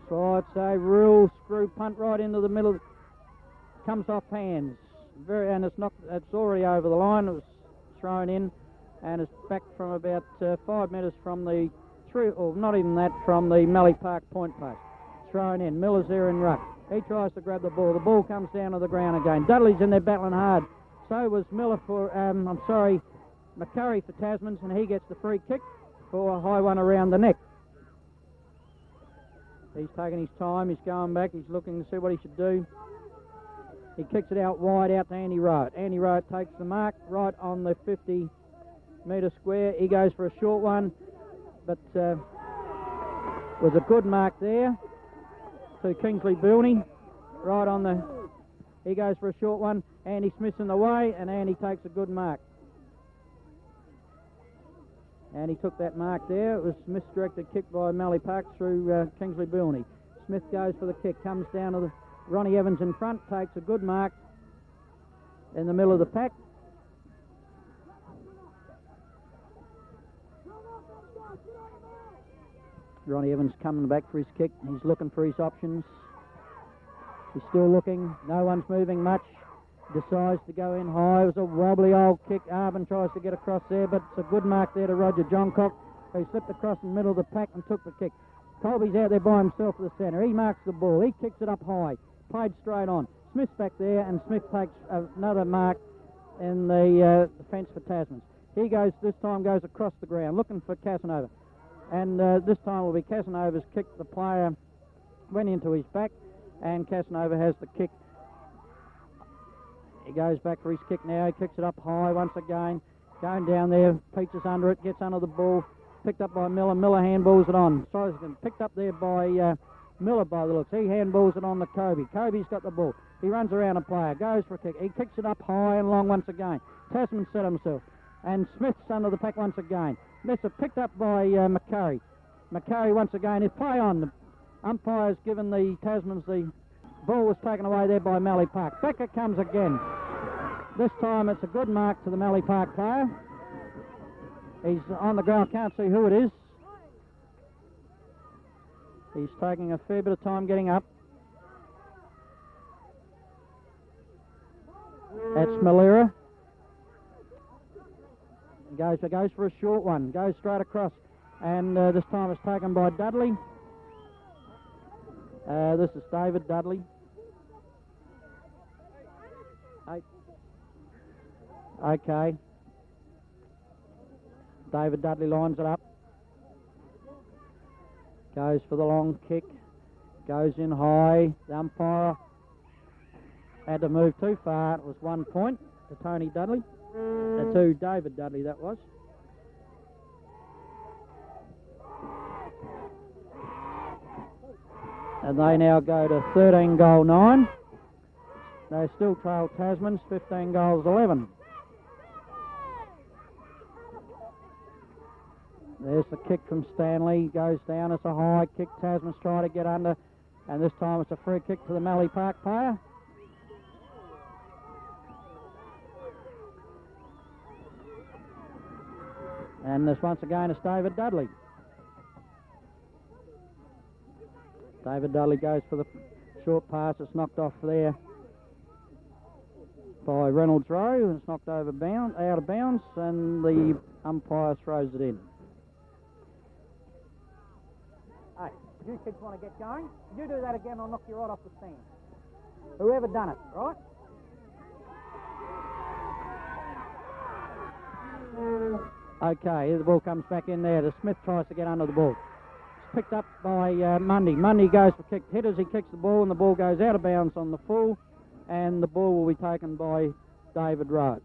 So it's a real screw punt right into the middle. Comes off hands. And it's already over the line. It was thrown in, and it's back from about 5 metres from the not even that, from the MALLEE Park point post. Thrown in. Miller's there in ruck. He tries to grab the ball. The ball comes down to the ground again. Dudley's in there battling hard. So was Miller for, McCurry for Tasmans, and he gets the free kick for a high one around the neck. He's taking his time. He's going back. He's looking to see what he should do. He kicks it out wide out to Andy Wright. Andy Wright takes the mark right on the 50-metre square. He goes for a short one, but was a good mark there to Kingsley Bilney. Right on the... He goes for a short one. Andy Smith's in the way, and Andy takes a good mark. and he took that mark there. It was misdirected kick by MALLEE Park through Kingsley Bilney. Smith goes for the kick, comes down to Ronnie Evans in front, takes a good mark in the middle of the pack. Ronnie Evans coming back for his kick. He's looking for his options. He's still looking. No one's moving much. Decides to go in high. It was a wobbly old kick. Arvin tries to get across there, but it's a good mark there to Roger Johncock, who slipped across in the middle of the pack and took the kick. Colby's out there by himself to the centre. He marks the ball. He kicks it up high. Played straight on. Smith's back there, and Smith takes another mark in the fence for Tasmans. He goes, this time goes across the ground, looking for Casanova. And this time will be Casanova's kick. The player went into his back, and Casanova has the kick. He goes back for his kick now. He kicks it up high once again. Going down there, Peaches under it, gets under the ball. Picked up by Miller. Miller handballs it on. Picked up there by Miller by the looks. He handballs it on to Kobe. Kobe's got the ball. He runs around a player, goes for a kick. He kicks it up high and long once again. Tasman set himself. And Smith's under the pack once again. This is picked up by McCurry. McCurry once again is play on. The umpire's given the Tasmans the ball was taken away there by MALLEE Park. Back it comes again. This time it's a good mark to the MALLEE Park player. He's on the ground, can't see who it is. He's taking a fair bit of time getting up. That's Malera. Goes for a short one, goes straight across, and this time it's taken by Dudley. This is David Dudley. Okay. David Dudley lines it up. Goes for the long kick. Goes in high. The umpire had to move too far. It was 1 point to Tony Dudley. To David Dudley, that was. And they now go to 13 goal 9. They still trail Tasmans, 15 goals 11. There's the kick from Stanley, goes down, it's a high kick, Tasman's trying to get under, and this time it's a free kick to the MALLEE Park player. And this once again is David Dudley. David Dudley goes for the short pass, it's knocked off there by Reynolds Rowe, and it's knocked out of bounds, and the umpire throws it in. Hey, you kids want to get going? You do that again, I'll knock you right off the stand. Whoever done it, right? Okay, here the ball comes back in there. The Smith tries to get under the ball. It's picked up by Mundy. Mundy goes for kick. Hit as he kicks the ball, and the ball goes out of bounds on the full, and the ball will be taken by David Rowe.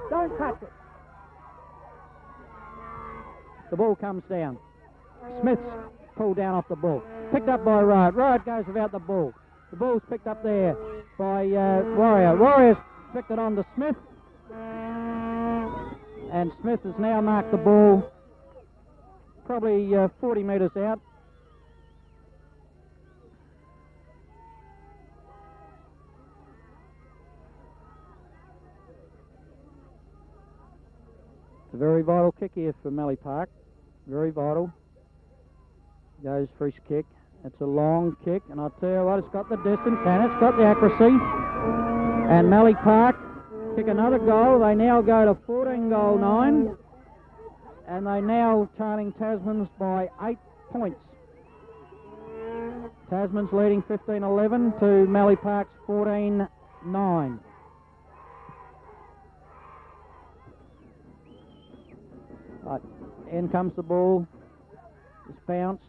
Don't touch it. The ball comes down. Smith's pulled down off the ball. Picked up by Rowe. Rowe goes without the ball. The ball's picked up there by Warrior. Warrior's picked it on to Smith. And Smith has now marked the ball probably 40 metres out. It's a very vital kick here for MALLEE Park. Very vital. Goes for his kick. It's a long kick, and I'll tell you what, it's got the distance and it's got the accuracy. And MALLEE Park kick another goal. They now go to 14 goal 9, and they now trailing Tasmans by 8 points. Tasmans leading 15-11 to MALLEE Park's 14-9. Right, in comes the ball. It's bounced.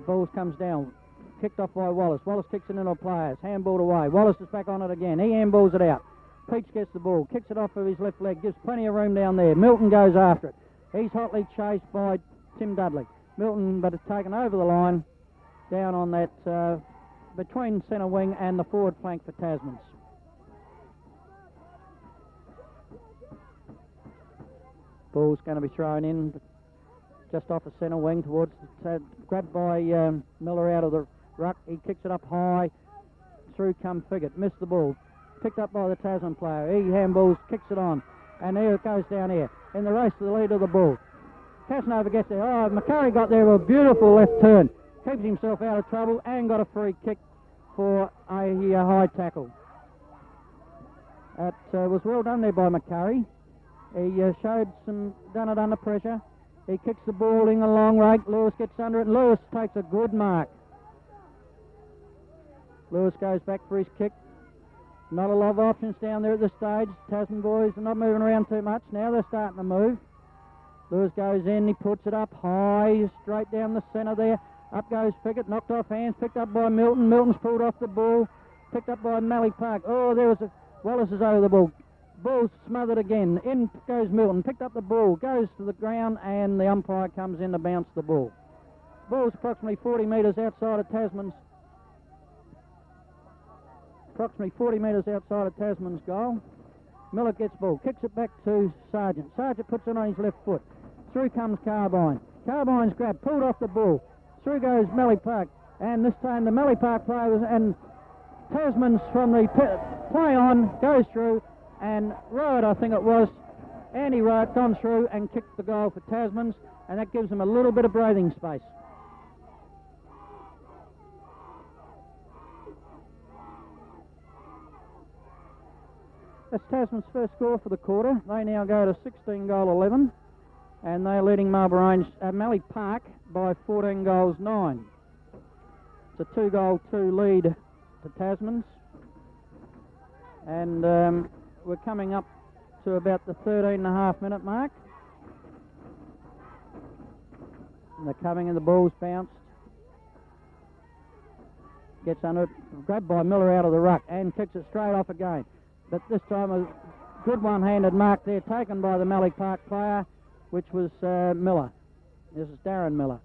Ball comes down, kicked off by Wallace. Wallace kicks it into players, handballed away. Wallace is back on it again. He handballs it out. Peach gets the ball, kicks it off with his left leg, gives plenty of room down there. Milton goes after it. He's hotly chased by Tim Dudley. Milton, but it's taken over the line, down on that between centre wing and the forward flank for Tasmans. Ball's going to be thrown in just off the centre wing towards grabbed by Miller out of the ruck. He kicks it up high. Through come Figgett. Missed the ball. Picked up by the Tasman player. He handballs, kicks it on. And there it goes down here. In the race to the lead of the ball. Casanova gets there. Oh, McCurry got there with a beautiful left turn. Keeps himself out of trouble and got a free kick for a high tackle. That was well done there by McCurry. He showed done it under pressure. He kicks the ball in a long rake. Lewis gets under it and Lewis takes a good mark. Lewis goes back for his kick. Not a lot of options down there at this stage. Tasman boys are not moving around too much. Now they're starting to move. Lewis goes in, he puts it up high, straight down the centre there. Up goes Figgett, knocked off hands, picked up by Milton. Milton's pulled off the ball, picked up by MALLEE Park. Oh, there was Wallace is over the ball. Ball smothered again. In goes Milton, picked up the ball, goes to the ground, and the umpire comes in to bounce the ball. Ball's approximately 40 metres outside of Tasman's. Approximately 40 metres outside of Tasman's goal. Miller gets ball, kicks it back to Sargent. Sargent puts it on his left foot. Through comes Carbine. Carbine's grabbed, pulled off the ball. Through goes MALLEE Park. And this time the MALLEE Park players and Tasman's from the play on goes through. And Rowett, I think it was, Andy Rowett gone through and kicked the goal for Tasman's. And that gives them a little bit of breathing space. That's Tasman's first score for the quarter. They now go to 16-11, and they're leading MALLEE Park by 14 goals 9. It's a 2-goal-2 lead to Tasman's, and we're coming up to about the 13.5-minute mark. And they're coming and the ball's bounced. Gets under it, grabbed by Miller out of the ruck, and kicks it straight off again. But this time a good one-handed mark there taken by the MALLEE Park player, which was Miller. This is Darren Miller.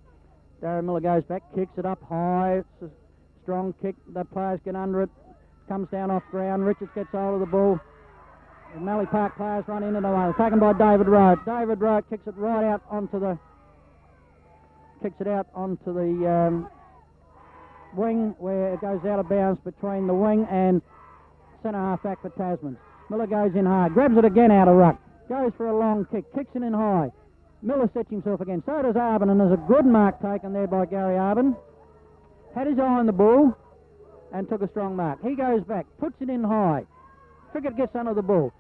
Darren Miller goes back, kicks it up high. It's a strong kick. The players get under it. Comes down off ground. Richards gets hold of the ball. The MALLEE Park players run into the one. Taken by David Rowett. David Rowett kicks it right out onto the wing, where it goes out of bounds between the wing and centre half back for Tasman. Miller goes in hard, grabs it again out of ruck, goes for a long kick, kicks it in high. Miller sets himself again. So does Arbin, and there's a good mark taken there by Gary Arbin. Had his eye on the ball and took a strong mark. He goes back, puts it in high. Figgett gets under the ball,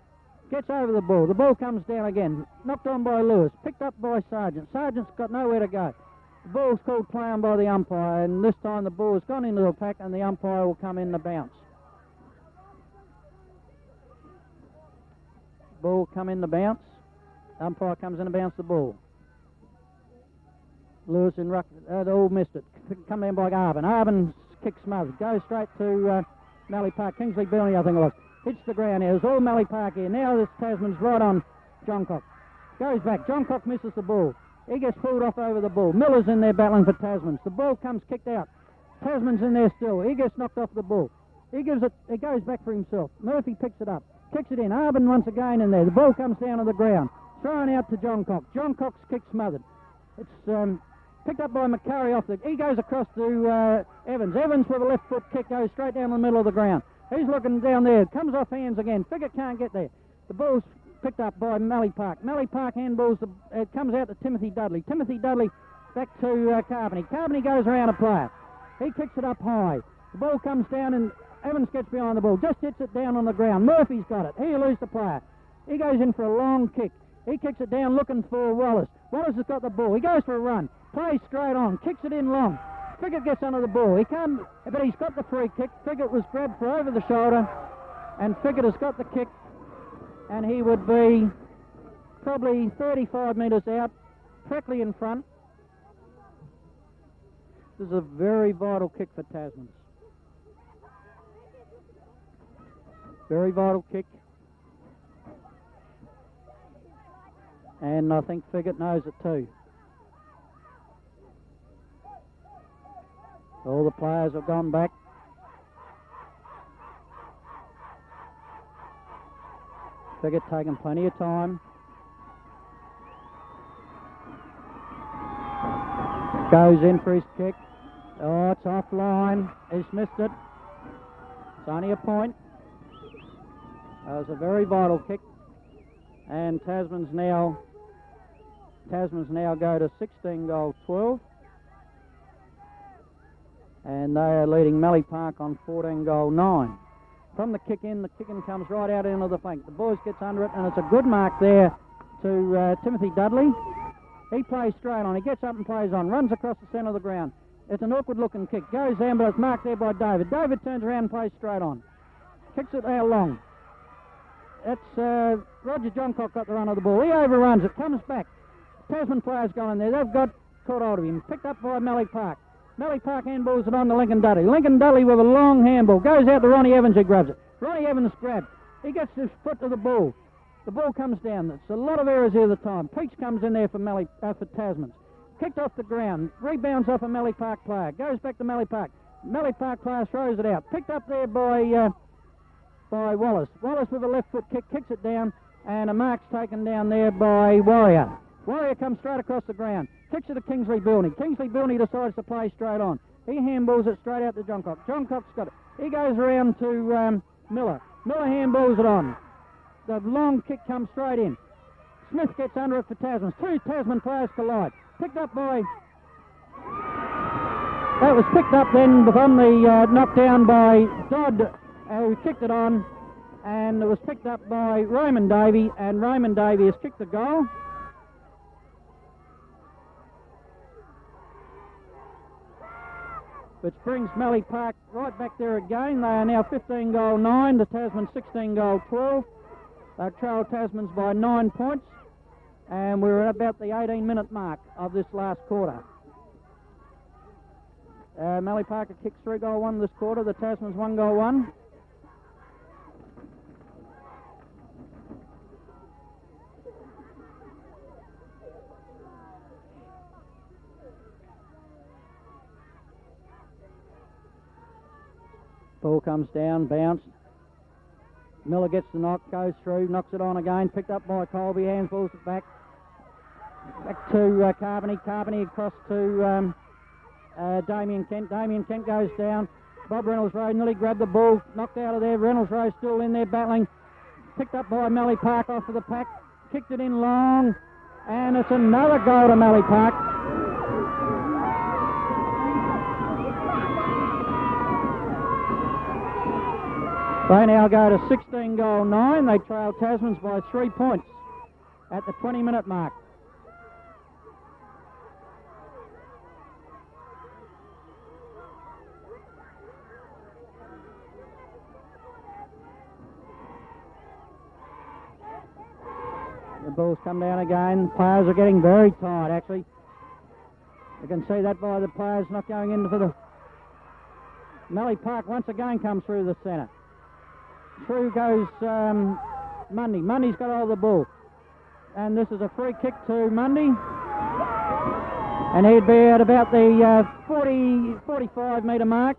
gets over the ball. The ball comes down again, knocked on by Lewis, picked up by Sargent. Sargent's got nowhere to go. The ball's called play on by the umpire, and this time the ball has gone into the pack and the umpire will come in to bounce. Ball come in to bounce. Umpire comes in to bounce the ball. Lewis and Ruck, they all missed it. Come down by Arbin. Arbin's kick smothered. Goes straight to MALLEE Park. Kingsley Burnley, I think it was. Hits the ground here. It's all MALLEE Park here. Now this Tasman's right on John Cock. Goes back. John Cock misses the ball. He gets pulled off over the ball. Miller's in there battling for Tasman's. The ball comes kicked out. Tasman's in there still. He gets knocked off the ball. He gives it. He goes back for himself. Murphy picks it up. Kicks it in. Arbin once again in there. The ball comes down to the ground. Thrown out to John Cox. John Cox kick smothered. It's picked up by McCurry off the... He goes across to Evans. Evans with a left foot kick goes straight down the middle of the ground. He's looking down there. Comes off hands again. Figgett can't get there. The ball's picked up by MALLEE Park. MALLEE Park handballs. It comes out to Timothy Dudley. Timothy Dudley back to Carpany. Carpany goes around a player. He kicks it up high. The ball comes down and Evans gets behind the ball, just hits it down on the ground. Murphy's got it. He loses the player. He goes in for a long kick. He kicks it down looking for Wallace. Wallace has got the ball. He goes for a run. Plays straight on. Kicks it in long. Figgett gets under the ball. He can't, but he's got the free kick. Figgett was grabbed for over the shoulder, and Figgett has got the kick, and he would be probably 35 metres out, directly in front. This is a very vital kick for Tasman's. Very vital kick. And I think Figgett knows it too. All the players have gone back. Figgett taking plenty of time. Goes in for his kick. Oh, it's offline. He's missed it. It's only a point. That was a very vital kick. And Tasmans now go to 16 goal 12. And they are leading Mallee Park on 14 goal 9. From the kick-in comes right out into the flank. The boys gets under it, and it's a good mark there to Timothy Dudley. He plays straight on. He gets up and plays on. Runs across the centre of the ground. It's an awkward-looking kick. Goes down, but it's marked there by David. David turns around and plays straight on. Kicks it out long. It's Roger Johncock got the run of the ball. He overruns it. Comes back. Tasman players go in there. They've got caught hold of him. Picked up by Mallee Park. Mallee Park handballs it on to Lincoln Dudley. Lincoln Dudley with a long handball. Goes out to Ronnie Evans, who grabs it. Ronnie Evans grabs. He gets his foot to the ball. The ball comes down. There's a lot of errors here at the time. Peach comes in there for Tasmans. Kicked off the ground. Rebounds off a Mallee Park player. Goes back to Mallee Park. Mallee Park player throws it out. Picked up there by Wallace. Wallace with a left foot kick. Kicks it down. And a mark's taken down there by Warrior. Warrior comes straight across the ground. Kicks it to Kingsley Bilney. Kingsley Bilney decides to play straight on. He handballs it straight out to Johncock. Johncock's got it. He goes around to Miller. Miller handballs it on. The long kick comes straight in. Smith gets under it for Tasmans. Two Tasman players collide. Picked up by... That was picked up then on the knockdown by Dodd, who kicked it on. And it was picked up by Raymond Davey. And Raymond Davey has kicked the goal. Which brings Mallee Park right back there again. They are now 15 goal 9, the Tasmans 16 goal 12. They trail Tasmans by 9 points, and we're at about the 18-minute mark of this last quarter. Mallee Park have kicked 3 goal 1 this quarter, the Tasmans 1 goal 1. Ball comes down, bounced. Miller gets the knock, goes through, knocks it on again, picked up by Colby, handballs it back. Back to Carpeney. Carpeney across to Damian Kent. Damian Kent goes down. Bob Reynolds Rowe nearly grabbed the ball, knocked out of there. Reynolds Rowe still in there battling. Picked up by Mallee Park off of the pack. Kicked it in long, and it's another goal to Mallee Park. They now go to 16 goal 9. They trail Tasmans by 3 points at the 20-minute mark. The balls come down again. The players are getting very tired, actually. You can see that by the players not going into the... Mallee Park once again comes through the centre. Through goes Mundy. Mundy's got hold of the ball. And this is a free kick to Mundy. And he'd be at about the 45 metre mark.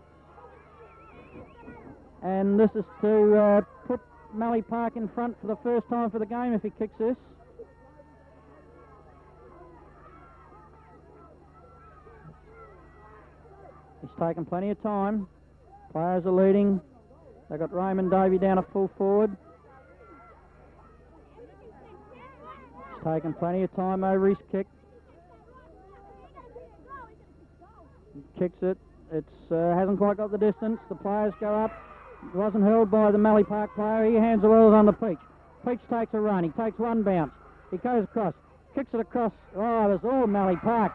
And this is to put Mallee Park in front for the first time for the game if he kicks this. He's taken plenty of time. Players are leading. They've got Raymond Davey down at full forward. He's taken plenty of time over his kick. He kicks it. It hasn't quite got the distance. The players go up. It wasn't held by the Mallee Park player. He hands the balls on to Peach. Peach takes a run. He takes one bounce. He goes across. Kicks it across. Oh, there's all Mallee Park.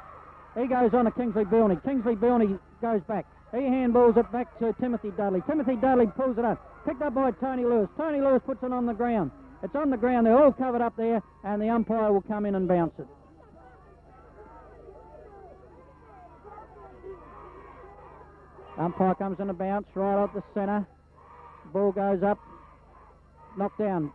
He goes on to Kingsley Bilney. Kingsley Bilney goes back. He handballs it back to Timothy Dudley. Timothy Dudley pulls it up. Picked up by Tony Lewis. Tony Lewis puts it on the ground. It's on the ground. They're all covered up there, and the umpire will come in and bounce it. Umpire comes in a bounce right at the centre. Ball goes up. Knocked down.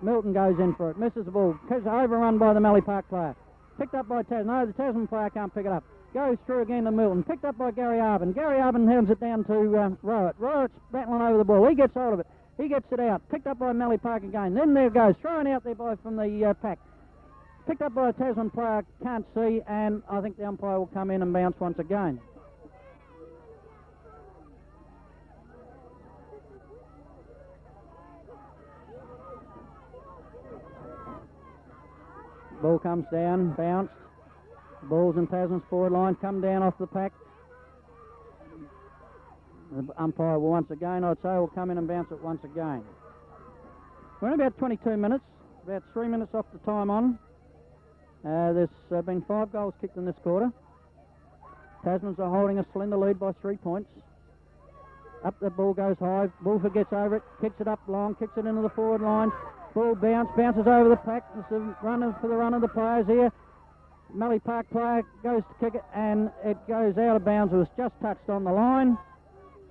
Milton goes in for it. Misses the ball. Overrun by the Mallee Park player. Picked up by Tasman. No, the Tasman player can't pick it up. Goes through again to Milton. Picked up by Gary Arvin. Gary Arvin hands it down to Rowett. Rowett's battling over the ball. He gets hold of it. He gets it out. Picked up by Mallee Park again. Then there goes. Thrown out there from the pack. Picked up by a Tasman player, can't see, and I think the umpire will come in and bounce once again. Ball comes down, bounced. Ball's in Tasman's forward line, come down off the pack. The umpire will once again, I'd say, will come in and bounce it once again. We're in about 22 minutes, about 3 minutes off the time on. There's been 5 goals kicked in this quarter. Tasmans are holding a slender lead by 3 points. Up the ball goes high. Bulford gets over it, kicks it up long, kicks it into the forward line. Ball bounces over the pack. It's a runner for the run of the players here. Mallee Park player goes to kick it and it goes out of bounds. It was just touched on the line.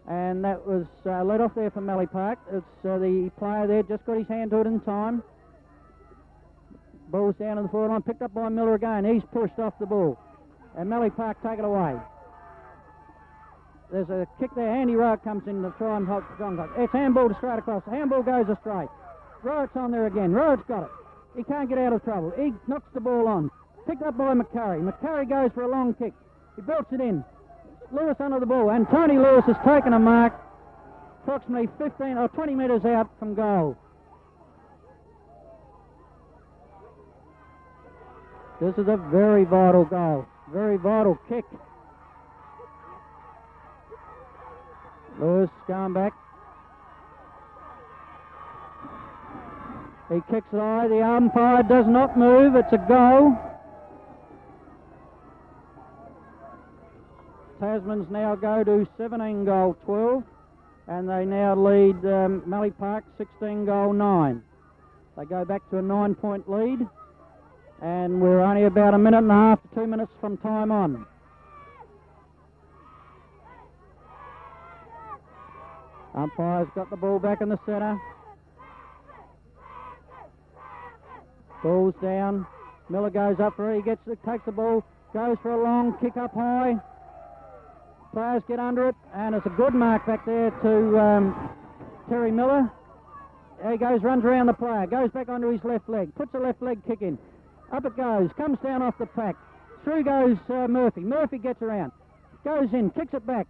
And that was let off there for Mallee Park. It's the player there just got his hand to it in time. Ball's down in the forward line, picked up by Miller again. He's pushed off the ball. And Mallee Park take it away. There's a kick there. Andy Rowe comes in to try and help John. It's handball to straight across. The handball goes astray. Rowett's on there again. Rowett's got it. He can't get out of trouble. He knocks the ball on. Picked up by McCurry. McCurry goes for a long kick. He belts it in. Lewis under the ball, and Tony Lewis has taken a mark approximately 15 or 20 metres out from goal. This is a very vital goal, very vital kick. Lewis going back. He kicks it high. The umpire does not move. It's a goal. Tasmans now go to 17 goal 12, and they now lead Mallee Park 16 goal 9. They go back to a 9-point lead, and we're only about a minute and a half to 2 minutes from time on. Umpire's got the ball back in the centre. Ball's down. Miller goes up for it. He takes the ball, goes for a long kick up high. Players get under it, and it's a good mark back there to Terry Miller. There he goes, runs around the player, goes back onto his left leg, puts a left leg kick in. Up it goes, comes down off the pack. Through goes Murphy. Murphy gets around, goes in, kicks it back.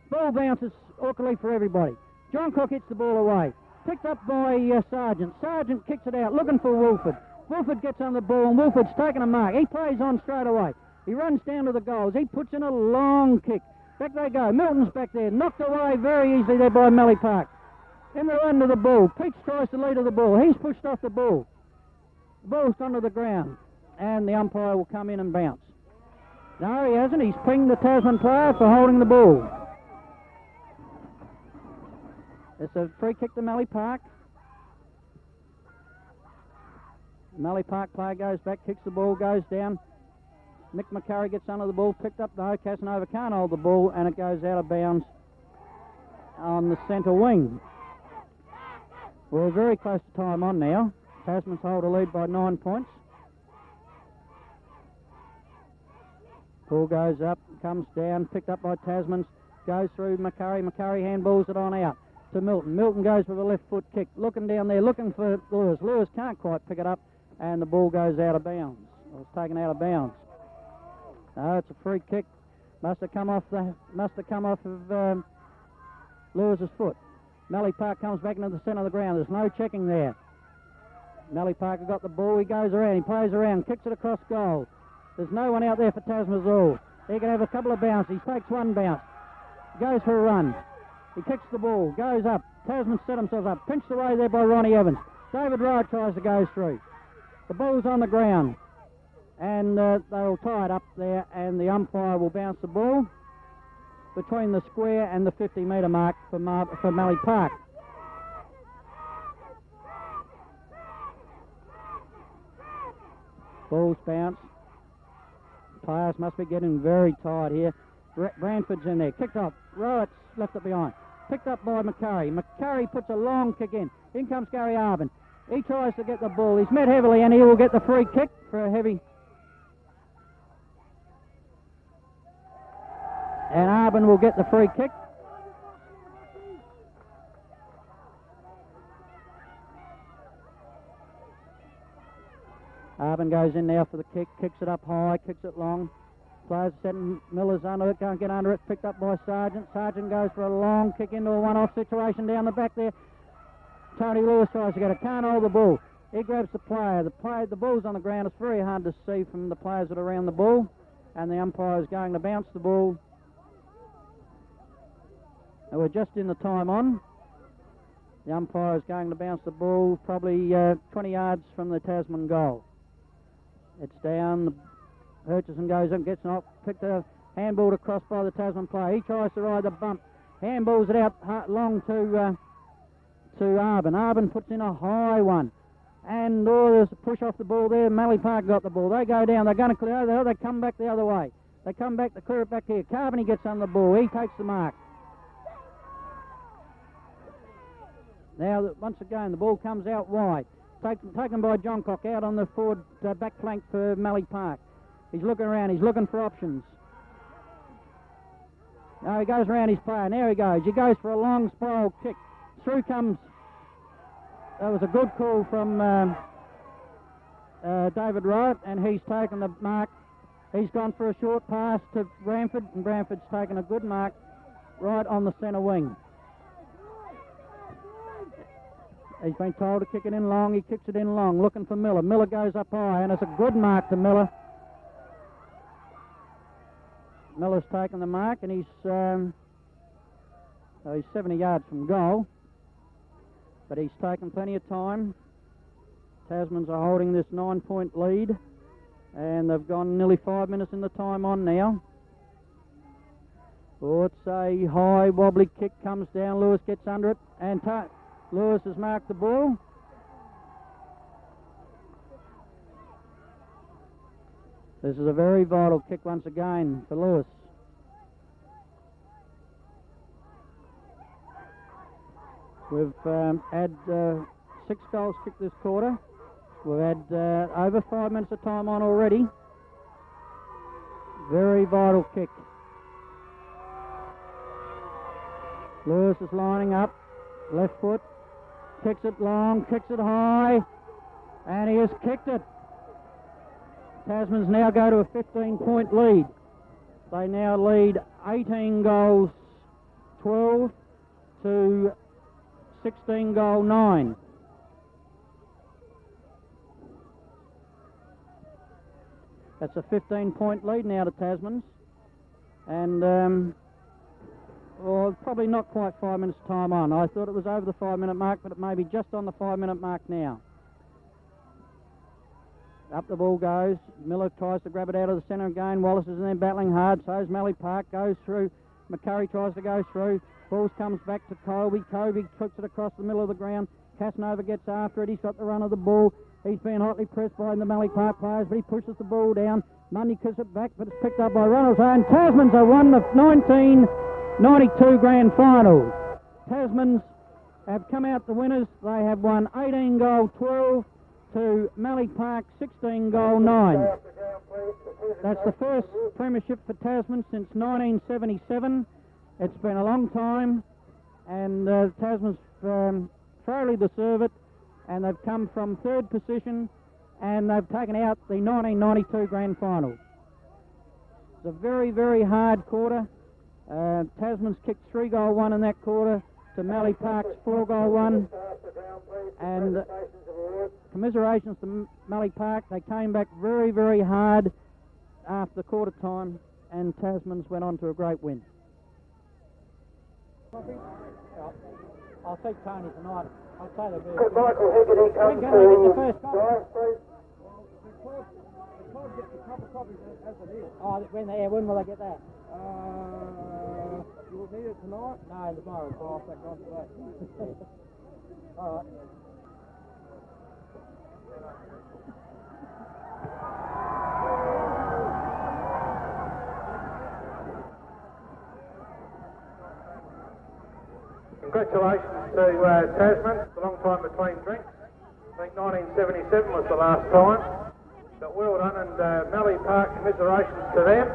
Ball bounces awkwardly for everybody. John Cook hits the ball away. Picked up by Sargent. Sargent kicks it out, looking for Wolford. Wolford gets on the ball, and Wolford's taken a mark. He plays on straight away. He runs down to the goals. He puts in a long kick. Back they go. Milton's back there. Knocked away very easily there by Mallee Park. In the run to the ball. Peach tries to lead to the ball. He's pushed off the ball. The ball's gone to the ground. And the umpire will come in and bounce. No, he hasn't. He's pinged the Tasman player for holding the ball. It's a free kick to Mallee Park. Mallee Park player goes back, kicks the ball, goes down. Mick McCurry gets under the ball, picked up though. Casanova can't hold the ball, and it goes out of bounds on the centre wing. We're very close to time on now. Tasmans hold a lead by 9 points. Ball goes up, comes down, picked up by Tasmans, goes through McCurry. McCurry handballs it on out to Milton. Milton goes with a left foot kick, looking down there, looking for Lewis. Lewis can't quite pick it up, and the ball goes out of bounds. It's taken out of bounds. No, it's a free kick. Must have come off of Lewis's foot. Mallee Park comes back into the centre of the ground. There's no checking there. Mallee Park has got the ball. He goes around. He plays around. Kicks it across goal. There's no one out there for Tasmans. He can have a couple of bounces. He takes one bounce. Goes for a run. He kicks the ball. Goes up. Tasmans set themselves up. Pinched away there by Ronnie Evans. David Wright tries to go through. The ball's on the ground. And they'll tie it up there, and the umpire will bounce the ball between the square and the 50-metre mark for Mallee Park. Ball's bounce. Players must be getting very tired here. Branford's in there. Kicked off. Rowett's left it behind. Picked up by McCurry. McCurry puts a long kick in. In comes Gary Arvin. He tries to get the ball. He's met heavily, and he will get the free kick for a heavy. And Arvin will get the free kick. Arbin goes in now for the kick, kicks it up high, kicks it long. Players setting Miller's under it, can't get under it, picked up by Sargent. Sargent goes for a long kick into a one-off situation down the back there. Tony Lewis tries to get it, can't hold the ball. He grabs the player. The ball's on the ground. It's very hard to see from the players that are around the ball. And the umpire is going to bounce the ball. And we're just in the time on. The umpire is going to bounce the ball probably 20 yards from the Tasman goal. It's down. Hutchison goes up, gets knocked, picked a handball across by the Tasman player. He tries to ride the bump. Handballs it out long to Arbin. Arbin puts in a high one. And there's a push off the ball there. MALLEE Park got the ball. They go down. They're going to clear it. They come back the other way. They come back to clear it back here. Carvany gets on the ball. He takes the mark. Now, once again, the ball comes out wide. Taken by Johncock out on the forward back flank for MALLEE Park. He's looking around. He's looking for options. Now he goes around his player. Now he goes. He goes for a long spiral kick. Through comes... That was a good call from David Wright, and he's taken the mark. He's gone for a short pass to Bramford, and Bramford's taken a good mark right on the centre wing. He's been told to kick it in long. He kicks it in long, looking for Miller. Miller goes up high, and it's a good mark to Miller. Miller's taken the mark, and he's 70 yards from goal. But he's taken plenty of time. Tasmans are holding this 9-point lead, and they've gone nearly 5 minutes in the time on now. Oh, it's a high wobbly kick, comes down. Lewis gets under it, and Lewis has marked the ball. This is a very vital kick once again for Lewis. We've had 6 goals kicked this quarter. We've had over 5 minutes of time on already. Very vital kick. Lewis is lining up. Left foot. Kicks it long, kicks it high. And he has kicked it. Tasmans now go to a 15-point lead. They now lead 18 goals 12 to 16 goal 9. That's a 15-point lead now to Tasmans. And, well, probably not quite 5 minutes time on. I thought it was over the 5-minute mark, but it may be just on the 5-minute mark now. Up the ball goes. Miller tries to grab it out of the centre again. Wallace is in there battling hard. So is MALLEE Park. Goes through. McCurry tries to go through. Balls comes back to Colby. Colby kicks it across the middle of the ground. Casanova gets after it. He's got the run of the ball. He's been hotly pressed by the MALLEE Park players, but he pushes the ball down. Mundy kicks it back, but it's picked up by Runnels. And Tasmans have won the 1992 Grand Final. Tasmans have come out the winners. They have won 18 goal 12 to MALLEE Park 16 goal 9. That's the first premiership for Tasman since 1977. It's been a long time, and Tasmans thoroughly deserve it, and they've come from 3rd position, and they've taken out the 1992 Grand Final. It's a very, very hard quarter. Tasmans kicked 3 goal 1 in that quarter to MALLEE Park's 4 goal 1, and commiserations to MALLEE Park. They came back very, very hard after the quarter time, and Tasmans went on to a great win. I'll see Tony tonight. I'll say the best. Could Michael Higgity come When to can they get the first copy? drive, please? The club gets the proper copies as it is. Oh, when will they get that? You will need it tonight? No, tomorrow. So I'll take on today. All right. Congratulations to Tasman. It's a long time between drinks. I think 1977 was the last time. But well done, and MALLEE Park, commiserations to them.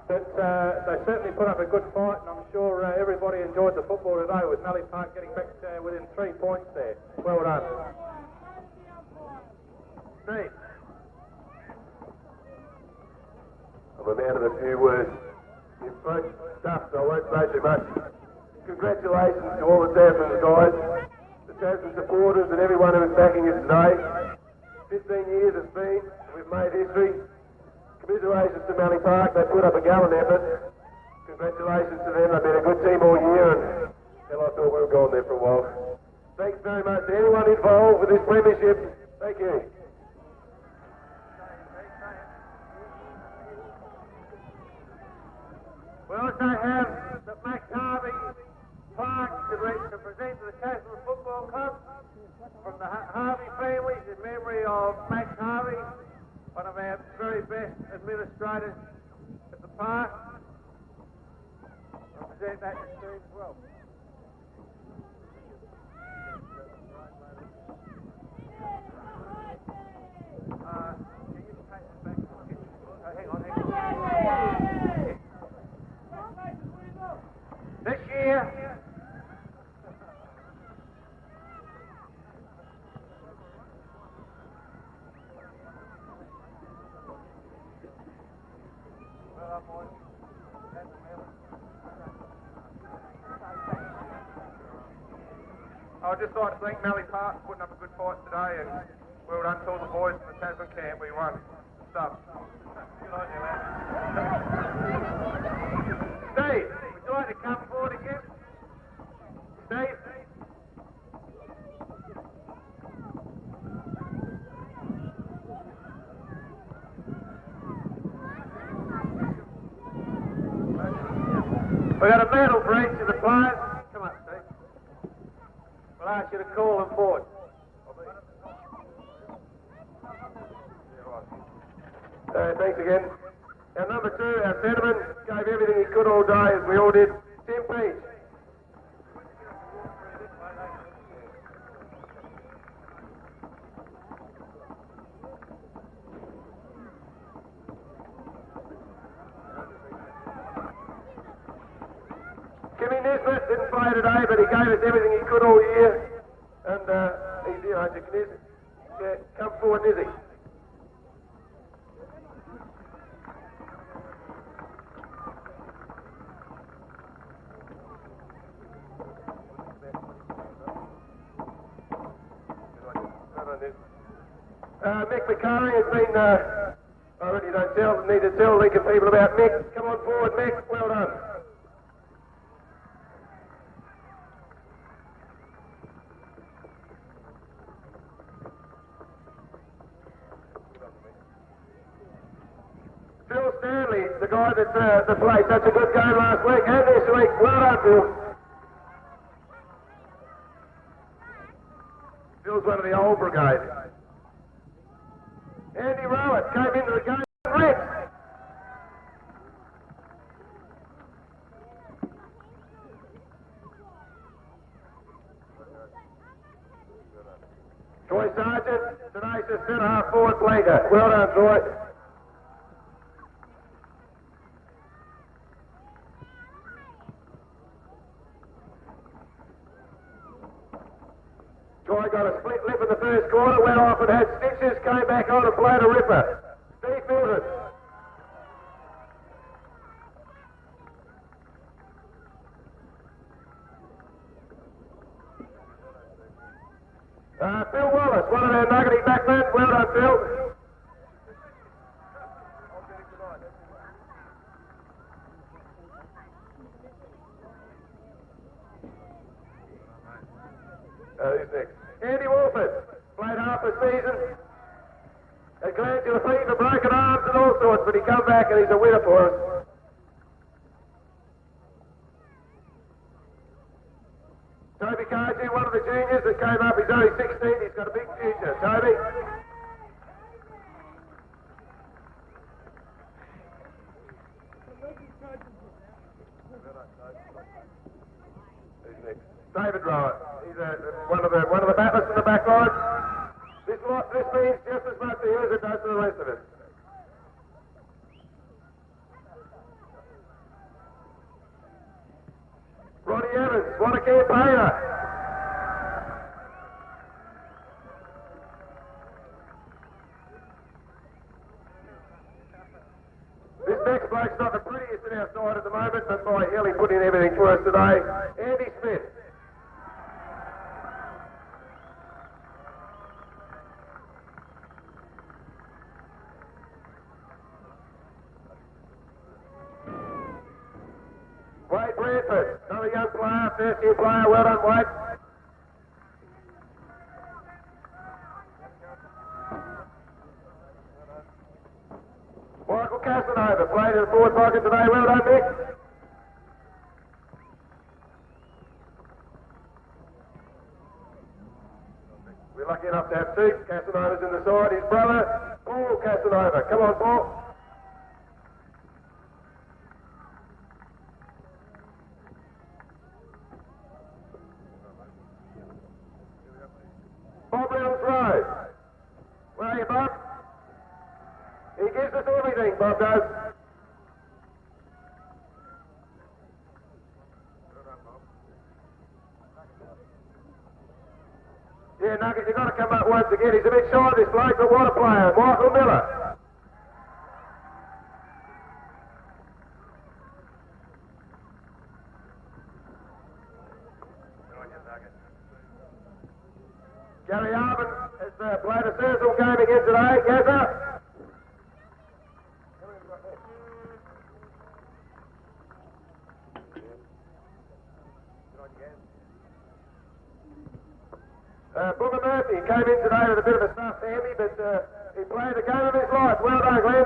But they certainly put up a good fight, and I'm sure everybody enjoyed the football today with MALLEE Park getting back within 3 points there. Well done. Steve. I'm a man of a few words. In front stuff, so I won't say too much. Congratulations to all the Tasmans guys, the Tasman supporters and everyone who is backing us today. 15 years it's been, we've made history. Commiserations to MALLEE Park, they put up a gallant effort. Congratulations to them, they've been a good team all year and hell, I thought we were going there for a while. Thanks very much to anyone involved with this premiership. Thank you. We also have the Max Harvey Park to present to the Tasman Football Club from the Harvey families in memory of Max Harvey, one of our very best administrators at the park. I'll present that to Steve as well. Can you take this back? Hang on. This year, I would just like to thank MALLEE Park for putting up a good fight today, and well done to all the boys from the Tasman camp. We won. Stuff. Good on you, lad. Steve, would you like to come forward again? Steve? We've got a medal for each of the players. Come up, Steve. We'll ask you to call them forward. Thanks again. Our number 2, our centreman, gave everything he could all day, as we all did. Tim Peach. Kimmy Nisbet didn't play today, but he gave us everything he could all year. And he's here, aren't you, Nisbet? Yeah, come forward, Nizzy. Mick McCurry has been, I really don't need to tell Lincoln people about Mick. Come on forward, Mick. Well done. Phil Stanley, the guy that played such a good game last week and this week. Well done, Phil. Phil's one of the old brigade. Andy Rowett came into the game red. Troy Sargent, tenacious centre-half forward flanker. Well done, Troy. Troy got a split lip in the first quarter, went off and had stitches, came back on and played a ripper. Steve Mildred. Bill Wallace, one of our nuggety backmen. Well done, Bill. Who's next? Andy Wolford, played half a season. A glandular fever, broken arms and all sorts, but he come back and he's a winner for us. Toby Cardew, one of the juniors that came up, he's only 16, he's got a big future. Toby. Who's next? David Rowett. He's one of the battlers in the back line. This means just as much to him as it does to the rest of us. Ronnie Evans, what a campaigner. next bloke's not the prettiest in our side at the moment, but by hell, he put in everything for us today. Andy Smith. Wade Bradford, another young player, first-year player. Well done, Wade. Michael Casanova played in the forward pocket today. Well done, Nick. We're lucky enough to have two Casanovas in the side. His brother, Paul Casanova. Come on, Paul. Bob Reynolds Road. Where are you, Bob? He gives us everything, Bob does. Yeah, Nugget, you've got to come up once again. He's a bit shy, this bloke, but what a player. Michael Miller. Gary Arvin has played a sensible game again today. Gazza. Booker Murphy came in today with a bit of a stuffed hammy, but he played the game of his life. Well done, Glenn.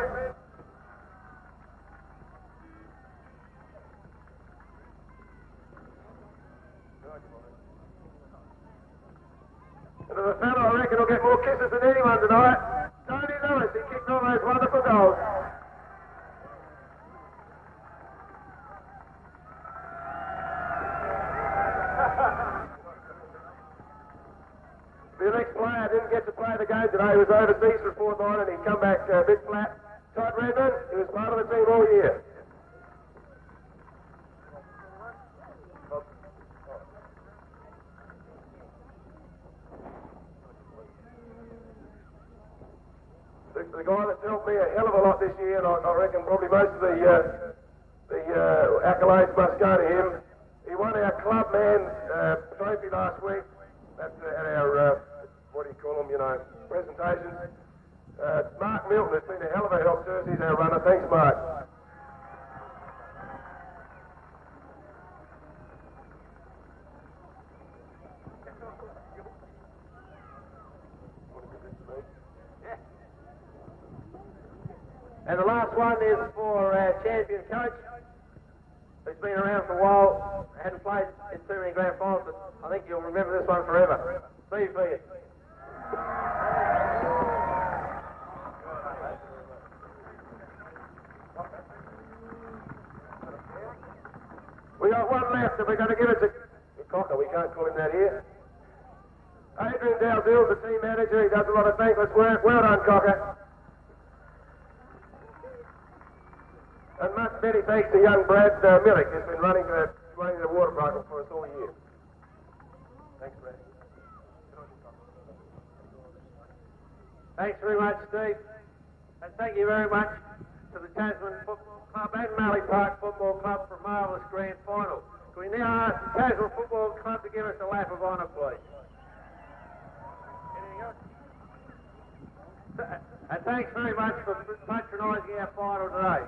And there's a fellow I reckon will get more kisses than anyone tonight. Tony Lewis, he kicked all those wonderful goals. The next player didn't get to play the game today. He was overseas for a fortnight and he come back a bit flat. Todd Redmond, he was part of the team all year. The guy that's helped me a hell of a lot this year, and I reckon probably most of the accolades must go to him. He won our club man trophy last week. That's at our, what do you call them, presentations. Mark Milton has been a hell of a help to us. He's our runner. Thanks, Mark. And the last one is for our champion coach, who's been around for a while, hadn't played in too many grand finals, but I think you'll remember this one forever. Steve Vegas. We got one left, and we're going to give it to Cocker. We can't call him that here. Adrian Dalzill's the team manager. He does a lot of thankless work. Well done, Cocker. And much many thanks to young Brad Millick, who's been running the water cycle for us all year. Thanks, Brad. Thanks very much, Steve. And thank you very much to the Tasman Football Club and Mallee Park Football Club for a marvellous grand final. Can we now ask the Tasman Football Club to give us a lap of honour, please? Anything else? And thanks very much for patronising our final today.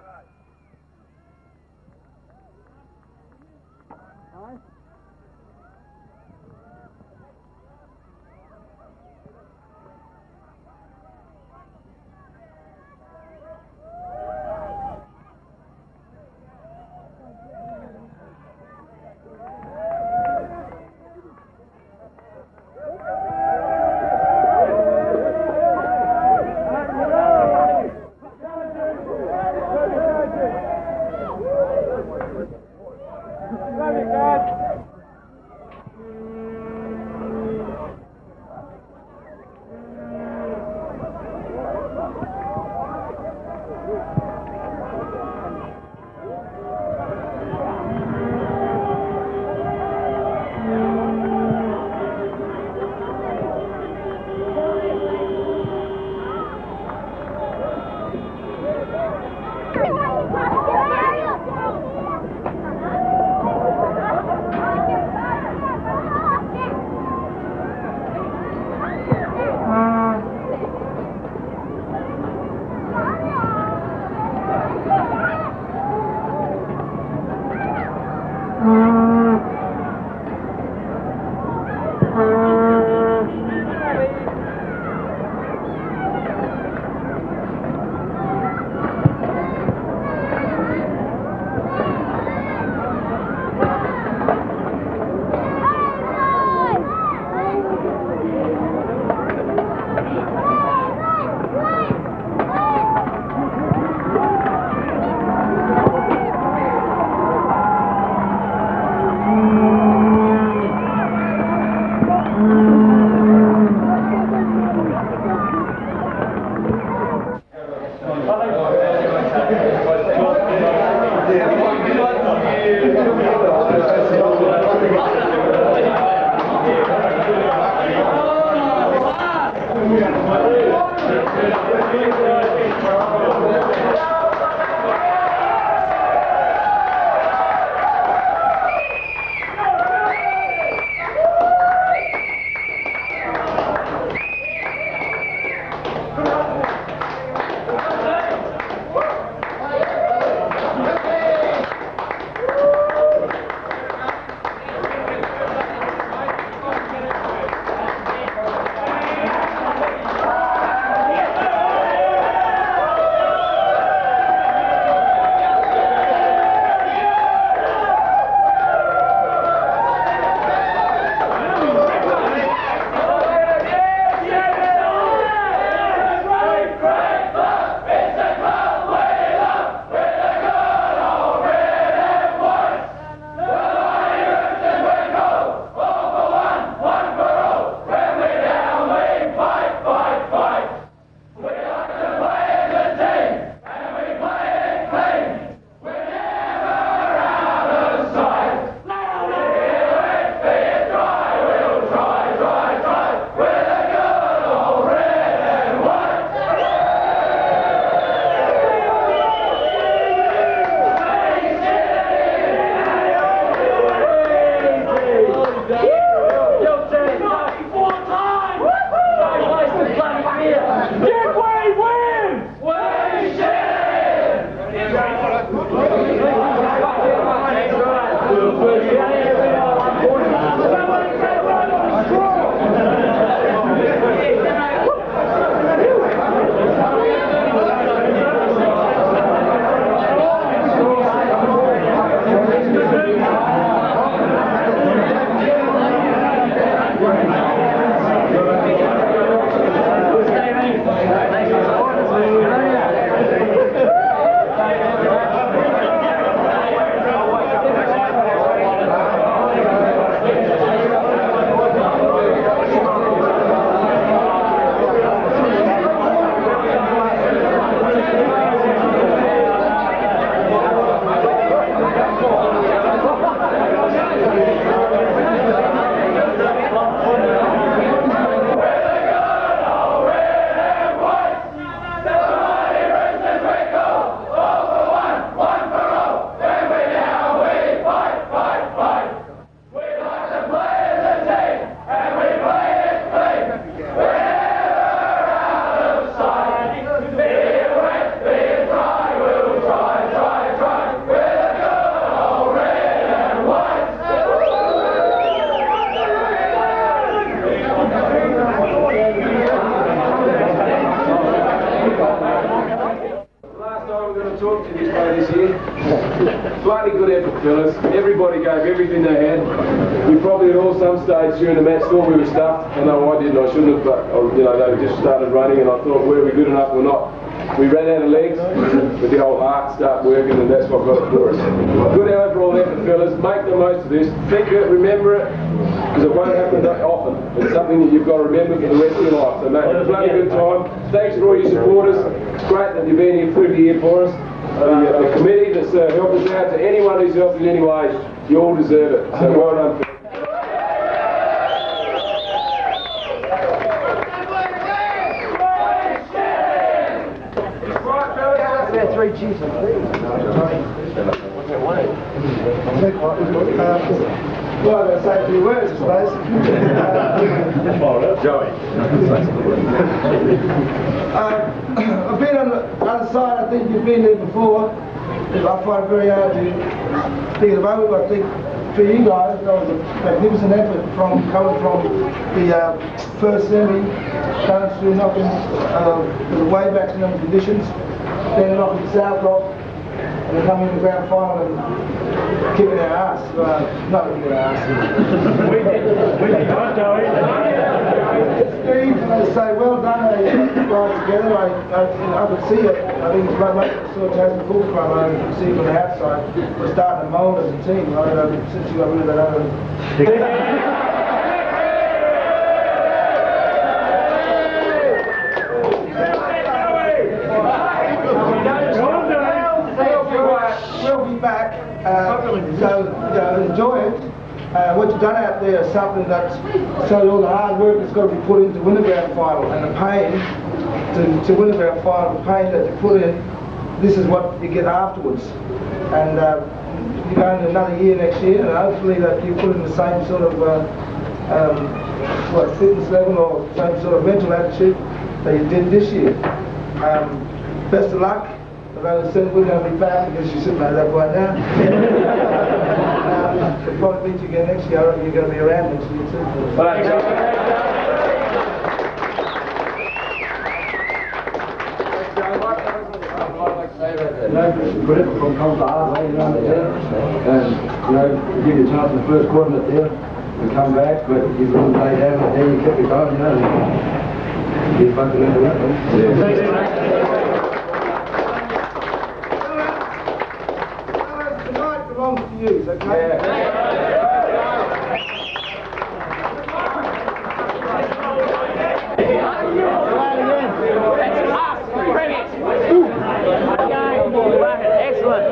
Bloody good effort, fellas. Everybody gave everything they had. We probably at all some stage during the match thought we were stuffed. I know I didn't, I shouldn't have, but you know, they just started running and I thought, were we good enough or not? We ran out of legs, but the old heart started working and that's what got it for us. Good overall effort, fellas. Make the most of this. Think of it, remember it, because it won't happen that often. It's something that you've got to remember for the rest of your life. So mate, it's a bloody good time. Thanks for all your supporters. It's great that you've been here through the year for us. The committee that's helped us out, to anyone who's helped in any way, you all deserve it. So well done. Three cheers. Well, I'm going to say a few words, I suppose. Joey. I've been on the other side. I think you've been there before. I find it very hard to think at the moment. I think for you guys, that was a magnificent effort coming from the first semi, going through knocking the way back in them conditions, then knocking South off, and then coming in the grand final and kicking our ass. Not kicking our ass. Steve, I say well done, guys together. I could see it. I think it's my mate saw Tasman Full from I could see from the outside. We're starting to mould as a team. I don't know, since you got rid of that other. We'll be back, so enjoy it. What you done out there is something that's shows all the hard work that's got to be put into win a grand final, and the pain to win a grand final, the pain that you put in, this is what you get afterwards. And you go into another year next year, and hopefully that you put in the same sort of fitness level or same sort of mental attitude that you did this year. Best of luck. Although I said we're going to be back because you're sitting like that right now. We'll probably meet you again next year. I reckon you're going to be around next year too. Thanks, Joe. Brett from Colorado, you know, and you know, give you a chance in the first quarter there and come back, but you really lay down and then you kept it going, you know, and you fucking into that one. Tonight belongs to you, okay? Excellent.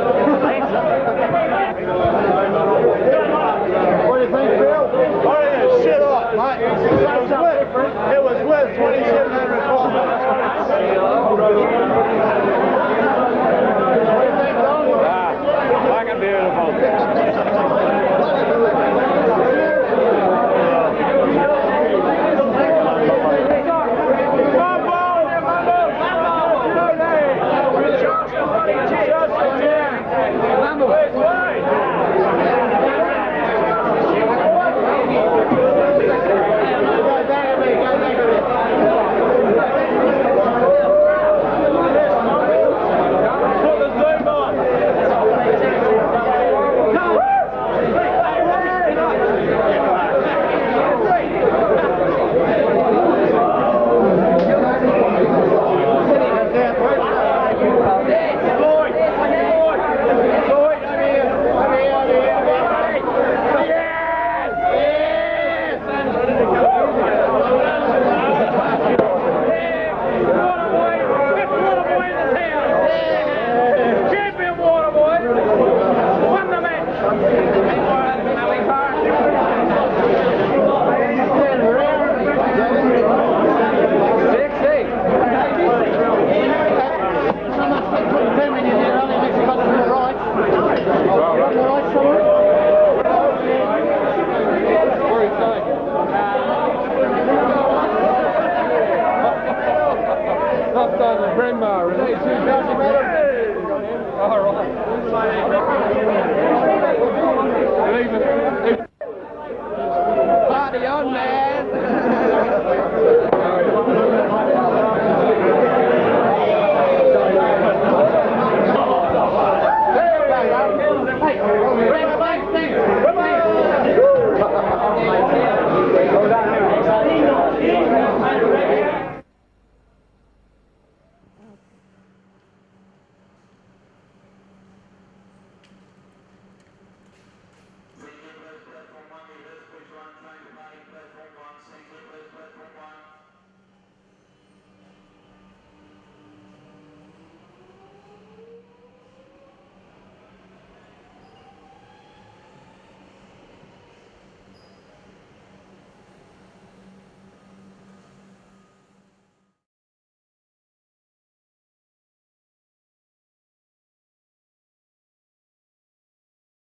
What do you think, Phil? Oh, yeah, shit off, mate. It was worth 2,700 points. Fucking beautiful. Grandma, really? All right.